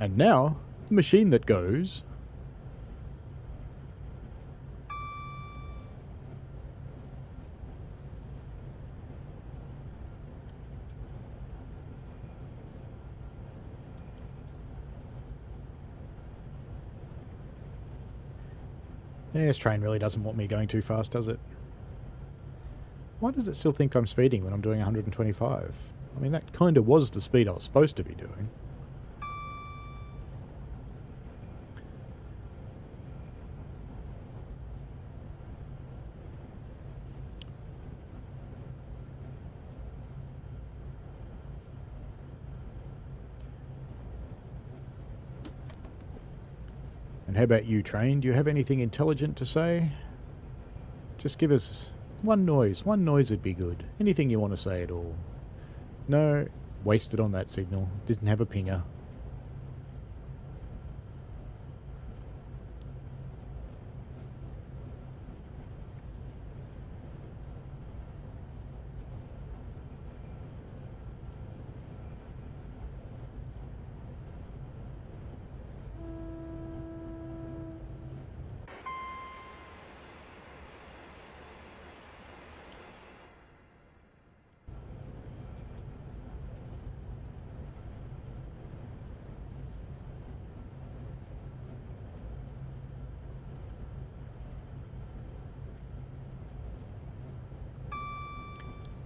Speaker 1: And now, the machine that goes... Yeah, this train really doesn't want me going too fast, does it? Why does it still think I'm speeding when I'm doing 125? I mean, that kind of was the speed I was supposed to be doing. And how about you, train? Do you have anything intelligent to say? Just give us one noise. One noise would be good. Anything you want to say at all. No, wasted on that signal. Didn't have a pinger.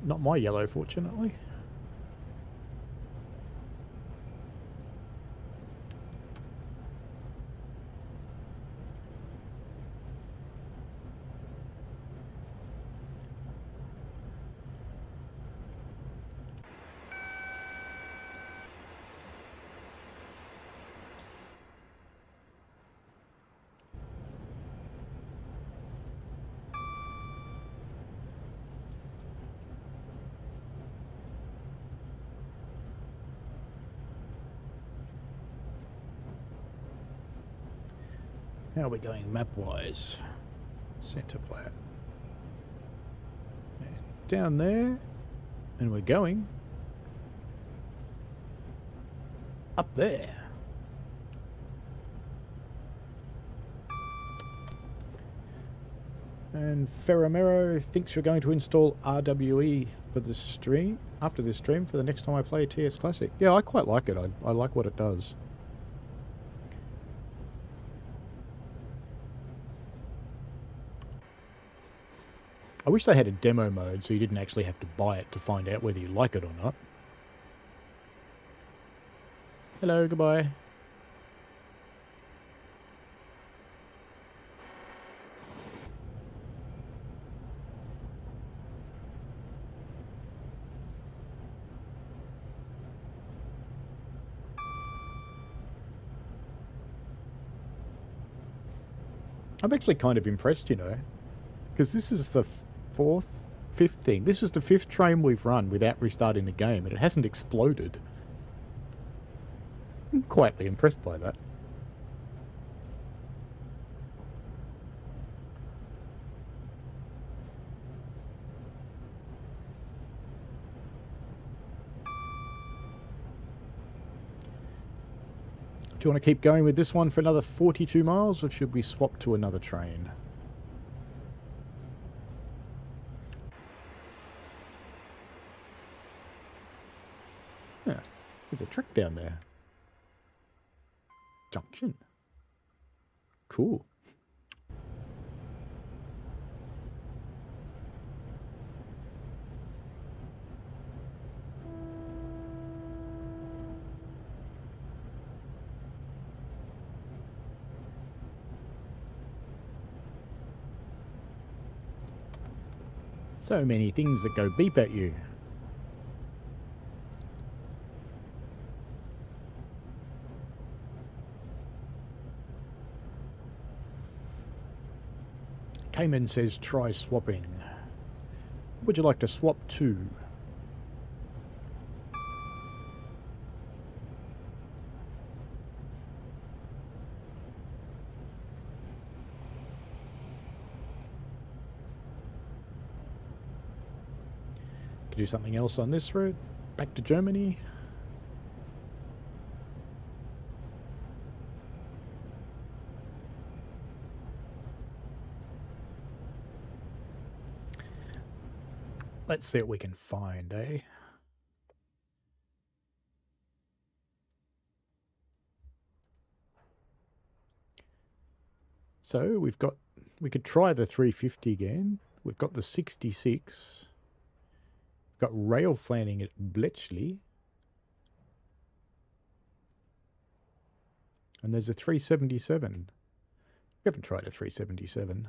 Speaker 1: Not my yellow, fortunately. How are we going map-wise? Centre plat. And down there. And we're going up there. And Ferramero thinks you're going to install RWE for the stream, after this stream, for the next time I play TS Classic. Yeah, I quite like it. I like what it does. I wish they had a demo mode so you didn't actually have to buy it to find out whether you like it or not. Hello, goodbye. I'm actually kind of impressed, you know, because this is the fifth thing. This is the fifth train we've run without restarting the game, and it hasn't exploded. I'm quietly impressed by that. Do you want to keep going with this one for another 42 miles, or should we swap to another train? Yeah, there's a track down there. Junction. Cool. So many things that go beep at you. Cayman says try swapping. What would you like to swap to? Could do something else on this route. Back to Germany. Let's see what we can find, eh? So we could try the 350 again. We've got the 66. We've got rail fanning at Bletchley. And there's a 377. We haven't tried a 377.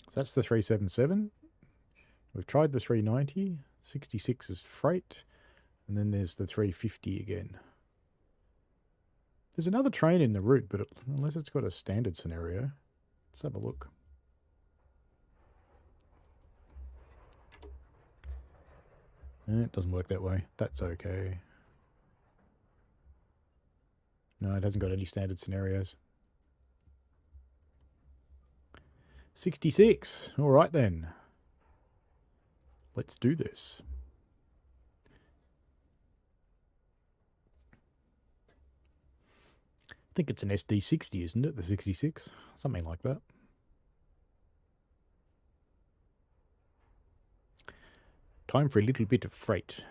Speaker 1: So that's the 377. We've tried the 390. 66 is freight. And then there's the 350 again. There's another train in the route, but unless it's got a standard scenario. Let's have a look. It doesn't work that way. That's okay. No, it hasn't got any standard scenarios. 66. All right then. Let's do this. I think it's an SD60, isn't it? The 66? Something like that. Time for a little bit of freight.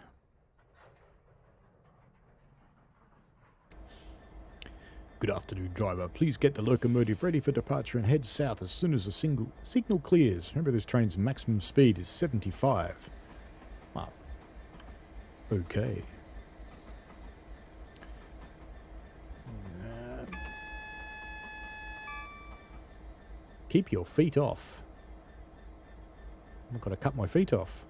Speaker 1: Good afternoon, driver. Please get the locomotive ready for departure and head south as soon as the signal clears. Remember, this train's maximum speed is 75. Wow. Okay. Keep your feet off. I've got to cut my feet off.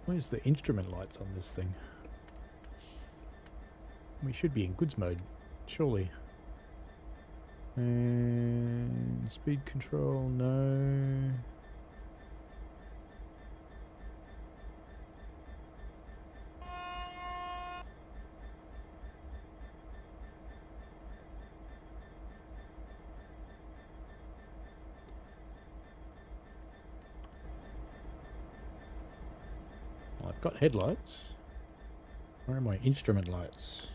Speaker 1: Where's the instrument lights on this thing? We should be in goods mode, surely. And speed control, no. Well, I've got headlights. Where are my instrument lights?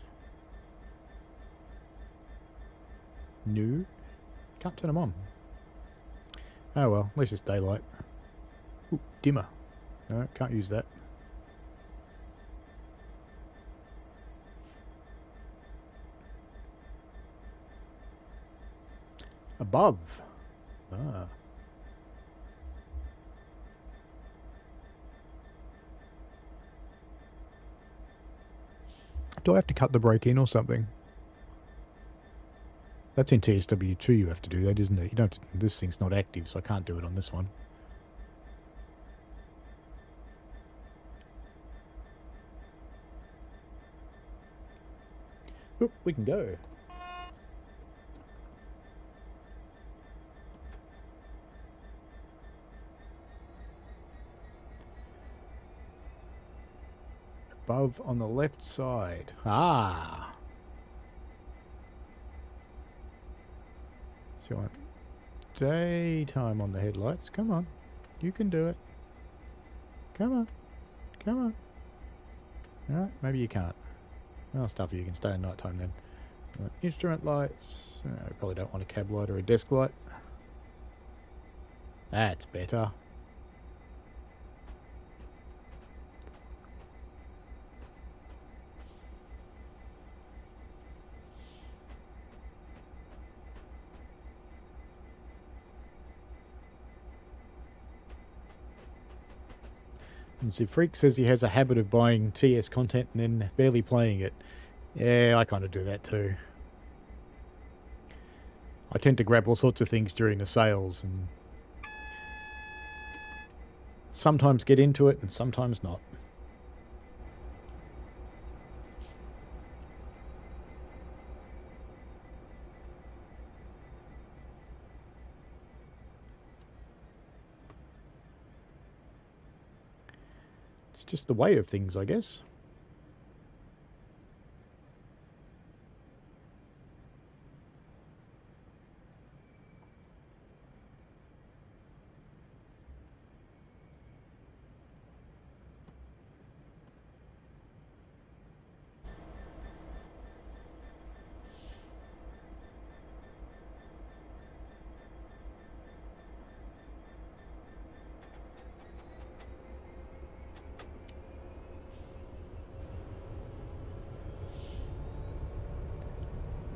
Speaker 1: No. Can't turn them on. Oh well, at least it's daylight. Ooh, dimmer. No, can't use that. Above. Ah. Do I have to cut the brake in or something? That's in TSW2 you have to do that, isn't it? You don't. This thing's not active, so I can't do it on this one. Oop, we can go. above on the left side. Ah. So I want daytime on the headlights. Come on. You can do it. Come on. Come on. Alright, maybe you can't. Well, stuff you can stay at night time then. Instrument lights. I probably don't want a cab light or a desk light. That's better. And see, Freak says he has a habit of buying TS content and then barely playing it. Yeah, I kind of do that too. I tend to grab all sorts of things during the sales and sometimes get into it and sometimes not. It's just the way of things, I guess.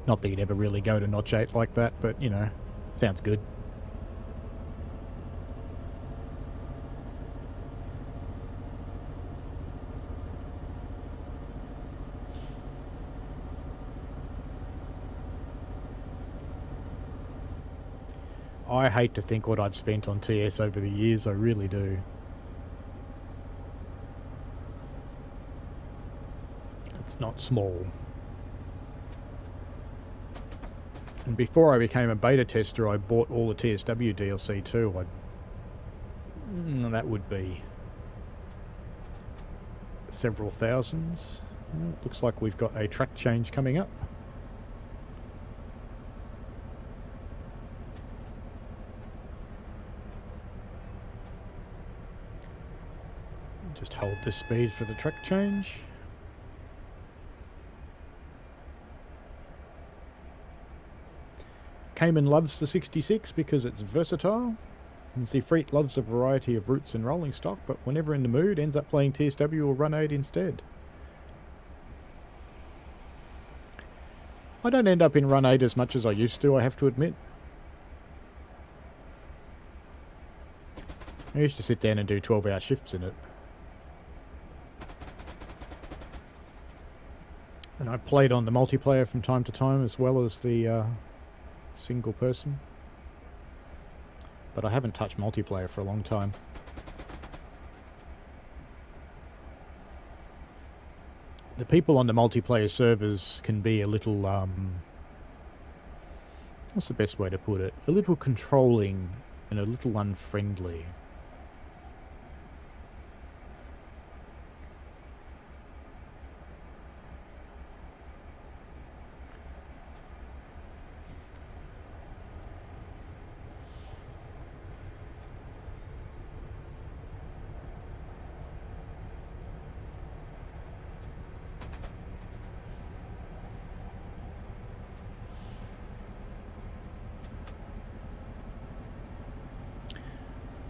Speaker 1: Not that you'd ever really go to Notch 8 like that, but, you know, sounds good. I hate to think what I've spent on TS over the years, I really do. It's not small. And before I became a beta tester, I bought all the TSW DLC too. That would be several thousands. Looks like we've got a track change coming up. Just hold the speed for the track change. Cayman loves the 66 because it's versatile. And Freak loves a variety of routes and rolling stock, but whenever in the mood, ends up playing TSW or Run 8 instead. I don't end up in Run 8 as much as I used to, I have to admit. I used to sit down and do 12-hour shifts in it. And I played on the multiplayer from time to time as well as the single person. But I haven't touched multiplayer for a long time. The people on the multiplayer servers can be a little, what's the best way to put it? A little controlling and a little unfriendly.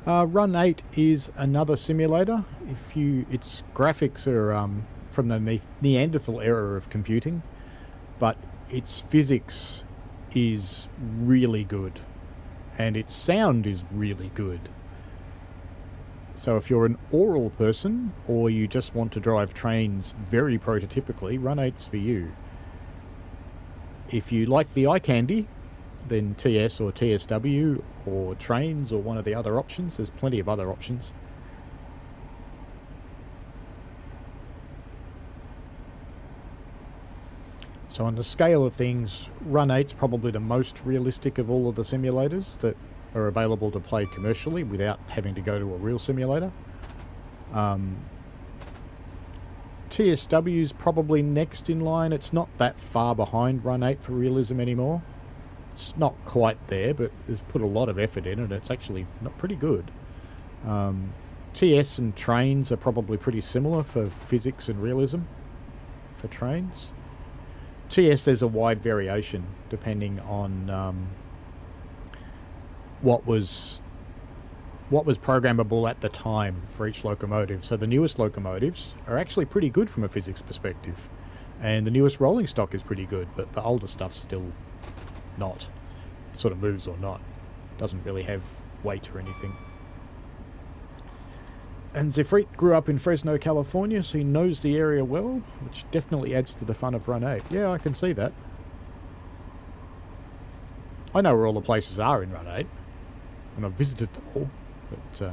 Speaker 1: Run 8 is another simulator. Its graphics are from the Neanderthal era of computing, but its physics is really good, and its sound is really good. So if you're an oral person, or you just want to drive trains very prototypically, Run 8's for you. If you like the eye candy, then TS or TSW or trains or one of the other options. There's plenty of other options. So on the scale of things, Run 8's probably the most realistic of all of the simulators that are available to play commercially without having to go to a real simulator. TSW is probably next in line. It's not that far behind Run 8 for realism anymore. It's not quite there, but it's put a lot of effort in it. It's actually not pretty good. TS and trains are probably pretty similar for physics and realism for trains. TS, there's a wide variation depending on what was programmable at the time for each locomotive. So the newest locomotives are actually pretty good from a physics perspective, and the newest rolling stock is pretty good, but the older stuff's still not. It sort of moves or not. Doesn't really have weight or anything. And Zefreet grew up in Fresno, California, so he knows the area well, which definitely adds to the fun of Run 8. Yeah, I can see that. I know where all the places are in Run 8, and I've visited them all, but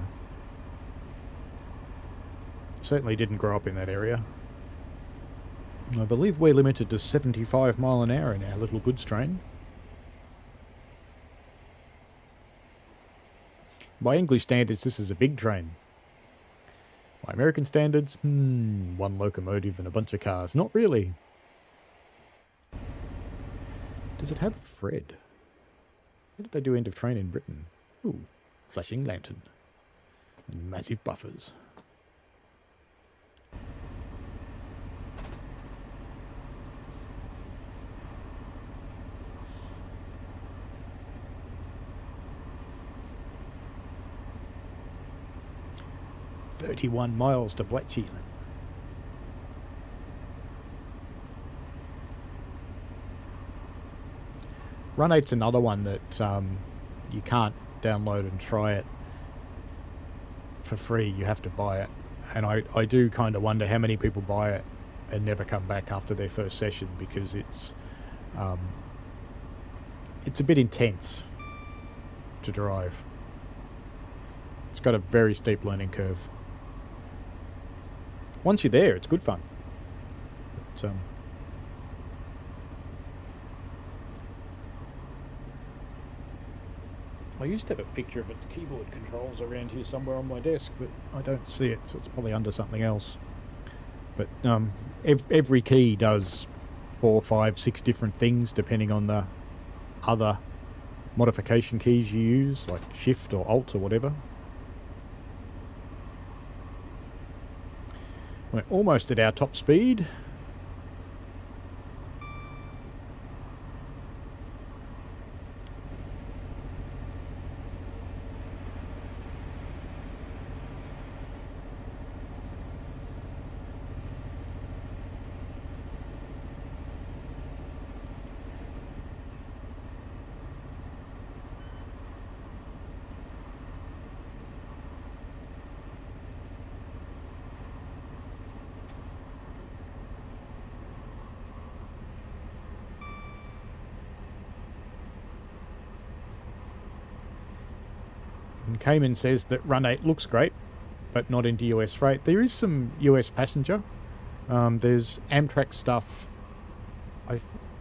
Speaker 1: certainly didn't grow up in that area. I believe we're limited to 75 mile an hour in our little goods train. By English standards, this is a big train. By American standards, one locomotive and a bunch of cars. Not really. Does it have a Fred? How did they do end of train in Britain? Ooh, flashing lantern. And massive buffers. "31 miles to Bletchley." Run 8's another one that you can't download and try it for free. You have to buy it. And I do kind of wonder how many people buy it and never come back after their first session, because it's a bit intense to drive. It's got a very steep learning curve. Once you're there, it's good fun. But, I used to have a picture of its keyboard controls around here somewhere on my desk, but I don't see it, so it's probably under something else. But every key does 4, 5, 6 different things depending on the other modification keys you use, like Shift or Alt or whatever. We're almost at our top speed. And Cayman says that Run 8 looks great, but not into US freight. There is some US passenger. There's Amtrak stuff.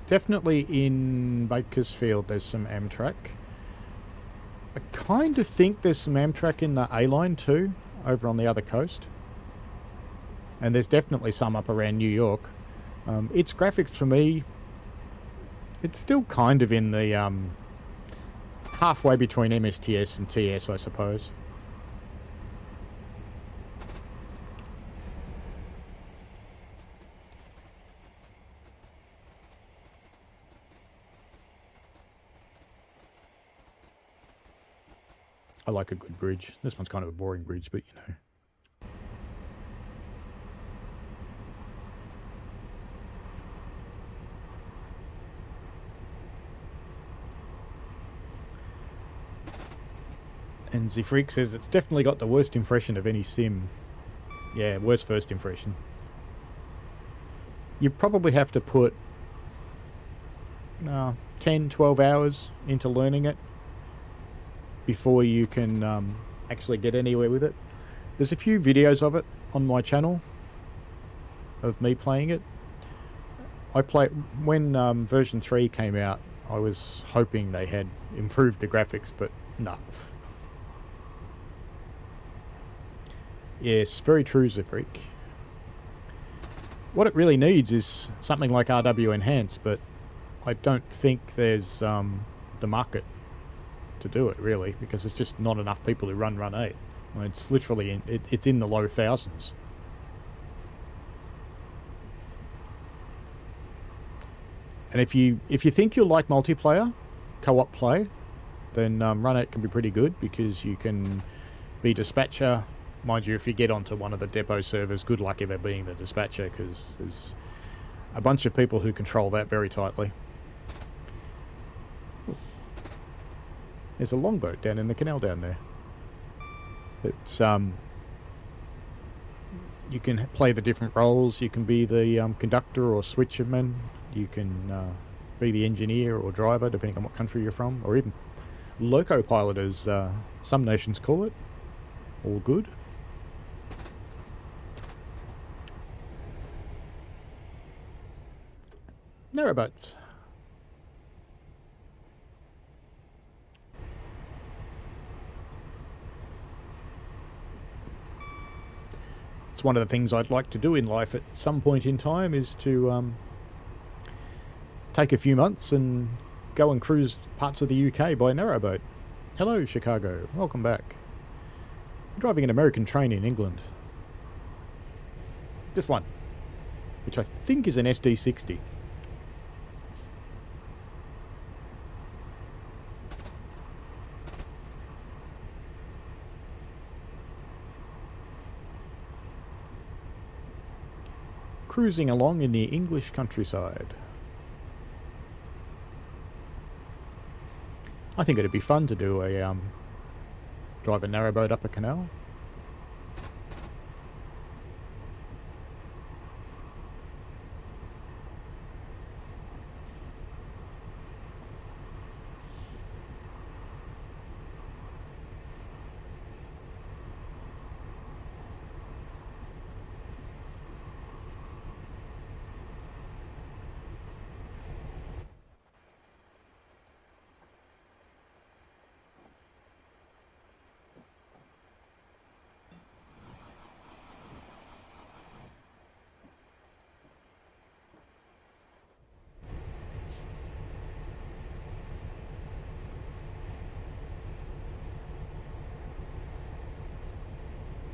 Speaker 1: Definitely in Bakersfield there's some Amtrak. I kind of think there's some Amtrak in the A-line too, over on the other coast. And there's definitely some up around New York. Its graphics for me, it's still kind of in the halfway between MSTS and TS, I suppose. I like a good bridge. This one's kind of a boring bridge, but you know. And Zefreak says it's definitely got the worst impression of any sim. Yeah, worst first impression. You probably have to put 10, 12 hours into learning it before you can actually get anywhere with it. There's a few videos of it on my channel of me playing it. When version 3 came out, I was hoping they had improved the graphics, but no. Yes, very true, Zefreak. What it really needs is something like RW Enhance, but I don't think there's the market to do it, really, because there's just not enough people who run Run 8. I mean, it's literally, it's in the low thousands. And if you think you'll like multiplayer, co-op play, then Run 8 can be pretty good, because you can be dispatcher. Mind you, if you get onto one of the depot servers, good luck ever being the dispatcher, because there's a bunch of people who control that very tightly. There's a longboat down in the canal down there. It's you can play the different roles. You can be the conductor or switcherman. You can be the engineer or driver, depending on what country you're from, or even loco pilot, as some nations call it. All good. Narrowboats. It's one of the things I'd like to do in life at some point in time, is to take a few months and go and cruise parts of the UK by narrowboat. Hello, Chicago. Welcome back. I'm driving an American train in England. This one, which I think is an SD60. Cruising along in the English countryside. I think it'd be fun to do a drive a narrowboat up a canal.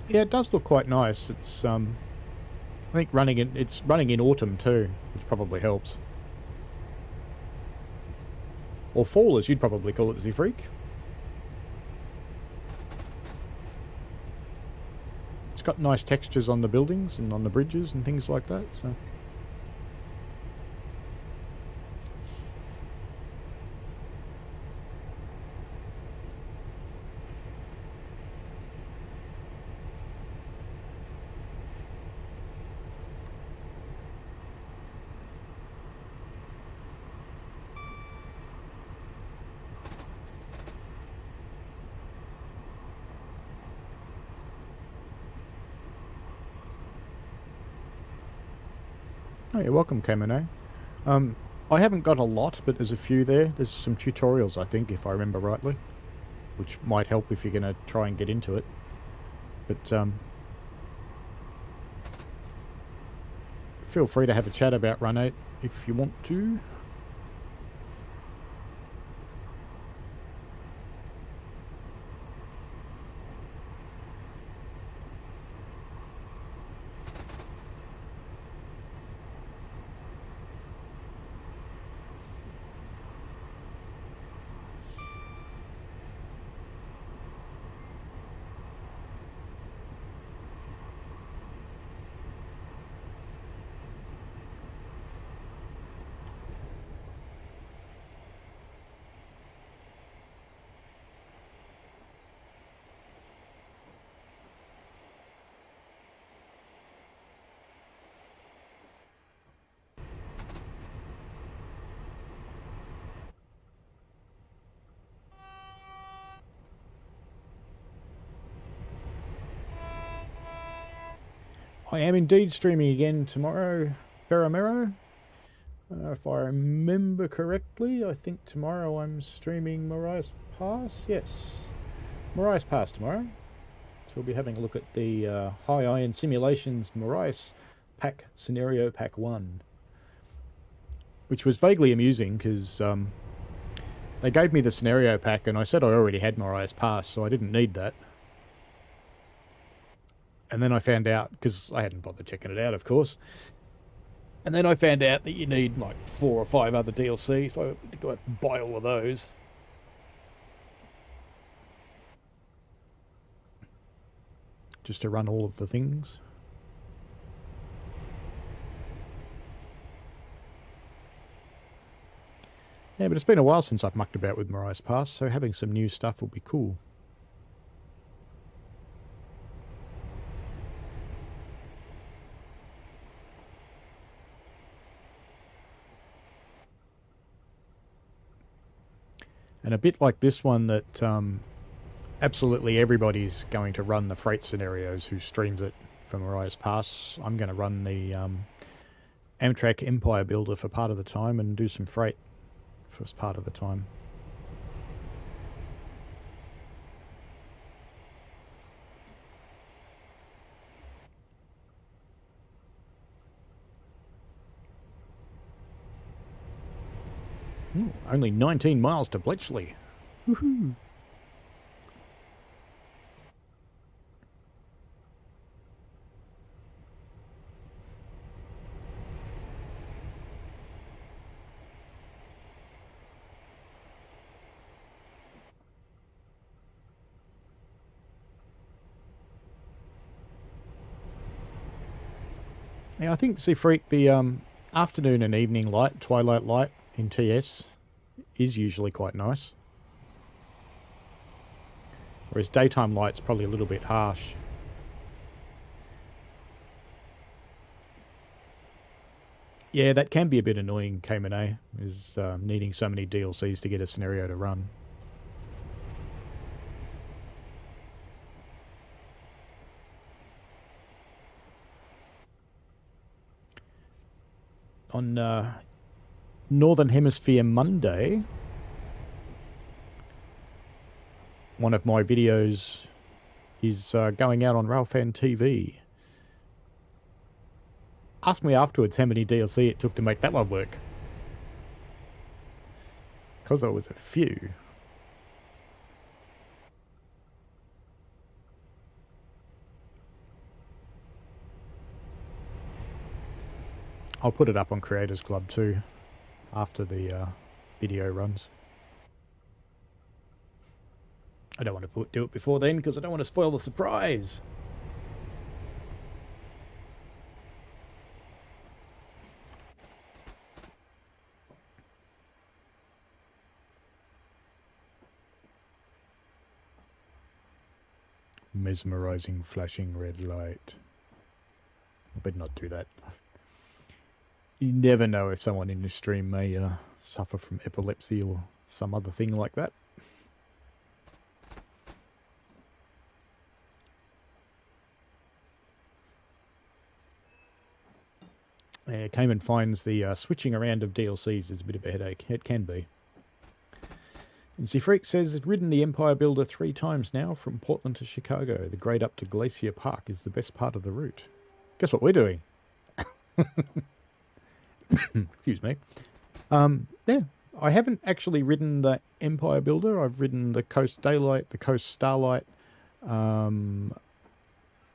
Speaker 1: Yeah, it does look quite nice. It's I think it's running in autumn too, which probably helps. Or fall, as you'd probably call it, Z-Freak. It's got nice textures on the buildings and on the bridges and things like that, so... Oh, you're welcome, Kamine. I haven't got a lot, but there's a few there. There's some tutorials, I think, if I remember rightly, which might help if you're going to try and get into it. But feel free to have a chat about Run 8 if you want to. I am indeed streaming again tomorrow, Baramero. If I remember correctly, I think tomorrow I'm streaming Mariah's Pass. Yes, Mariah's Pass tomorrow. So we'll be having a look at the High Iron Simulations Mariah's Scenario Pack 1. Which was vaguely amusing because they gave me the scenario pack and I said I already had Mariah's Pass, so I didn't need that. And then I found out, because I hadn't bothered checking it out, of course. And then I found out that you need like 4 or 5 other DLCs, so I had to go out and buy all of those. Just to run all of the things. Yeah, but it's been a while since I've mucked about with Mariah's Pass, so having some new stuff will be cool. And a bit like this one that absolutely everybody's going to run the freight scenarios who streams it for Mariah's Pass. I'm going to run the Amtrak Empire Builder for part of the time and do some freight for part of the time. Ooh, only 19 miles to Bletchley. Woohoo! Yeah, I think, see, Freak, the afternoon and evening light, twilight light in TS is usually quite nice. Whereas daytime light's probably a little bit harsh. Yeah, that can be a bit annoying, K-Man-A, is needing so many DLCs to get a scenario to run. On Northern Hemisphere Monday, one of my videos is going out on Railfan TV. Ask me afterwards how many DLC it took to make that one work. Because there was a few. I'll put it up on Creators Club too, after the video runs. I don't want to do it before then, because I don't want to spoil the surprise. Mesmerizing flashing red light. I better not do that. You never know if someone in your stream may suffer from epilepsy or some other thing like that. Cayman finds the switching around of DLCs is a bit of a headache. It can be. Zifreak says it's ridden the Empire Builder 3 times now from Portland to Chicago. The grade up to Glacier Park is the best part of the route. Guess what we're doing? Excuse me. Yeah, I haven't actually ridden the Empire Builder. I've ridden the Coast Daylight, the Coast Starlight.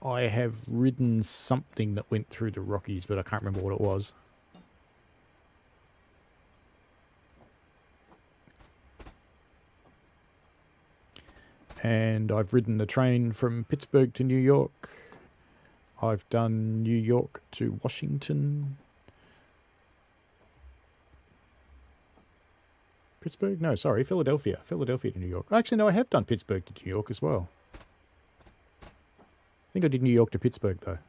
Speaker 1: I have ridden something that went through the Rockies, but I can't remember what it was. And I've ridden the train from Pittsburgh to New York. I've done New York to Washington. Pittsburgh? No, sorry, Philadelphia. Philadelphia to New York. Actually, no, I have done Pittsburgh to New York as well. I think I did New York to Pittsburgh, though.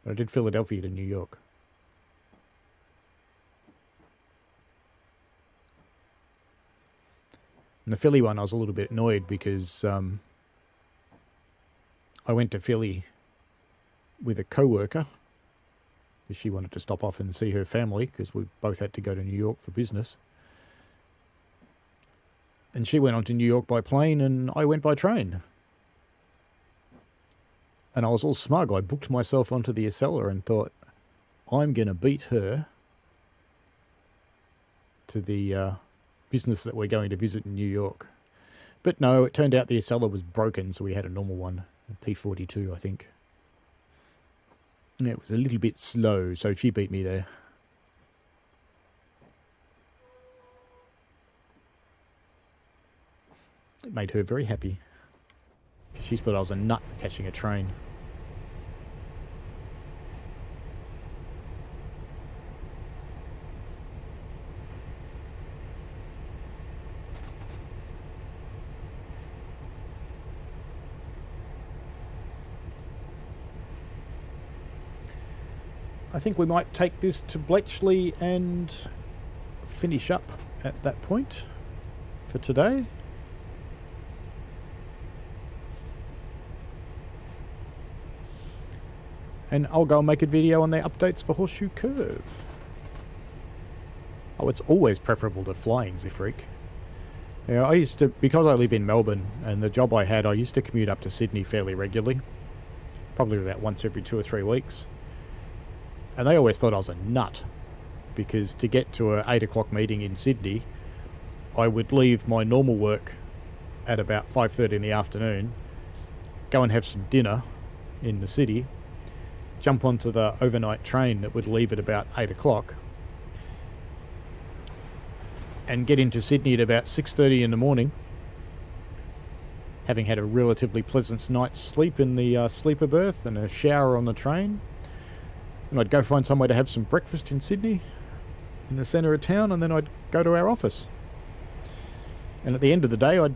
Speaker 1: But I did Philadelphia to New York. And the Philly one, I was a little bit annoyed because I went to Philly with a co-worker because she wanted to stop off and see her family because we both had to go to New York for business. And she went on to New York by plane and I went by train. And I was all smug. I booked myself onto the Acela and thought, I'm going to beat her to the business that we're going to visit in New York. But no, it turned out the Acela was broken, so we had a normal one, a P42, I think. And it was a little bit slow, so she beat me there. It made her very happy. She thought I was a nut for catching a train. I think we might take this to Bletchley and finish up at that point for today. And I'll go and make a video on their updates for Horseshoe Curve. Oh, it's always preferable to flying, Zifrik. Yeah, I used to, because I live in Melbourne, and the job I had, I used to commute up to Sydney fairly regularly. Probably about once every 2 or 3 weeks. And they always thought I was a nut, because to get to a 8 o'clock meeting in Sydney, I would leave my normal work at about 5:30 in the afternoon, go and have some dinner in the city, jump onto the overnight train that would leave at about 8 o'clock, and get into Sydney at about 6:30 in the morning, having had a relatively pleasant night's sleep in the sleeper berth and a shower on the train. And I'd go find somewhere to have some breakfast in Sydney, in the centre of town, and then I'd go to our office. And at the end of the day, I'd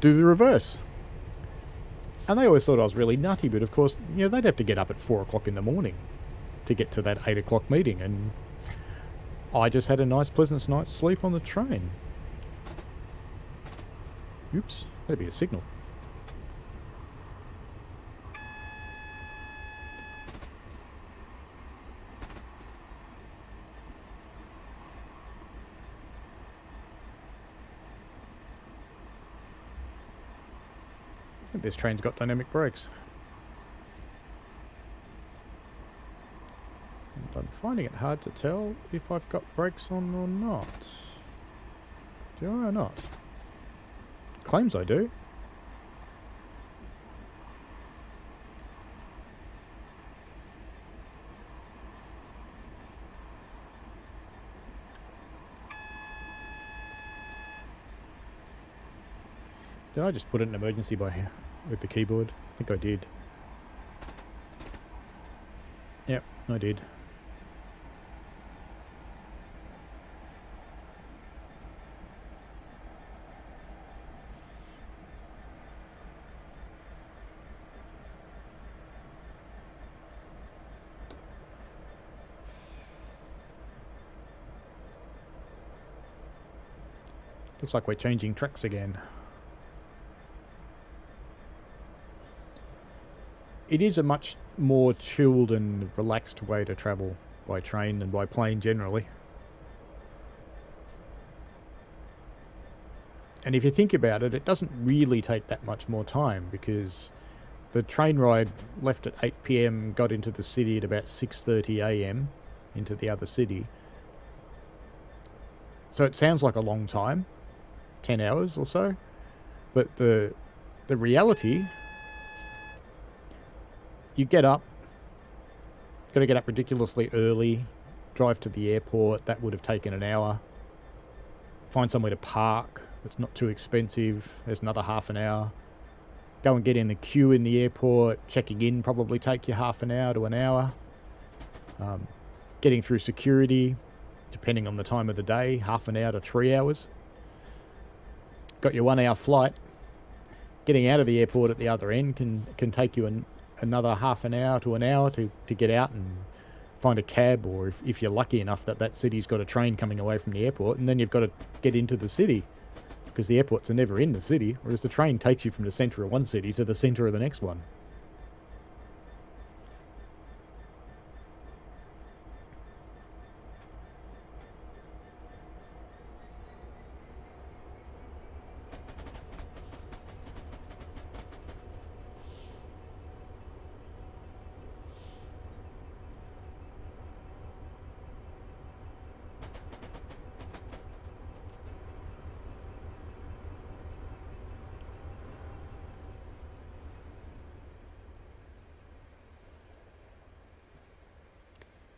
Speaker 1: do the reverse. And they always thought I was really nutty, but of course, you know, they'd have to get up at 4 o'clock in the morning to get to that 8 o'clock meeting, and I just had a nice, pleasant night's sleep on the train. Oops, that'd be a signal. I think this train's got dynamic brakes. And I'm finding it hard to tell if I've got brakes on or not. Do I or not? Claims I do. Did I just put it in emergency by here with the keyboard? I think I did. Yep, I did. Looks like we're changing tracks again. It is a much more chilled and relaxed way to travel by train than by plane generally. And if you think about it, it doesn't really take that much more time, because the train ride left at 8 PM, got into the city at about 6:30 AM into the other city. So it sounds like a long time, 10 hours or so, but the reality, you get up, got to get up ridiculously early, drive to the airport, that would have taken an hour, find somewhere to park, it's not too expensive, there's another half an hour, go and get in the queue in the airport, checking in probably take you half an hour to an hour, getting through security, depending on the time of the day, half an hour to 3 hours, got your 1 hour flight, getting out of the airport at the other end can take you another half an hour to an hour to get out and find a cab, or if you're lucky enough that city's got a train coming away from the airport, and then you've got to get into the city, because the airports are never in the city, whereas the train takes you from the centre of one city to the centre of the next one.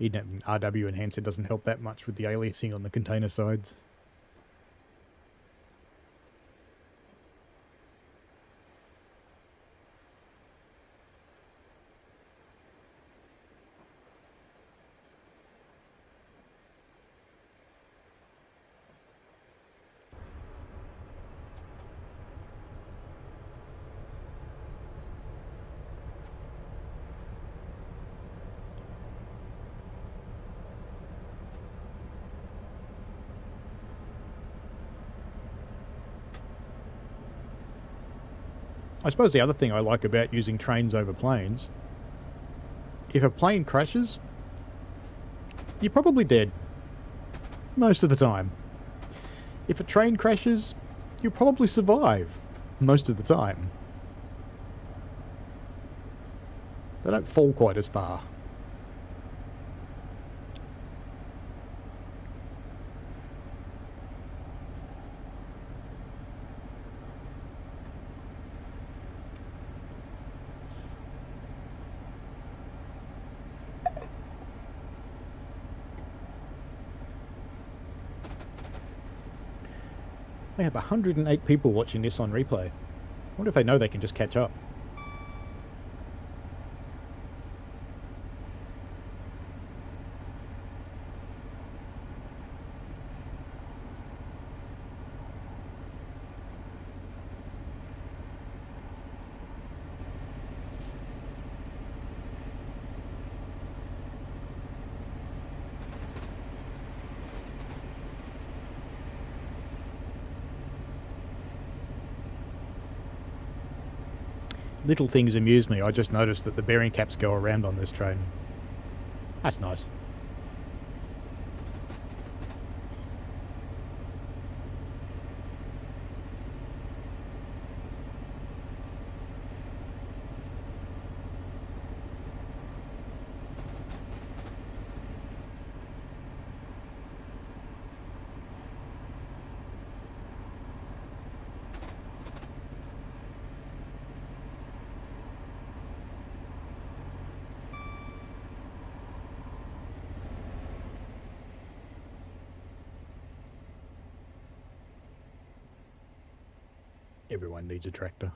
Speaker 1: Even RW enhancer doesn't help that much with the aliasing on the container sides. I suppose the other thing I like about using trains over planes, if a plane crashes, you're probably dead. Most of the time. If a train crashes, you'll probably survive. Most of the time. They don't fall quite as far. They have 108 people watching this on replay. I wonder if they know they can just catch up. Little things amuse me. I just noticed that the bearing caps go around on this train. That's nice. Everyone needs a tractor.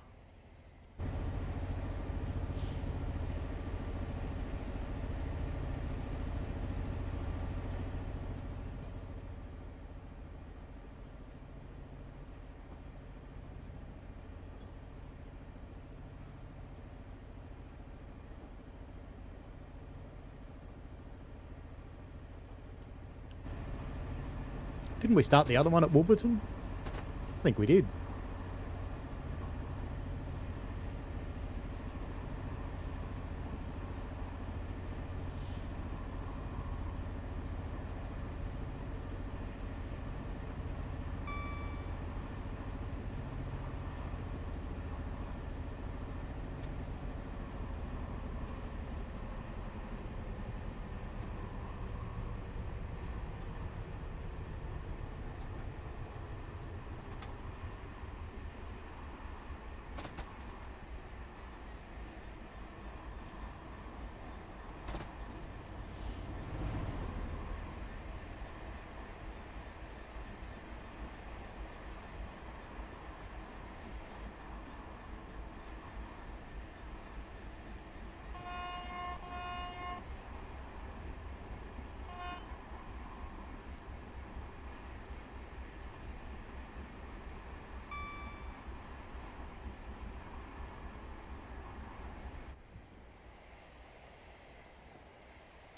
Speaker 1: Didn't we start the other one at Wolverton? I think we did.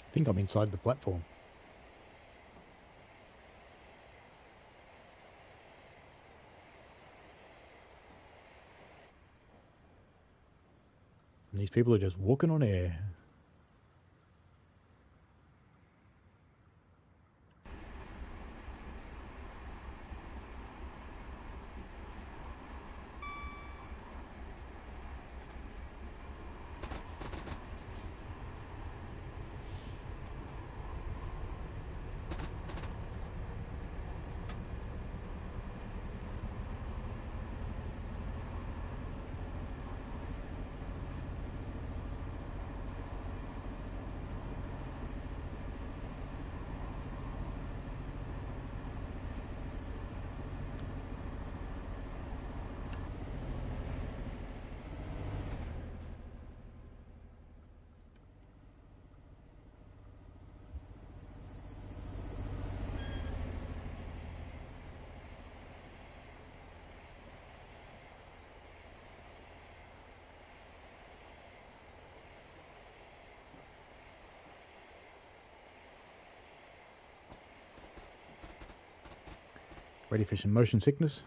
Speaker 1: I think I'm inside the platform. And these people are just walking on air. Ready for some motion sickness?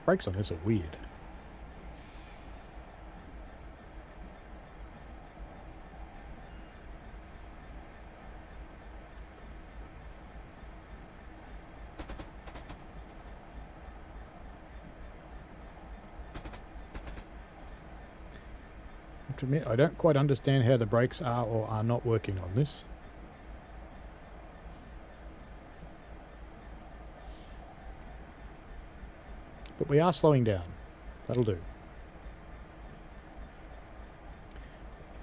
Speaker 1: Brakes on this are weird. I have to admit, I don't quite understand how the brakes are or are not working on this. But we are slowing down. That'll do.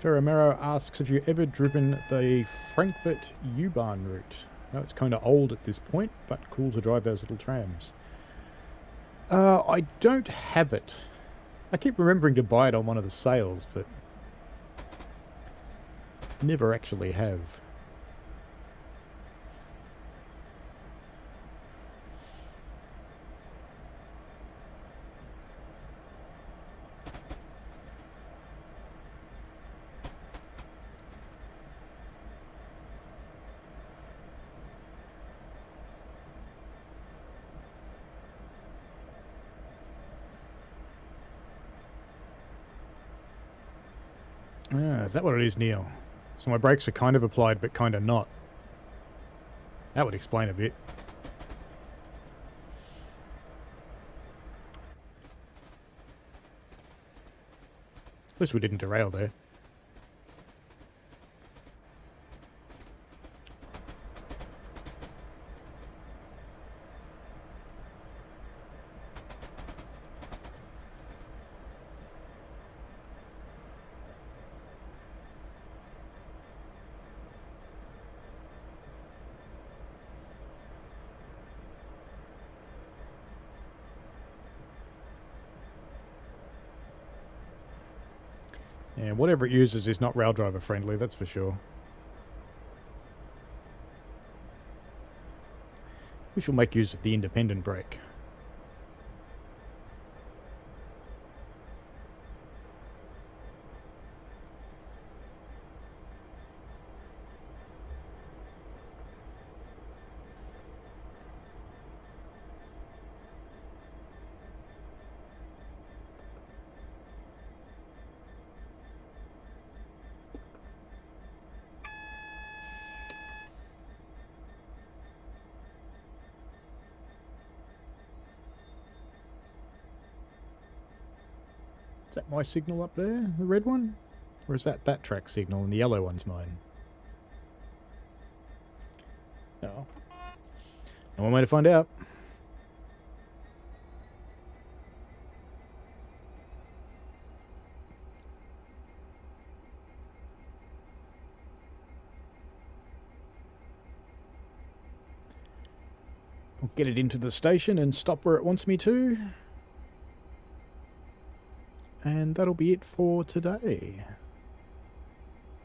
Speaker 1: Ferramero asks, have you ever driven the Frankfurt U-Bahn route? No, it's kind of old at this point, but cool to drive those little trams. I don't have it. I keep remembering to buy it on one of the sales, but never actually have. Is that what it is, Neil? So my brakes are kind of applied, but kind of not. That would explain a bit. At least we didn't derail there. Yeah, whatever it uses is not rail driver friendly, that's for sure. We shall make use of the independent brake. Is that my signal up there, the red one? Or is that track signal and the yellow one's mine? No. No one way to find out. I'll get it into the station and stop where it wants me to. And that'll be it for today.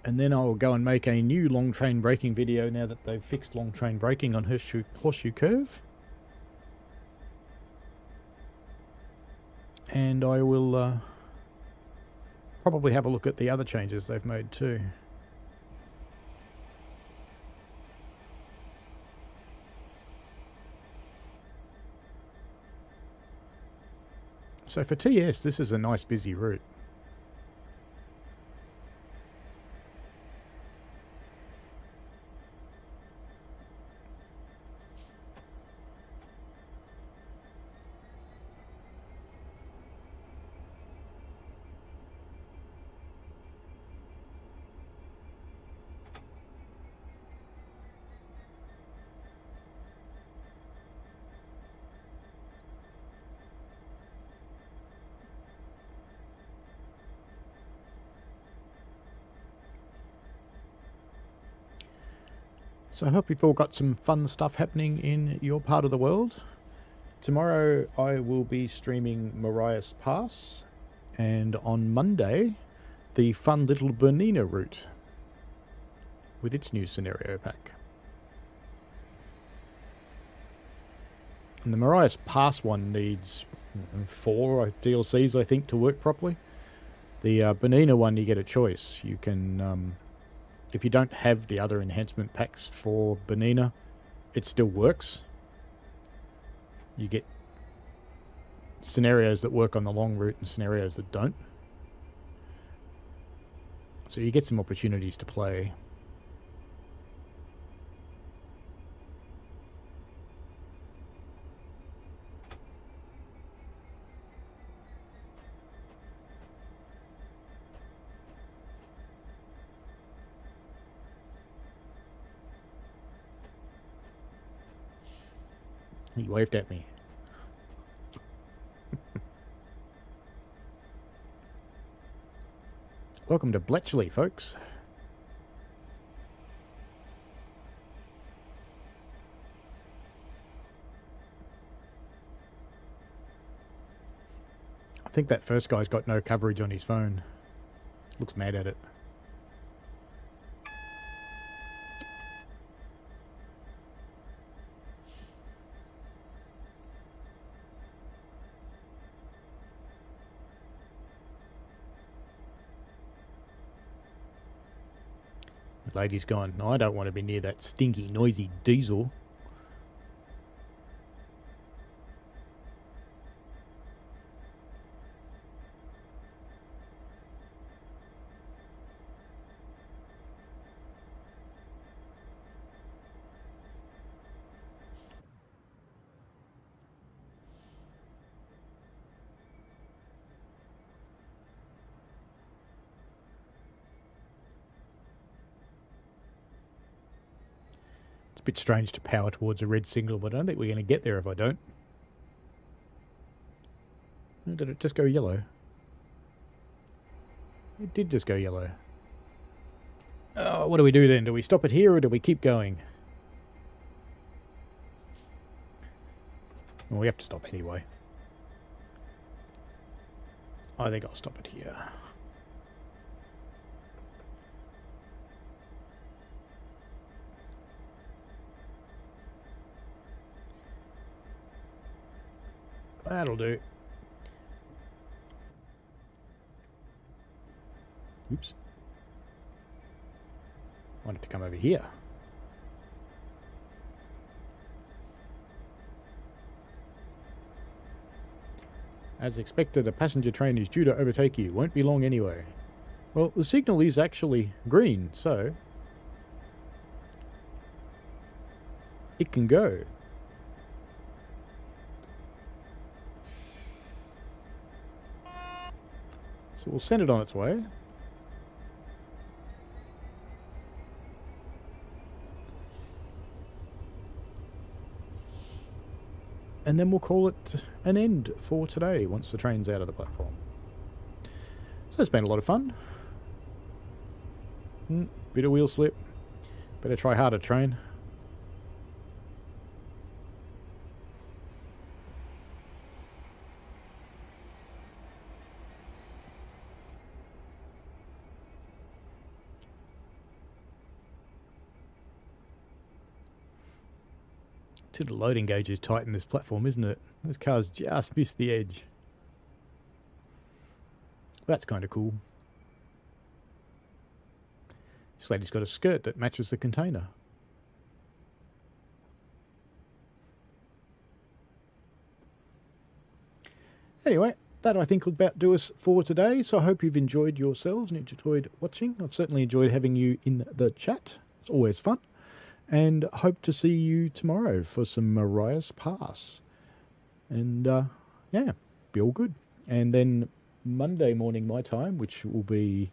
Speaker 1: And then I'll go and make a new long train braking video now that they've fixed long train braking on Horseshoe Curve. And I will probably have a look at the other changes they've made too. So for TS, this is a nice busy route. So I hope you've all got some fun stuff happening in your part of the world. Tomorrow I will be streaming Tehachapi Pass, and on Monday the fun little Bernina route with its new scenario pack. And the Tehachapi Pass one needs 4 DLCs, I think, to work properly. The Bernina one, you get a choice. You can... if you don't have the other enhancement packs for Bernina, it still works. You get scenarios that work on the long route and scenarios that don't. So you get some opportunities to play. He waved at me. Welcome to Bletchley, folks. I think that first guy's got no coverage on his phone. Looks mad at it. The lady's gone, no, I don't want to be near that stinky, noisy diesel. It's a bit strange to power towards a red signal, but I don't think we're going to get there if I don't. Or did it just go yellow? It did just go yellow. Oh, what do we do then? Do we stop it here or do we keep going? Well, we have to stop anyway. I think I'll stop it here. That'll do. Oops. Wanted to come over here. As expected, a passenger train is due to overtake you. Won't be long anyway. Well, the signal is actually green, so it can go. So we'll send it on its way. And then we'll call it an end for today once the train's out of the platform. So it's been a lot of fun. Bit of wheel slip. Better try harder, train. The loading gauge is tight in this platform, isn't it? This car's just missed the edge. That's kind of cool. This lady's got a skirt that matches the container. Anyway, that I think will about do us for today. So I hope you've enjoyed yourselves and enjoyed watching. I've certainly enjoyed having you in the chat. It's always fun. And hope to see you tomorrow for some Mariah's Pass. And yeah, be all good. And then Monday morning my time, which will be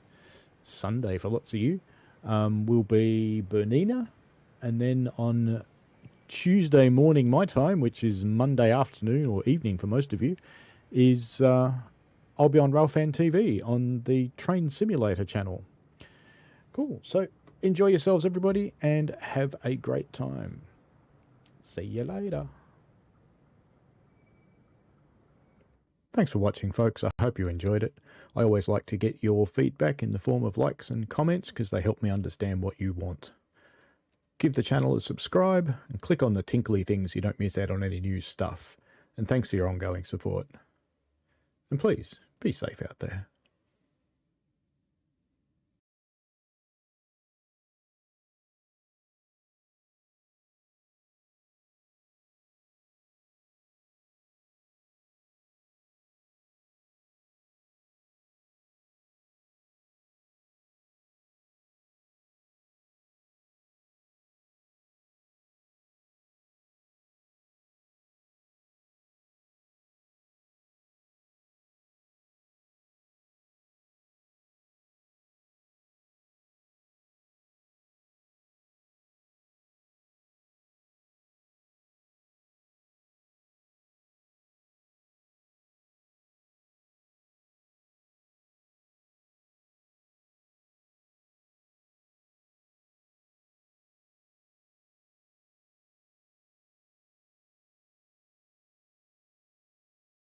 Speaker 1: Sunday for lots of you, will be Bernina. And then on Tuesday morning my time, which is Monday afternoon or evening for most of you, is I'll be on Railfan TV on the Train Simulator channel. Cool. So enjoy yourselves, everybody, and have a great time. See you later. Thanks for watching, folks. I hope you enjoyed it. I always like to get your feedback in the form of likes and comments because they help me understand what you want. Give the channel a subscribe and click on the tinkly things so you don't miss out on any new stuff. And thanks for your ongoing support. And please, be safe out there.